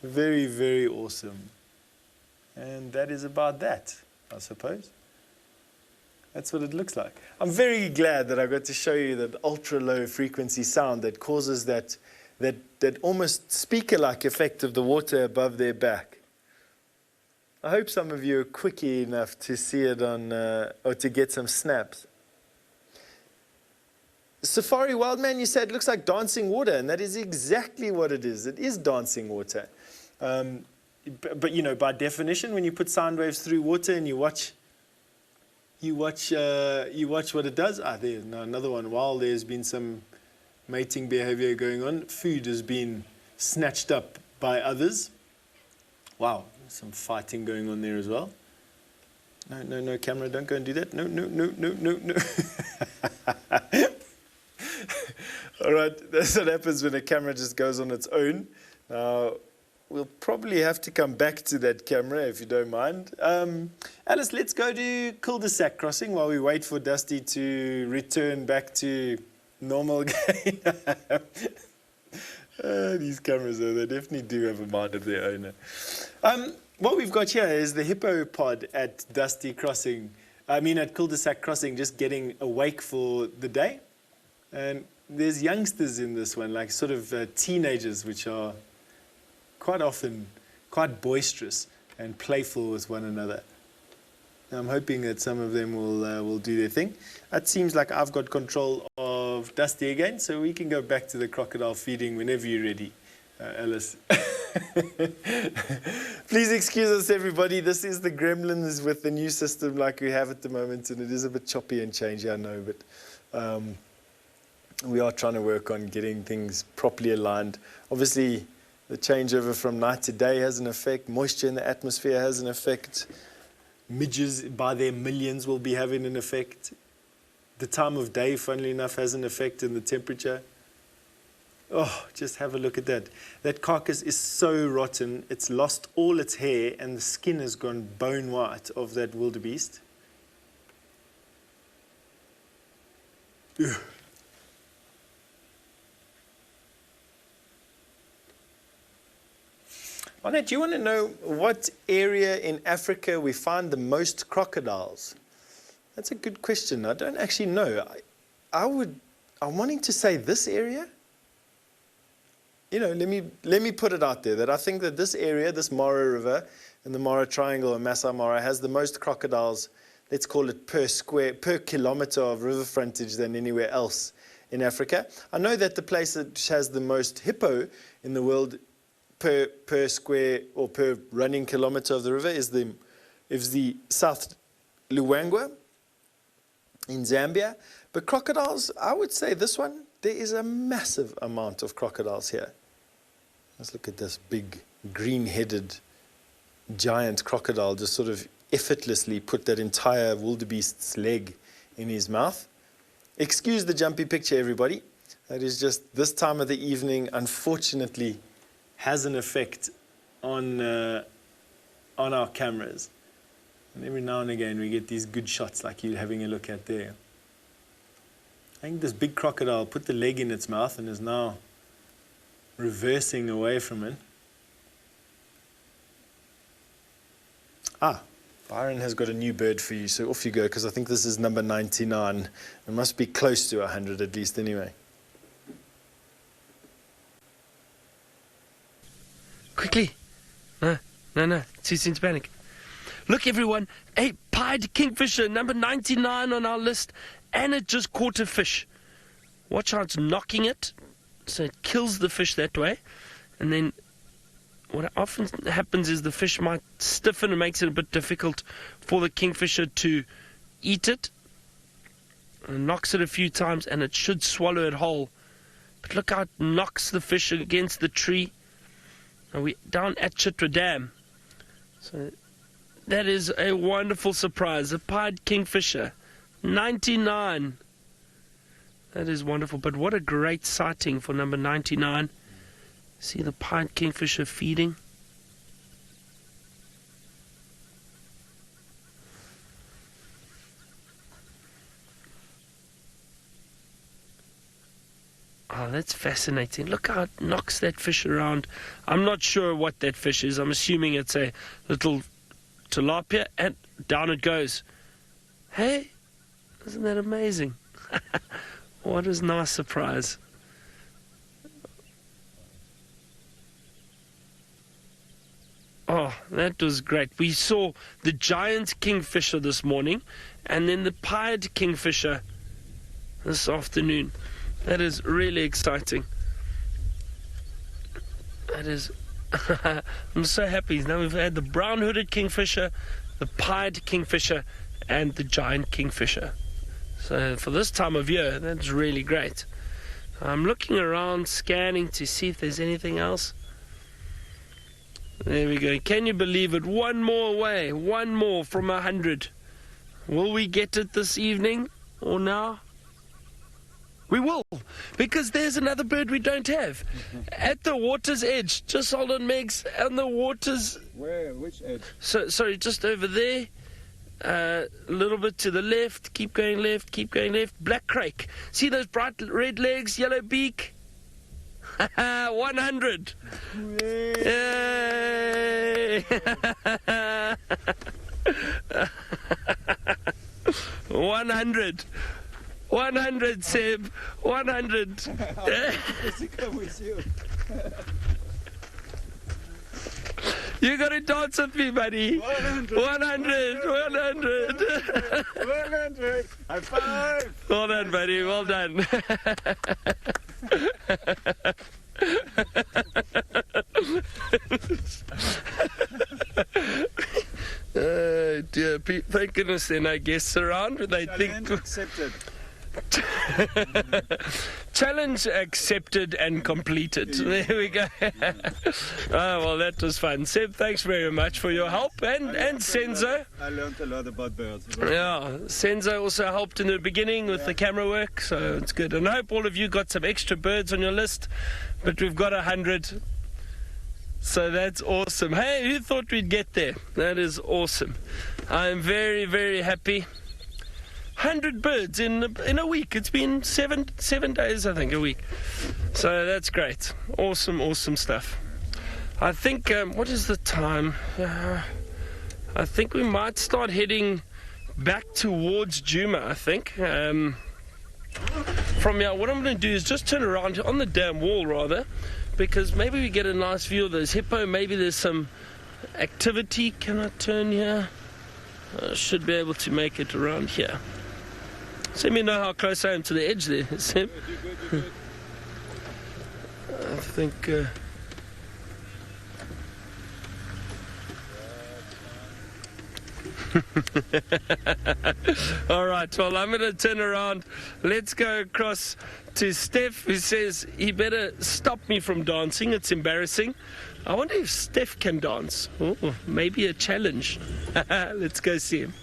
Very, very awesome. And that is about that, I suppose. That's what it looks like. I'm very glad that I got to show you that ultra low frequency sound that causes that almost speaker-like effect of the water above their back. I hope some of you are quickie enough to see it on, or to get some snaps. Safari Wildman, you said, looks like dancing water, and that is exactly what it is. It is dancing water. But you know, by definition, when you put sound waves through water and you watch what it does. There's another one. While there's been some mating behavior going on, food has been snatched up by others. Wow, some fighting going on there as well. No, camera, don't go and do that. No. All right, that's what happens when a camera just goes on its own. Now, we'll probably have to come back to that camera if you don't mind. Alice, let's go to cul-de-sac crossing while we wait for Dusty to return back to normal again. These cameras, though, they definitely do have a mind of their own. What we've got here is the hippo pod at Dusty Crossing. At cul-de-sac crossing, just getting awake for the day. And there's youngsters in this one, like sort of teenagers, which are quite often quite boisterous and playful with one another. I'm hoping that some of them will do their thing. It seems like I've got control of Dusty again, so we can go back to the crocodile feeding whenever you're ready, Alice. Please excuse us, everybody. This is the Gremlins with the new system like we have at the moment, and it is a bit choppy and changey, I know, but we are trying to work on getting things properly aligned. Obviously, the changeover from night to day has an effect. Moisture in the atmosphere has an effect. Midges by their millions will be having an effect. The time of day, funnily enough, has an effect in the temperature. Oh, just have a look at that. That carcass is so rotten. It's lost all its hair and the skin has gone bone white of that wildebeest. Ugh. Annette, do you want to know what area in Africa we find the most crocodiles? That's a good question. I don't actually know. I'm wanting to say this area. You know, let me put it out there that I think that this area, this Mara River and the Mara Triangle and Maasai Mara has the most crocodiles, let's call it per kilometer of river frontage than anywhere else in Africa. I know that the place that has the most hippo in the world per square or per running kilometer of the river is the South Luangwa in Zambia. But crocodiles, I would say this one, there is a massive amount of crocodiles here. Let's look at this big green-headed giant crocodile just sort of effortlessly put that entire wildebeest's leg in his mouth. Excuse the jumpy picture, everybody. That is just this time of the evening, unfortunately, has an effect on our cameras. And every now and again we get these good shots like you're having a look at there. I think this big crocodile put the leg in its mouth and is now reversing away from it. Byron has got a new bird for you, so off you go, because I think this is number 99. It must be close to 100 at least anyway. Quickly. No. Too soon to panic. Look, everyone. A pied kingfisher, number 99 on our list. And it just caught a fish. Watch how it's knocking it. So it kills the fish that way. And then what often happens is the fish might stiffen and makes it a bit difficult for the kingfisher to eat it. And it knocks it a few times and it should swallow it whole. But look how it knocks the fish against the tree. Are we down at Chitwa Dam? So that is a wonderful surprise. A pied kingfisher, 99. That is wonderful. But what a great sighting for number 99. See the pied kingfisher feeding. Oh, that's fascinating. Look how it knocks that fish around. I'm not sure what that fish is. I'm assuming it's a little tilapia, and down it goes. Hey, isn't that amazing? What a nice surprise. Oh, that was great. We saw the giant kingfisher this morning, and then the pied kingfisher this afternoon. That is really exciting. That is... I'm so happy. Now we've had the brown-hooded kingfisher, the pied kingfisher, and the giant kingfisher. So for this time of year, that's really great. I'm looking around, scanning to see if there's anything else. There we go. Can you believe it? One more away. One more from 100. Will we get it this evening or now? We will, because there's another bird we don't have. At the water's edge. Just hold on, Megs. And the water's... Where? Which edge? Sorry, just over there. A little bit to the left. Keep going left. Keep going left. Black crake. See those bright red legs, yellow beak? 100. Yay! 100. 100, Seb. 100. You got to dance with me, buddy. 100. 100. 100. High five. Well done, buddy. Well done. Dear Pete, thank goodness there are no guests around. They think Accepted. challenge accepted and completed. There we go. Oh, well, that was fun. Seb, thanks very much for your help, and Senzo. I learned a lot about birds. Yeah, Senzo also helped in the beginning with the camera work, so it's good. And I hope all of you got some extra birds on your list, but we've got 100. So that's awesome. Hey, who thought we'd get there? That is awesome. I'm very, very happy. 100 birds in a week. It's been seven days, I think, a week. So that's great. Awesome stuff. I think, what is the time? I think we might start heading back towards Djuma, I think. From here, what I'm going to do is just turn around on the dam wall, rather, because maybe we get a nice view of those hippo. Maybe there's some activity. Can I turn here? I should be able to make it around here. Let me know how close I am to the edge there, Sam. I think... All right, well, I'm going to turn around. Let's go across to Steph, who says he better stop me from dancing. It's embarrassing. I wonder if Steph can dance. Oh, maybe a challenge. Let's go see him.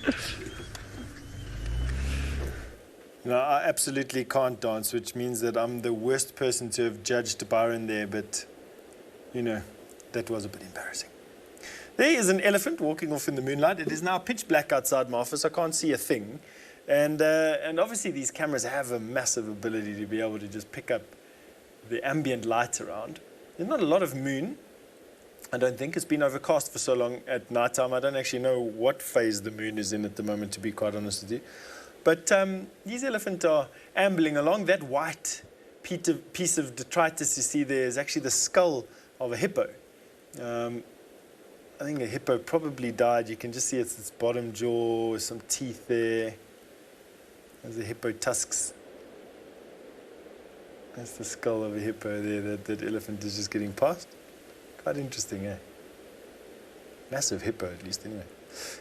No, I absolutely can't dance, which means that I'm the worst person to have judged Byron there, but, you know, that was a bit embarrassing. There is an elephant walking off in the moonlight. It is now pitch black outside my office. I can't see a thing. And obviously these cameras have a massive ability to be able to just pick up the ambient light around. There's not a lot of moon. I don't think it's been overcast for so long at night time. I don't actually know what phase the moon is in at the moment, to be quite honest with you. But these elephants are ambling along. That white piece of detritus you see there is actually the skull of a hippo. I think a hippo probably died. You can just see its bottom jaw, some teeth there. There's the hippo tusks. That's the skull of a hippo there that elephant is just getting past. Quite interesting, eh? Massive hippo, at least, anyway.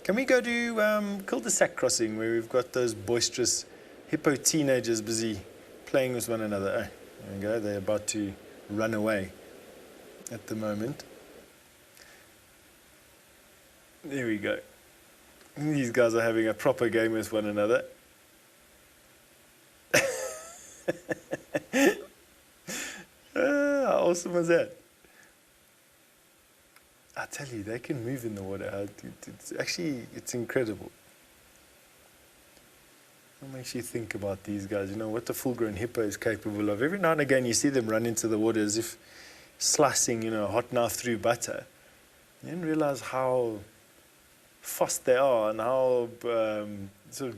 Can we go to cul-de-sac crossing, where we've got those boisterous hippo teenagers busy playing with one another? Oh, there we go. They're about to run away at the moment. There we go. These guys are having a proper game with one another. How awesome was that? I tell you, they can move in the water. It's incredible. What makes you think about these guys? You know, what the full-grown hippo is capable of. Every now and again, you see them run into the water as if slicing, you know, a hot knife through butter. You don't realize how fast they are and how, sort of,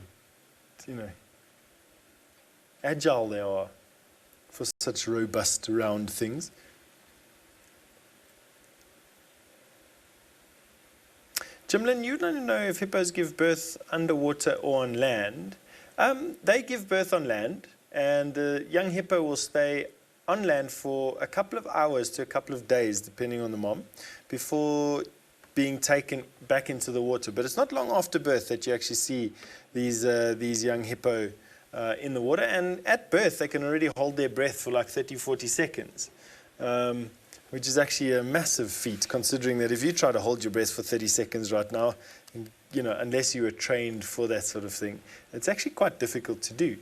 you know, agile they are for such robust, round things. Jimlin, you don't know if hippos give birth underwater or on land. They give birth on land, and the young hippo will stay on land for a couple of hours to a couple of days, depending on the mom, before being taken back into the water. But it's not long after birth that you actually see these young hippo in the water. And at birth, they can already hold their breath for like 30, 40 seconds. Which is actually a massive feat, considering that if you try to hold your breath for 30 seconds right now, you know, unless you were trained for that sort of thing, it's actually quite difficult to do.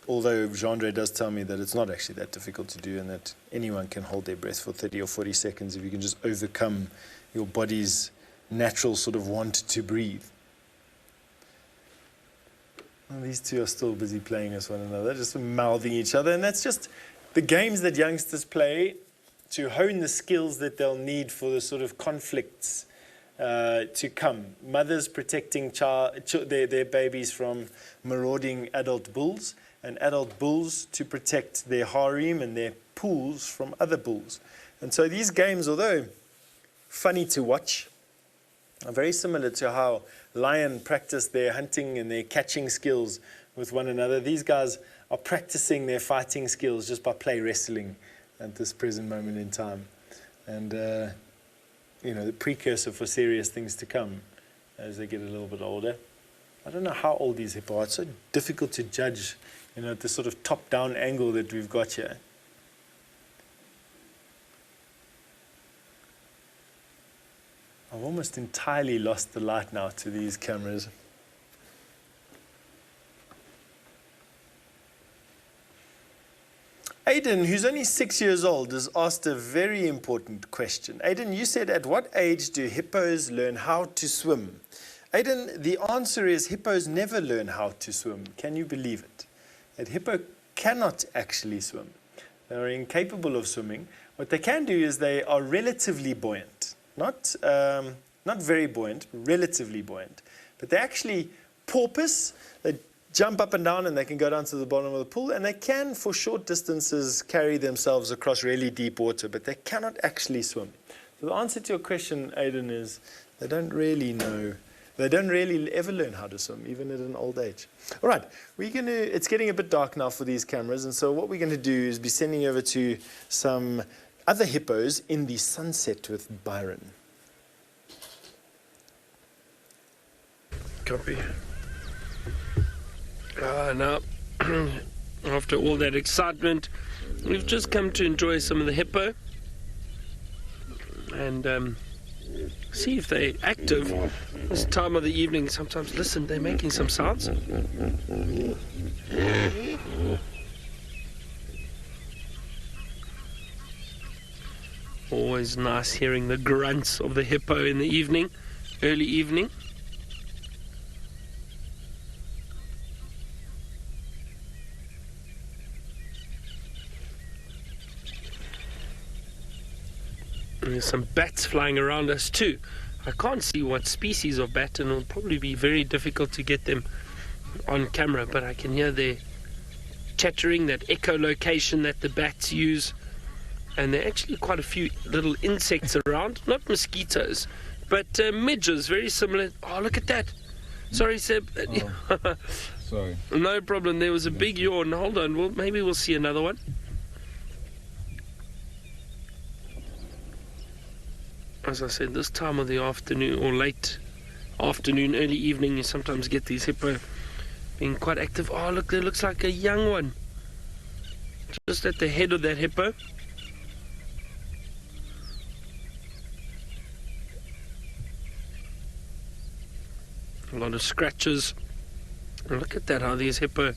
Although Jean-Andre does tell me that it's not actually that difficult to do and that anyone can hold their breath for 30 or 40 seconds if you can just overcome your body's natural sort of want to breathe. Well, these two are still busy playing with one another, just mouthing each other, and that's just the games that youngsters play to hone the skills that they'll need for the sort of conflicts to come. Mothers protecting their babies from marauding adult bulls, and adult bulls to protect their harem and their pools from other bulls. And so these games, although funny to watch. Very similar to how lion practice their hunting and their catching skills with one another. These guys are practicing their fighting skills just by play wrestling at this present moment in time. And, the precursor for serious things to come as they get a little bit older. I don't know how old these hippo are. It's so difficult to judge, at the sort of top-down angle that we've got here. I've almost entirely lost the light now to these cameras. Aidan, who's only 6 years old, has asked a very important question. Aidan, you said, at what age do hippos learn how to swim? Aidan, the answer is hippos never learn how to swim. Can you believe it? That hippo cannot actually swim. They are incapable of swimming. What they can do is they are relatively buoyant. Not very buoyant, relatively buoyant. But they're actually porpoise. They jump up and down, and they can go down to the bottom of the pool, and they can, for short distances, carry themselves across really deep water, but they cannot actually swim. So the answer to your question, Aidan, is they don't really know. They don't really ever learn how to swim, even at an old age. All right, it's getting a bit dark now for these cameras, and so what we're going to do is be sending over to some other hippos in the sunset with Byron. Copy. Now, after all that excitement, we've just come to enjoy some of the hippo and see if they're active this time of the evening. Sometimes, listen, they're making some sounds. Always nice hearing the grunts of the hippo in the evening, early evening. There's some bats flying around us too. I can't see what species of bat, and it'll probably be very difficult to get them on camera, but I can hear their chattering, that echolocation that the bats use. And there are actually quite a few little insects around, not mosquitoes, but midges, very similar. Oh, look at that. Sorry, Seb. Oh, sorry. No problem. There was a big yawn. Hold on. Maybe we'll see another one. As I said, this time of the afternoon, or late afternoon, early evening, you sometimes get these hippo being quite active. Oh, look, there looks like a young one. Just at the head of that hippo. A lot of scratches. And look at that, how these hippo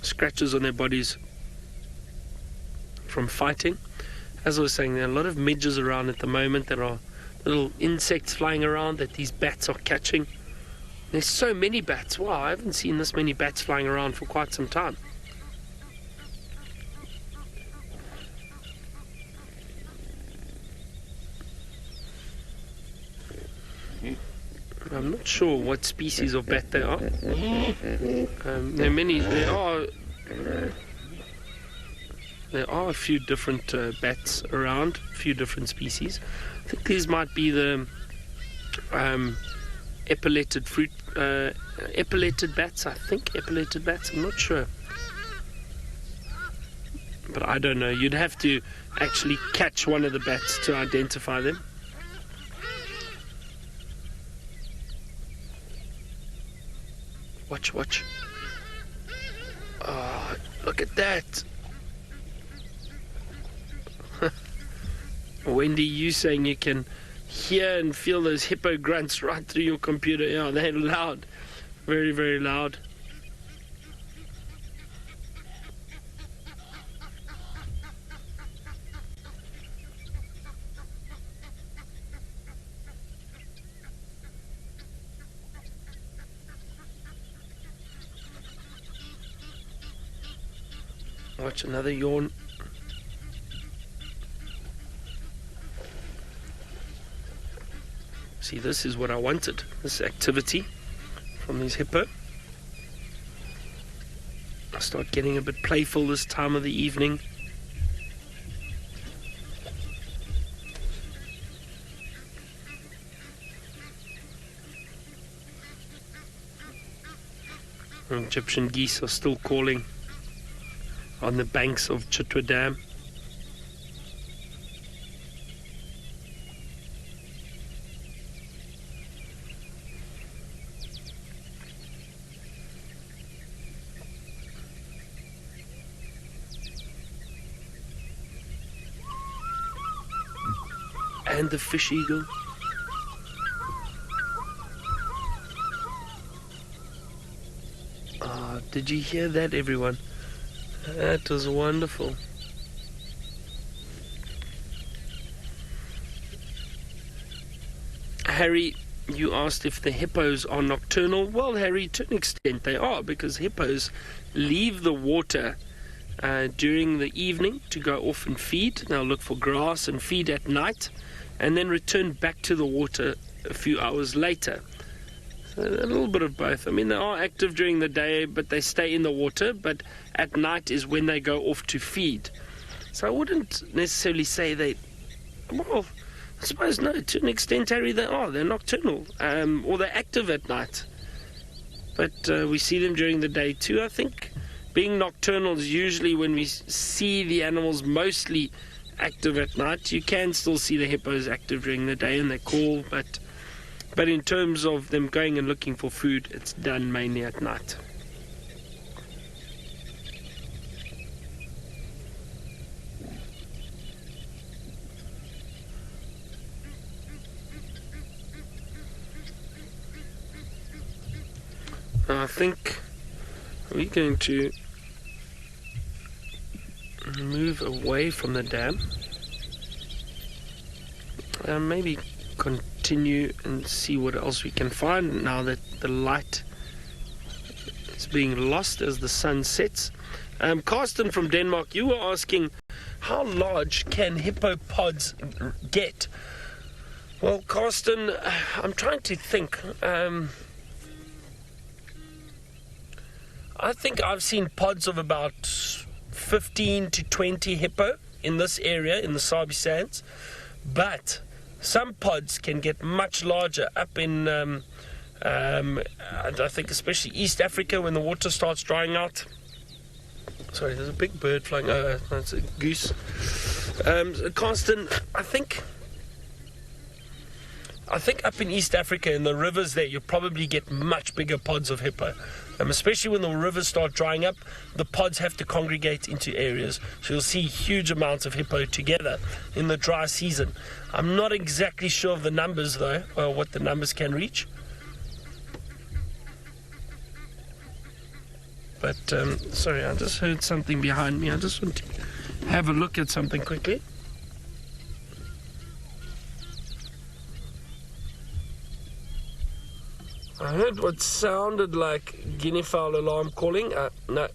scratches on their bodies from fighting. As I was saying, there are a lot of midges around at the moment. There are little insects flying around that these bats are catching. There's so many bats. Wow, I haven't seen this many bats flying around for quite some time. I'm not sure what species of bat they are. There are many. There are a few different bats around, a few different species. I think these might be the epauletted bats. I think epauletted bats. I'm not sure, but I don't know. You'd have to actually catch one of the bats to identify them. Watch. Oh, look at that. Wendy, you saying you can hear and feel those hippo grunts right through your computer. Yeah, they're loud. Very, very loud. Watch another yawn. See, this is what I wanted, this activity from these hippo. I start getting a bit playful this time of the evening. Egyptian geese are still calling on the banks of Chitwa Dam. And the fish eagle. Oh, did you hear that, everyone? That was wonderful. Harry, you asked if the hippos are nocturnal. Well, Harry, to an extent they are, because hippos leave the water during the evening to go off and feed. They'll look for grass and feed at night, and then return back to the water a few hours later. So a little bit of both. I mean, they are active during the day, but they stay in the water, but at night is when they go off to feed. So I wouldn't necessarily say well, I suppose no, to an extent, Harry, they're nocturnal, or they're active at night. But we see them during the day too, I think. Being nocturnal is usually when we see the animals mostly active at night. You can still see the hippos active during the day and they call, but in terms of them going and looking for food, it's done mainly at night. I think we're going to move away from the dam. Maybe continue and see what else we can find now that the light is being lost as the sun sets. Carsten from Denmark, you were asking how large can hippopods get? Well, Carsten, I'm trying to think. I think I've seen pods of about 15 to 20 hippo in this area, in the Sabi Sands. But some pods can get much larger up in, I think especially East Africa when the water starts drying out. Sorry, there's a big bird flying. Oh, that's a goose. Carsten, I think up in East Africa, in the rivers there, you'll probably get much bigger pods of hippo. Especially when the rivers start drying up, the pods have to congregate into areas. So you'll see huge amounts of hippo together in the dry season. I'm not exactly sure of the numbers, though, or what the numbers can reach. But, sorry, I just heard something behind me. I just want to have a look at something quickly. I heard what sounded like guinea fowl alarm calling. No,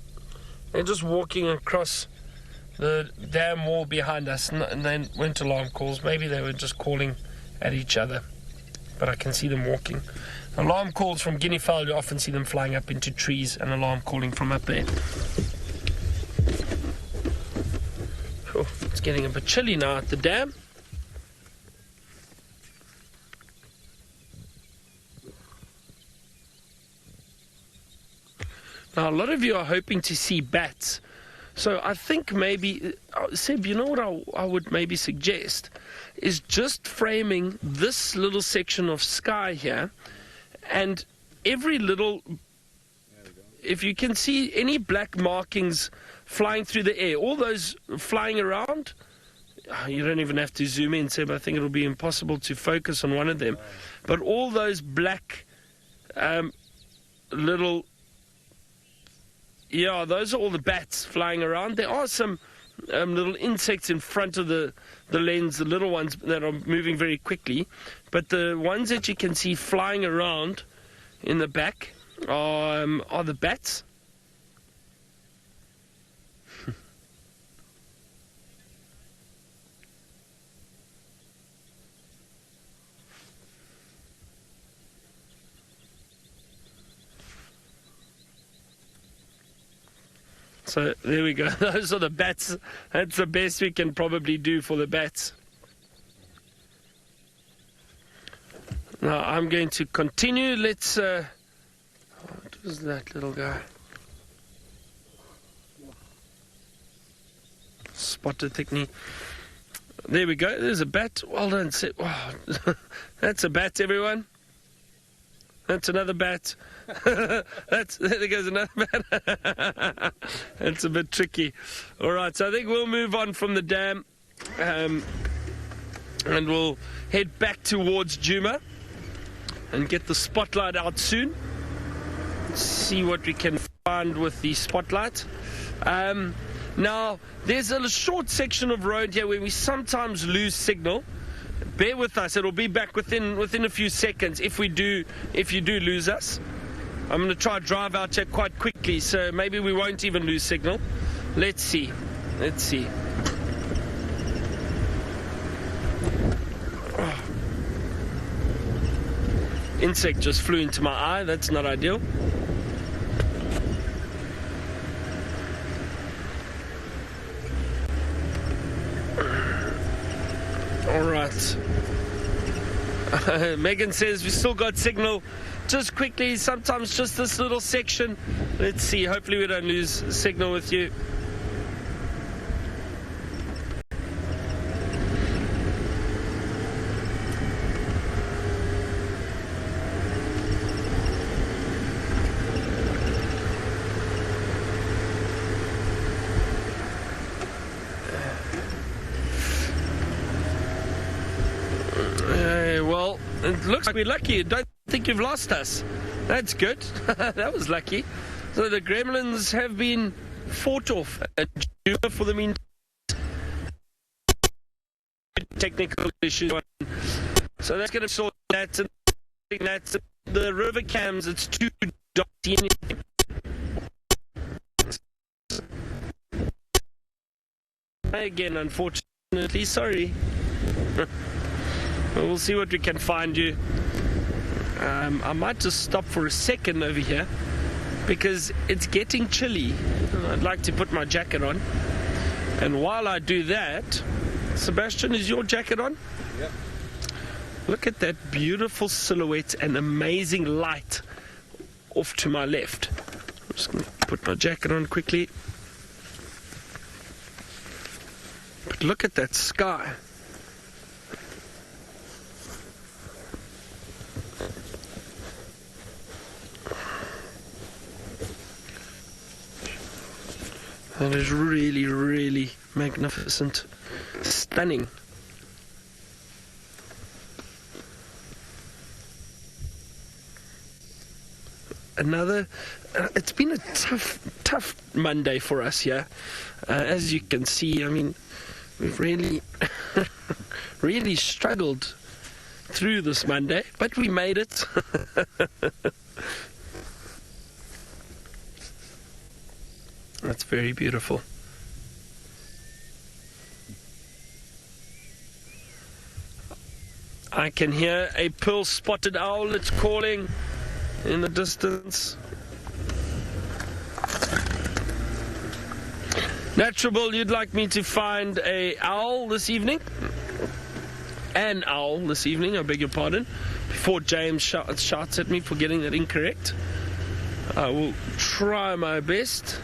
they're just walking across the dam wall behind us, and then went alarm calls. Maybe they were just calling at each other, but I can see them walking. Alarm calls from guinea fowl, you often see them flying up into trees and alarm calling from up there. Oh, it's getting a bit chilly now at the dam. Now, a lot of you are hoping to see bats. So I think maybe, Seb, you know what I would maybe suggest is just framing this little section of sky here, and every little, if you can see any black markings flying through the air, all those flying around, you don't even have to zoom in, Seb, I think it'll be impossible to focus on one of them. But all those black little... Yeah, those are all the bats flying around. There are some little insects in front of the lens, the little ones that are moving very quickly. But the ones that you can see flying around in the back are the bats. So there we go. Those are the bats. That's the best we can probably do for the bats. Now I'm going to continue. Let's... do Who's that little guy? Spotted thickney. There we go. There's a bat. Well done. Wow. That's a bat, everyone. That's another bat. There goes another bat. That's a bit tricky. All right, so I think we'll move on from the dam, and we'll head back towards Djuma and get the spotlight out soon. See what we can find with the spotlight. Now, there's a short section of road here where we sometimes lose signal. Bear with us; it'll be back within a few seconds. If you do lose us, I'm going to try to drive out here quite quickly, so maybe we won't even lose signal. Let's see. Oh. Insect just flew into my eye. That's not ideal. All right. Megan says we still got signal. Just quickly, sometimes just this little section. Let's see. Hopefully we don't lose signal with you. Well, it looks like we're lucky. Don't think you've lost us. That's good. That was lucky. So the gremlins have been fought off at Djuma for the meantime. Technical issues. So that's going to sort that. And that's the river cams. It's too dotty. Again, unfortunately, sorry. We'll see what we can find you. I might just stop for a second over here because it's getting chilly. I'd like to put my jacket on. And while I do that, Sebastian, is your jacket on? Yep. Look at that beautiful silhouette and amazing light off to my left. I'm just going to put my jacket on quickly. But look at that sky. That is really, really magnificent. Stunning. It's been a tough Monday for us here. As you can see, I mean, we've really, really struggled through this Monday, but we made it. That's very beautiful. I can hear a pearl-spotted owl. It's calling in the distance. Naturable, you'd like me to find an owl this evening? An owl this evening, I beg your pardon. Before James shouts at me for getting that incorrect. I will try my best.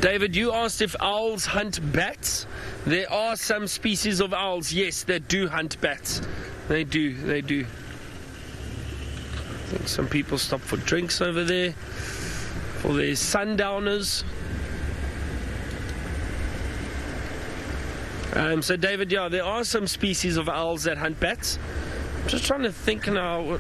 David, you asked if owls hunt bats. There are some species of owls, yes, that do hunt bats. They do. I think some people stop for drinks over there, for their sundowners. So David, yeah, there are some species of owls that hunt bats. I'm just trying to think now.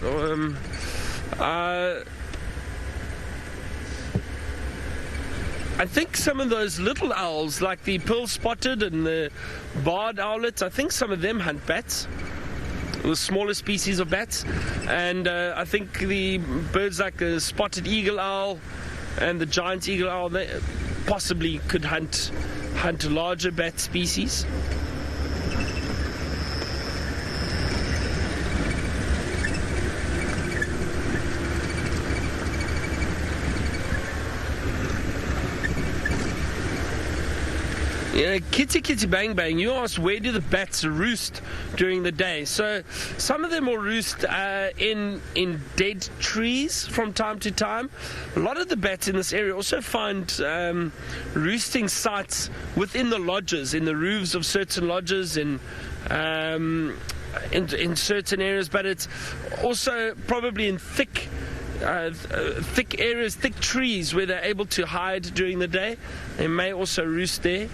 I think some of those little owls, like the pearl-spotted and the barred owlets, I think some of them hunt bats, the smaller species of bats. And I think the birds like the spotted eagle owl and the giant eagle owl, they possibly could hunt larger bat species. Yeah, kitty kitty bang bang, you asked where do the bats roost during the day. So some of them will roost in dead trees from time to time. A lot of the bats in this area also find roosting sites within the lodges, in the roofs of certain lodges, in certain areas, but it's also probably in thick areas, thick trees where they're able to hide during the day. They may also roost there.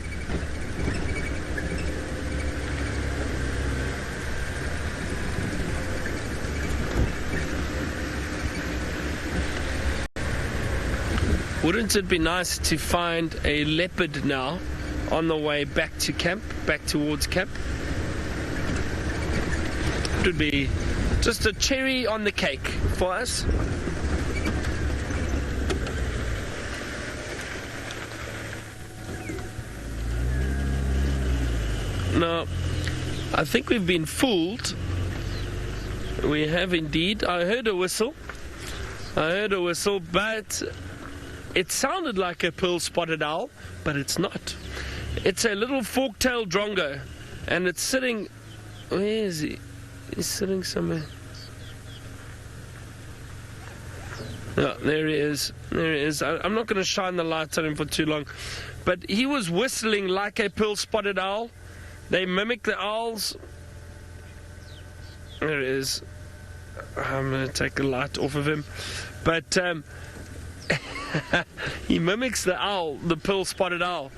Wouldn't it be nice to find a leopard now on the way back to camp, back towards camp? It would be just a cherry on the cake for us. Now, I think we've been fooled. We have indeed. I heard a whistle, but it sounded like a pearl-spotted owl, but it's not. It's a little fork-tailed drongo, and it's sitting... Where is he? He's sitting somewhere. Oh, there he is. There he is. I'm not going to shine the light on him for too long, but he was whistling like a pearl-spotted owl. They mimic the owls. There it is. I'm going to take the light off of him. But he mimics the owl, the pearl-spotted owl.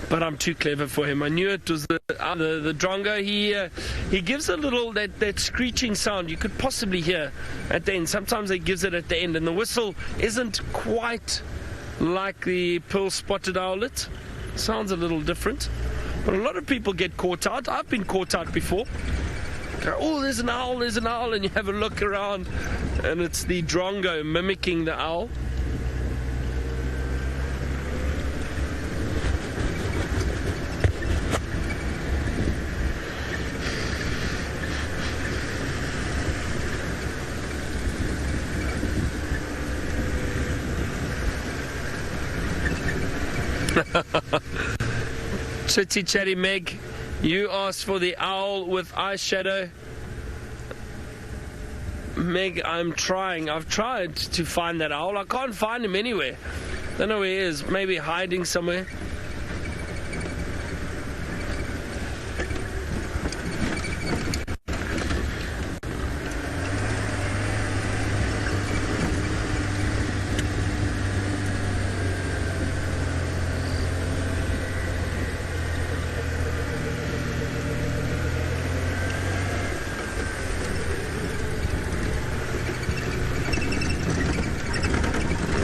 But I'm too clever for him. I knew it was the drongo. He gives a little, that screeching sound you could possibly hear at the end. Sometimes he gives it at the end. And the whistle isn't quite like the pearl-spotted owlet. Sounds a little different. But a lot of people get caught out. I've been caught out before. Go, oh, there's an owl, and you have a look around, and it's the drongo mimicking the owl. Chitty Chatty Meg, you asked for the owl with eyeshadow. Meg, I've tried to find that owl. I can't find him anywhere. Don't know where he is. Maybe hiding somewhere.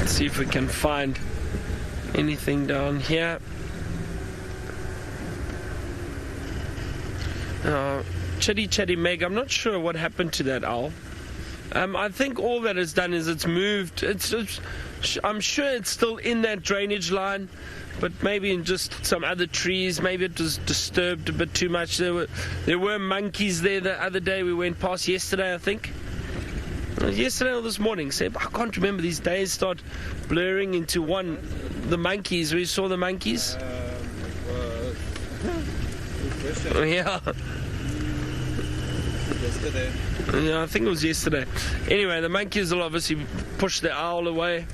See if we can find anything down here. Chitty Chatty Meg, I'm not sure what happened to that owl. I think all that it's done is it's moved. I'm sure it's still in that drainage line, but maybe in just some other trees. Maybe it was disturbed a bit too much. There were monkeys there the other day we went past yesterday, I think. Yesterday or this morning, Seb, I can't remember. These days start blurring into one. The monkeys, we saw the monkeys. Yeah. Yesterday. Yeah, I think it was yesterday. Anyway, the monkeys will obviously push the owl away.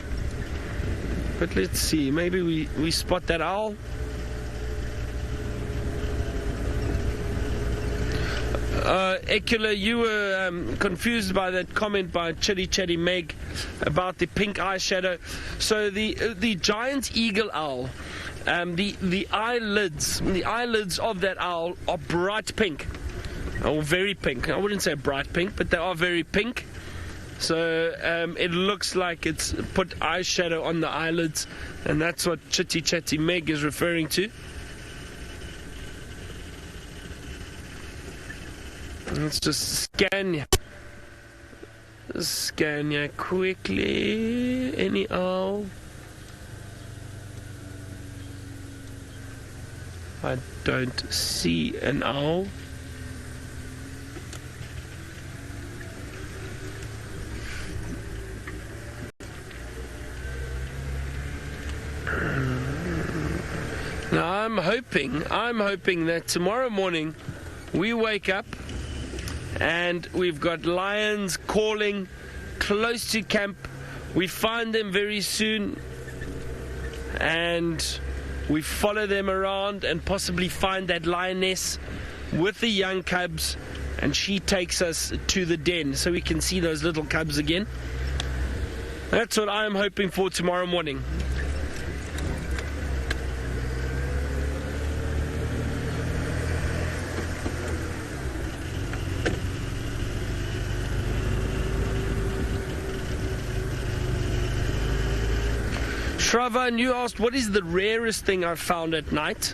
But let's see, maybe we spot that owl. Ekula, you were confused by that comment by Chitty Chatty Meg about the pink eyeshadow. So the giant eagle owl, the eyelids of that owl are bright pink, or very pink. I wouldn't say bright pink, but they are very pink. So it looks like it's put eyeshadow on the eyelids, and that's what Chitty Chatty Meg is referring to. Let's just scan here quickly. Any owl? I don't see an owl. Now I'm hoping that tomorrow morning we wake up and we've got lions calling close to camp. We find them very soon and we follow them around and possibly find that lioness with the young cubs, and she takes us to the den so we can see those little cubs again. That's what I'm hoping for tomorrow morning. Shravan, you asked what is the rarest thing I've found at night?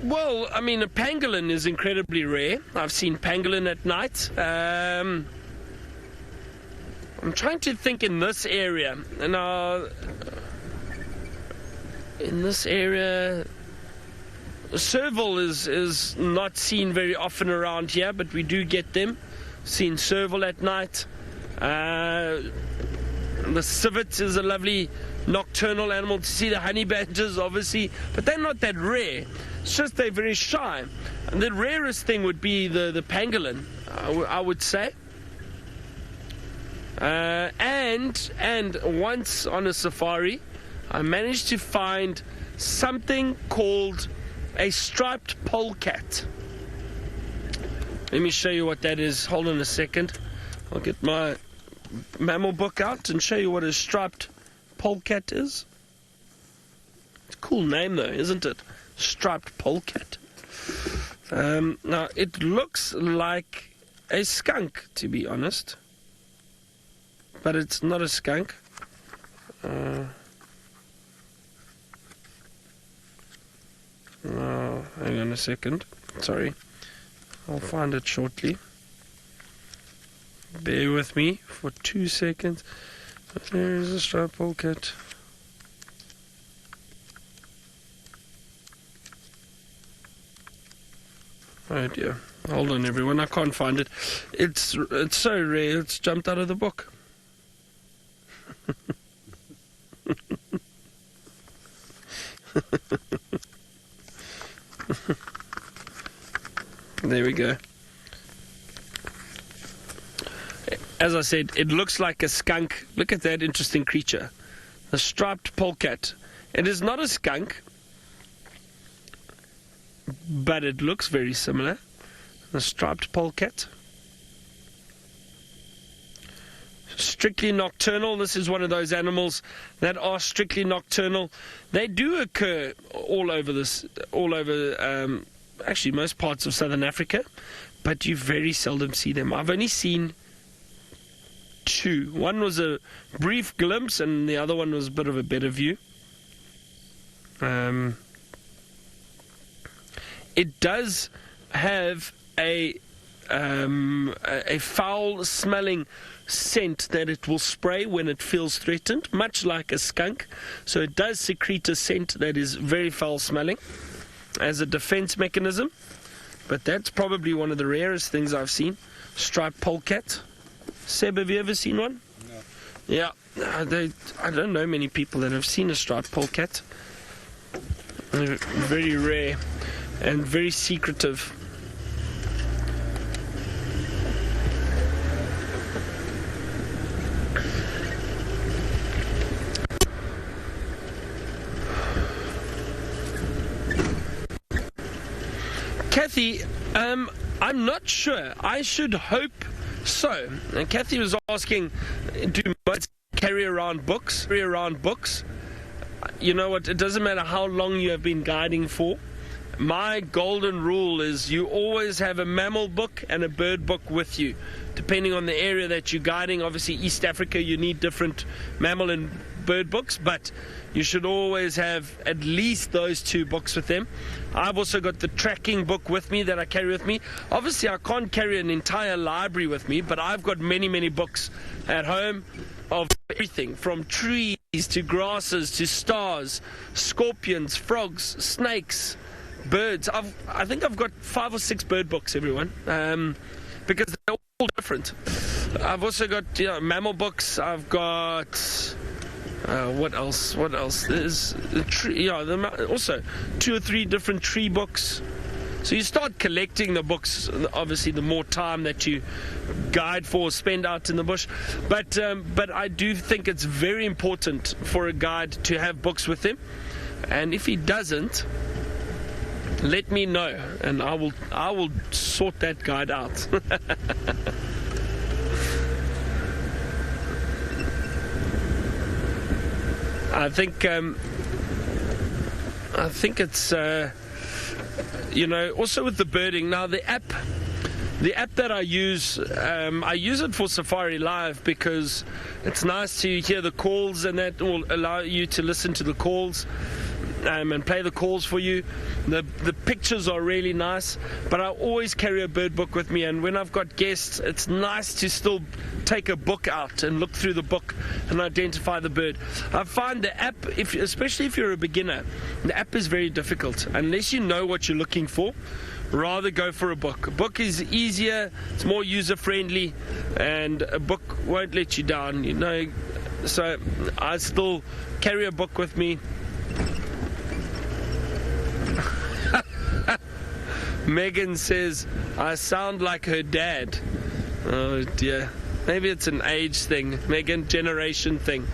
Well, I mean, a pangolin is incredibly rare. I've seen pangolin at night. I'm trying to think in this area. Now, in this area, serval is not seen very often around here, but we do get them. Seen serval at night. The civet is a lovely nocturnal animal to see. The honey badgers, obviously, but they're not that rare. It's just they're very shy. And the rarest thing would be the pangolin, I would say. And once on a safari, I managed to find something called a striped polecat. Let me show you what that is. Hold on a second. I'll get my mammal book out and show you what a striped polecat is. It's a cool name though, isn't it? Striped polecat. Now it looks like a skunk, to be honest, but it's not a skunk. Hang on a second. Sorry, I'll find it shortly. Bear with me for 2 seconds. There is a striped polecat. Oh dear. Hold on everyone, I can't find it. It's so rare, it's jumped out of the book. There we go. As I said, it looks like a skunk. Look at that interesting creature. The striped polecat. It is not a skunk, but it looks very similar. The striped polecat. Strictly nocturnal. This is one of those animals that are strictly nocturnal. They do occur all over actually most parts of southern Africa, but you very seldom see them. I've only seen two. One was a brief glimpse and the other one was a bit of a better view. It does have a foul smelling scent that it will spray when it feels threatened, much like a skunk. So it does secrete a scent that is very foul smelling as a defense mechanism. But that's probably one of the rarest things I've seen. Striped polecat. Seb, have you ever seen one? No. Yeah, I don't know many people that have seen a striped polecat. They're very rare and very secretive. Kathy, I'm not sure. I should hope so. And Kathy was asking, do birds carry around books? You know what? It doesn't matter how long you have been guiding for. My golden rule is you always have a mammal book and a bird book with you, depending on the area that you're guiding. Obviously, East Africa, you need different mammal and bird books, but you should always have at least those two books with them. I've also got the tracking book with me that I carry with me. Obviously, I can't carry an entire library with me, but I've got many, many books at home of everything from trees to grasses to stars, scorpions, frogs, snakes, birds. I think I've got 5 or 6 bird books, everyone, because they're all different. I've also got mammal books. I've got What else? There's a tree, also 2 or 3 different tree books. So you start collecting the books, obviously the more time that you guide for, spend out in the bush. But I do think it's very important for a guide to have books with him. And if he doesn't, let me know, and I will sort that guide out. I think it's also with the birding now, the app that I use it for Safari Live because it's nice to hear the calls, and that will allow you to listen to the calls and play the calls for you. The pictures are really nice, but I always carry a bird book with me, and when I've got guests, it's nice to still take a book out and look through the book and identify the bird. I find the app, especially if you're a beginner, the app is very difficult unless you know what you're looking for. Rather go for a book. A book is easier, it's more user friendly, and a book won't let you down, so I still carry a book with me. Megan says I sound like her dad. Oh dear, maybe it's an age thing, Megan, generation thing.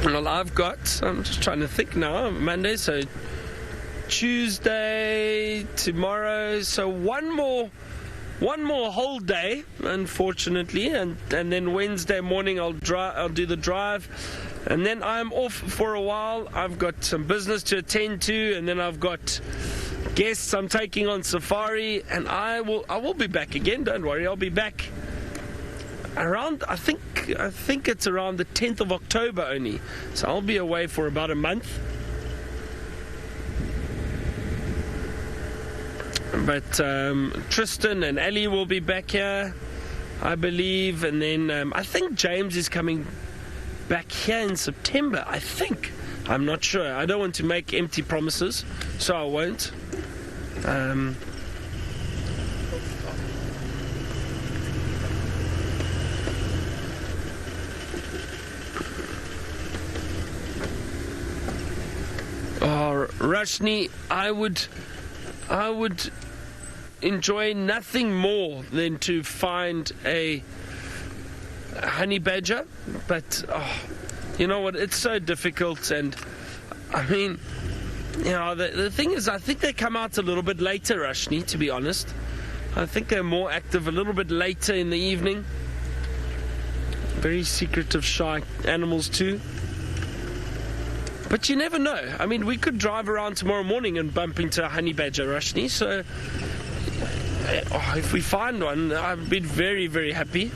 Well, I'm just trying to think now, Monday, so Tuesday, tomorrow, so one more whole day, unfortunately, and then Wednesday morning I'll do the drive, and then I'm off for a while. I've got some business to attend to, and then I've got guests I'm taking on safari, and I will be back again. Don't worry, I'll be back around, I think it's around the 10th of October only, so I'll be away for about a month. But Tristan and Ellie will be back here, I believe, and then I think James is coming back here in September, I think. I'm not sure. I don't want to make empty promises, so I won't. Rashni, I would enjoy nothing more than to find a honey badger, but you know what, it's so difficult. And I mean, the thing is, I think they come out a little bit later, Rashni, to be honest. I think they're more active a little bit later in the evening. Very secretive, shy animals too. But you never know. I mean, we could drive around tomorrow morning and bump into a honey badger, Rashni. So if we find one, I'd be very, very happy.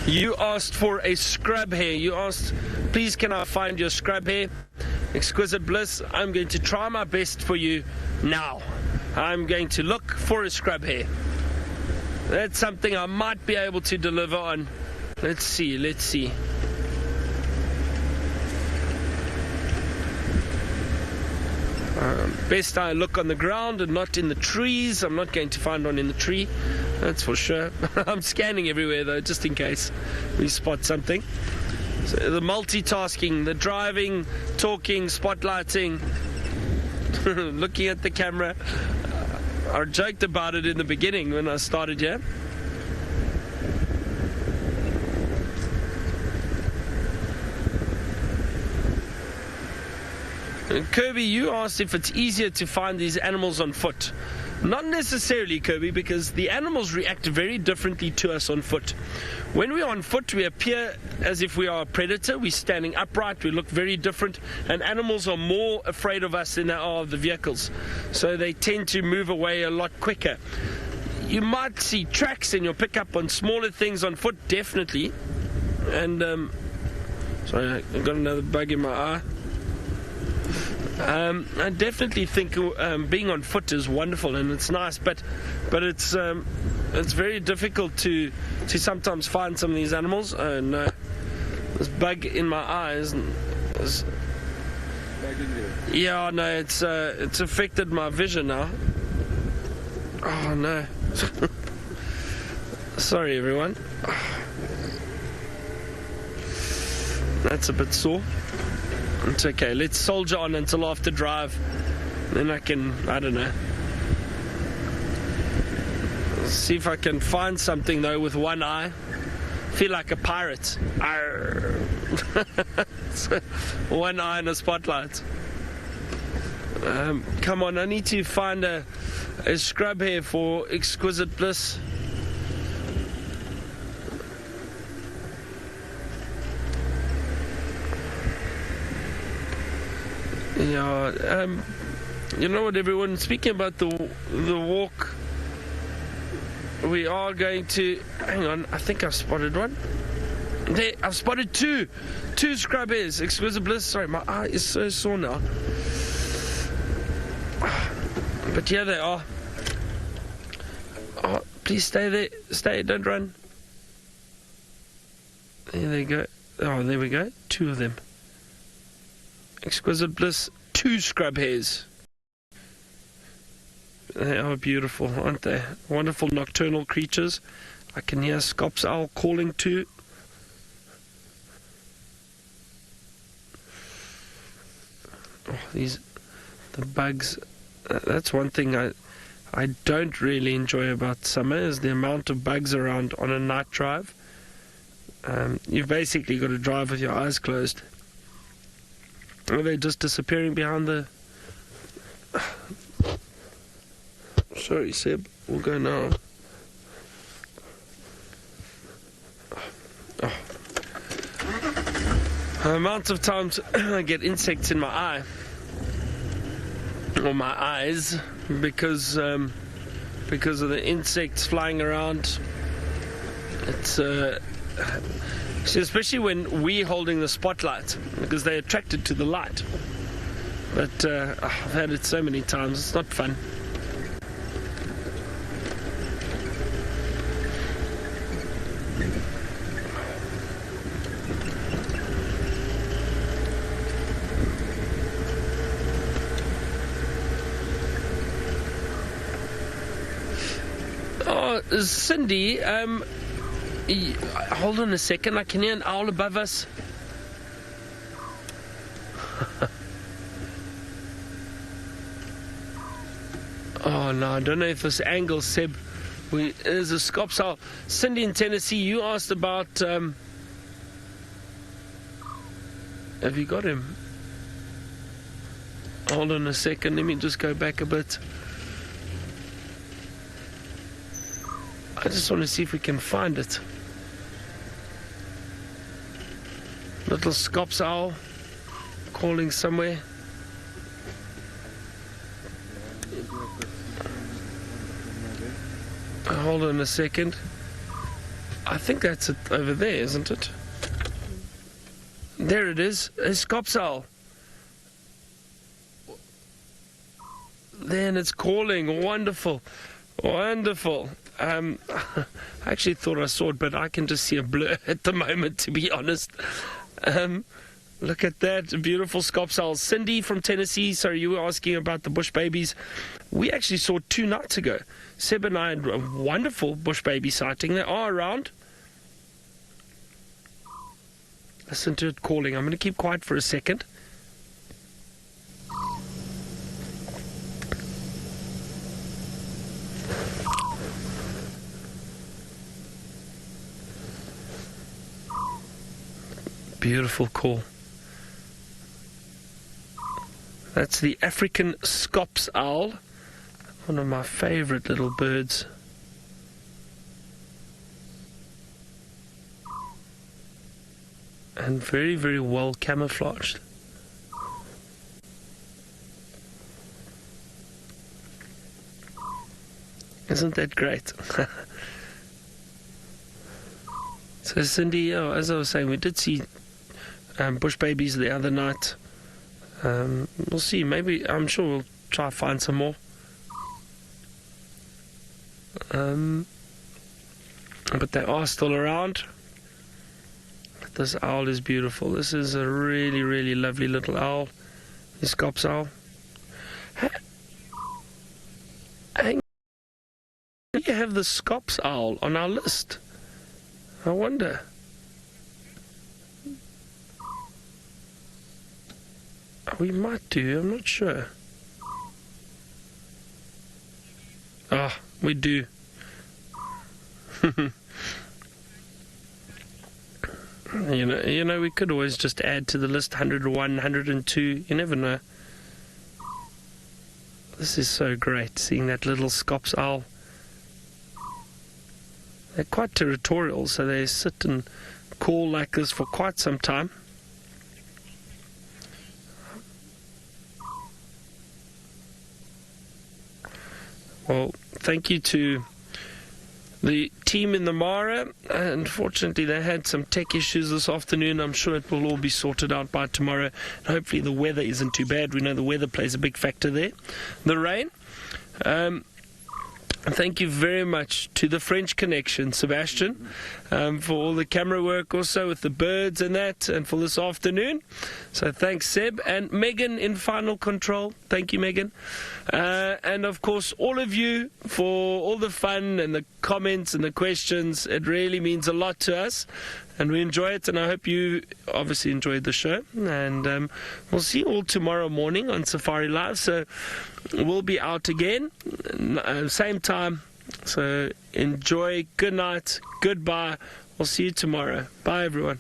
You asked for a scrub hare. You asked, please can I find your scrub hare? Exquisite Bliss, I'm going to try my best for you now. I'm going to look for a scrub hare. That's something I might be able to deliver on. Let's see. Best I look on the ground and not in the trees. I'm not going to find one in the tree, that's for sure. I'm scanning everywhere though, just in case we spot something. So the multitasking, the driving, talking, spotlighting, looking at the camera. I joked about it in the beginning when I started here. Kirby, you asked if it's easier to find these animals on foot. Not necessarily, Kirby, because the animals react very differently to us on foot. When we're on foot, we appear as if we are a predator. We're standing upright, we look very different, and animals are more afraid of us than they are of the vehicles. So they tend to move away a lot quicker. You might see tracks and you'll pick up on smaller things on foot, definitely. And Sorry, I got another bug in my eye. I definitely think being on foot is wonderful and it's nice, but it's very difficult to sometimes find some of these animals. Oh no, this bug in my eye is yeah, no, it's affected my vision now. Oh no. Sorry everyone. That's a bit sore. It's okay, let's soldier on until after drive. Then I don't know. See if I can find something though with one eye. Feel like a pirate. One eye and a spotlight. Come on, I need to find a scrub here for exquisite bliss. Yeah, you know what, everyone? Speaking about the walk, we are going to. Hang on, I think I've spotted one. There, I've spotted two scrub hairs. Exquisite bliss. Sorry, my eye is so sore now. But here they are. Oh, please stay there. Stay. Don't run. There they go. Oh, there we go. Two of them. Exquisite bliss, 2 scrub hairs. They are beautiful, aren't they? Wonderful nocturnal creatures. I can hear Scops owl calling too. Oh, the bugs. That's one thing I don't really enjoy about summer is the amount of bugs around on a night drive. You've basically got to drive with your eyes closed. Are they just disappearing behind the... Sorry, Seb. We'll go now. Oh. Amounts of times I get insects in my eye. Or my eyes. Because of the insects flying around. It's... See, especially when we're holding the spotlight, because they're attracted to the light. But I've had it so many times, it's not fun. Oh, Cindy, hold on a second, I can hear an owl above us. Oh no, I don't know if this angle, Seb. There's a Scops owl. Cindy in Tennessee, you asked about... have you got him? Hold on a second, let me just go back a bit. I just want to see if we can find it. Little Scops owl calling somewhere. Hold on a second. I think that's it over there, isn't it? There it is. A Scops owl. Then it's calling. Wonderful. Wonderful. I actually thought I saw it, but I can just see a blur at the moment, to be honest. Look at that, beautiful Scops owl. Cindy from Tennessee, sorry, you were asking about the bush babies. We actually saw 2 nights ago. Seb and I had a wonderful bush baby sighting. They are around. Listen to it calling. I'm going to keep quiet for a second. Beautiful call. That's the African Scops owl, one of my favorite little birds. And very, very well camouflaged. Isn't that great? So Cindy, as I was saying, we did see bush babies the other night. We'll see. Maybe, I'm sure we'll try to find some more. But they are still around. This owl is beautiful. This is a really, really lovely little owl. The Scops owl. We have the Scops owl on our list. I wonder. We might do, I'm not sure. Ah, we do. You know, we could always just add to the list 101, 102. You never know. This is so great, seeing that little Scops owl. They're quite territorial, so they sit and call like this for quite some time. Well, thank you to the team in the Mara. Unfortunately, they had some tech issues this afternoon. I'm sure it will all be sorted out by tomorrow. And hopefully the weather isn't too bad. We know the weather plays a big factor there. The rain. Thank you very much to the French Connection, Sebastian, for all the camera work also with the birds and that, and for this afternoon. So thanks, Seb. And Megan in final control. Thank you, Megan. And of course, all of you for all the fun and the comments and the questions. It really means a lot to us. And we enjoy it, and I hope you obviously enjoyed the show. And we'll see you all tomorrow morning on Safari Live. So we'll be out again, same time. So enjoy. Good night. Goodbye. We'll see you tomorrow. Bye, everyone.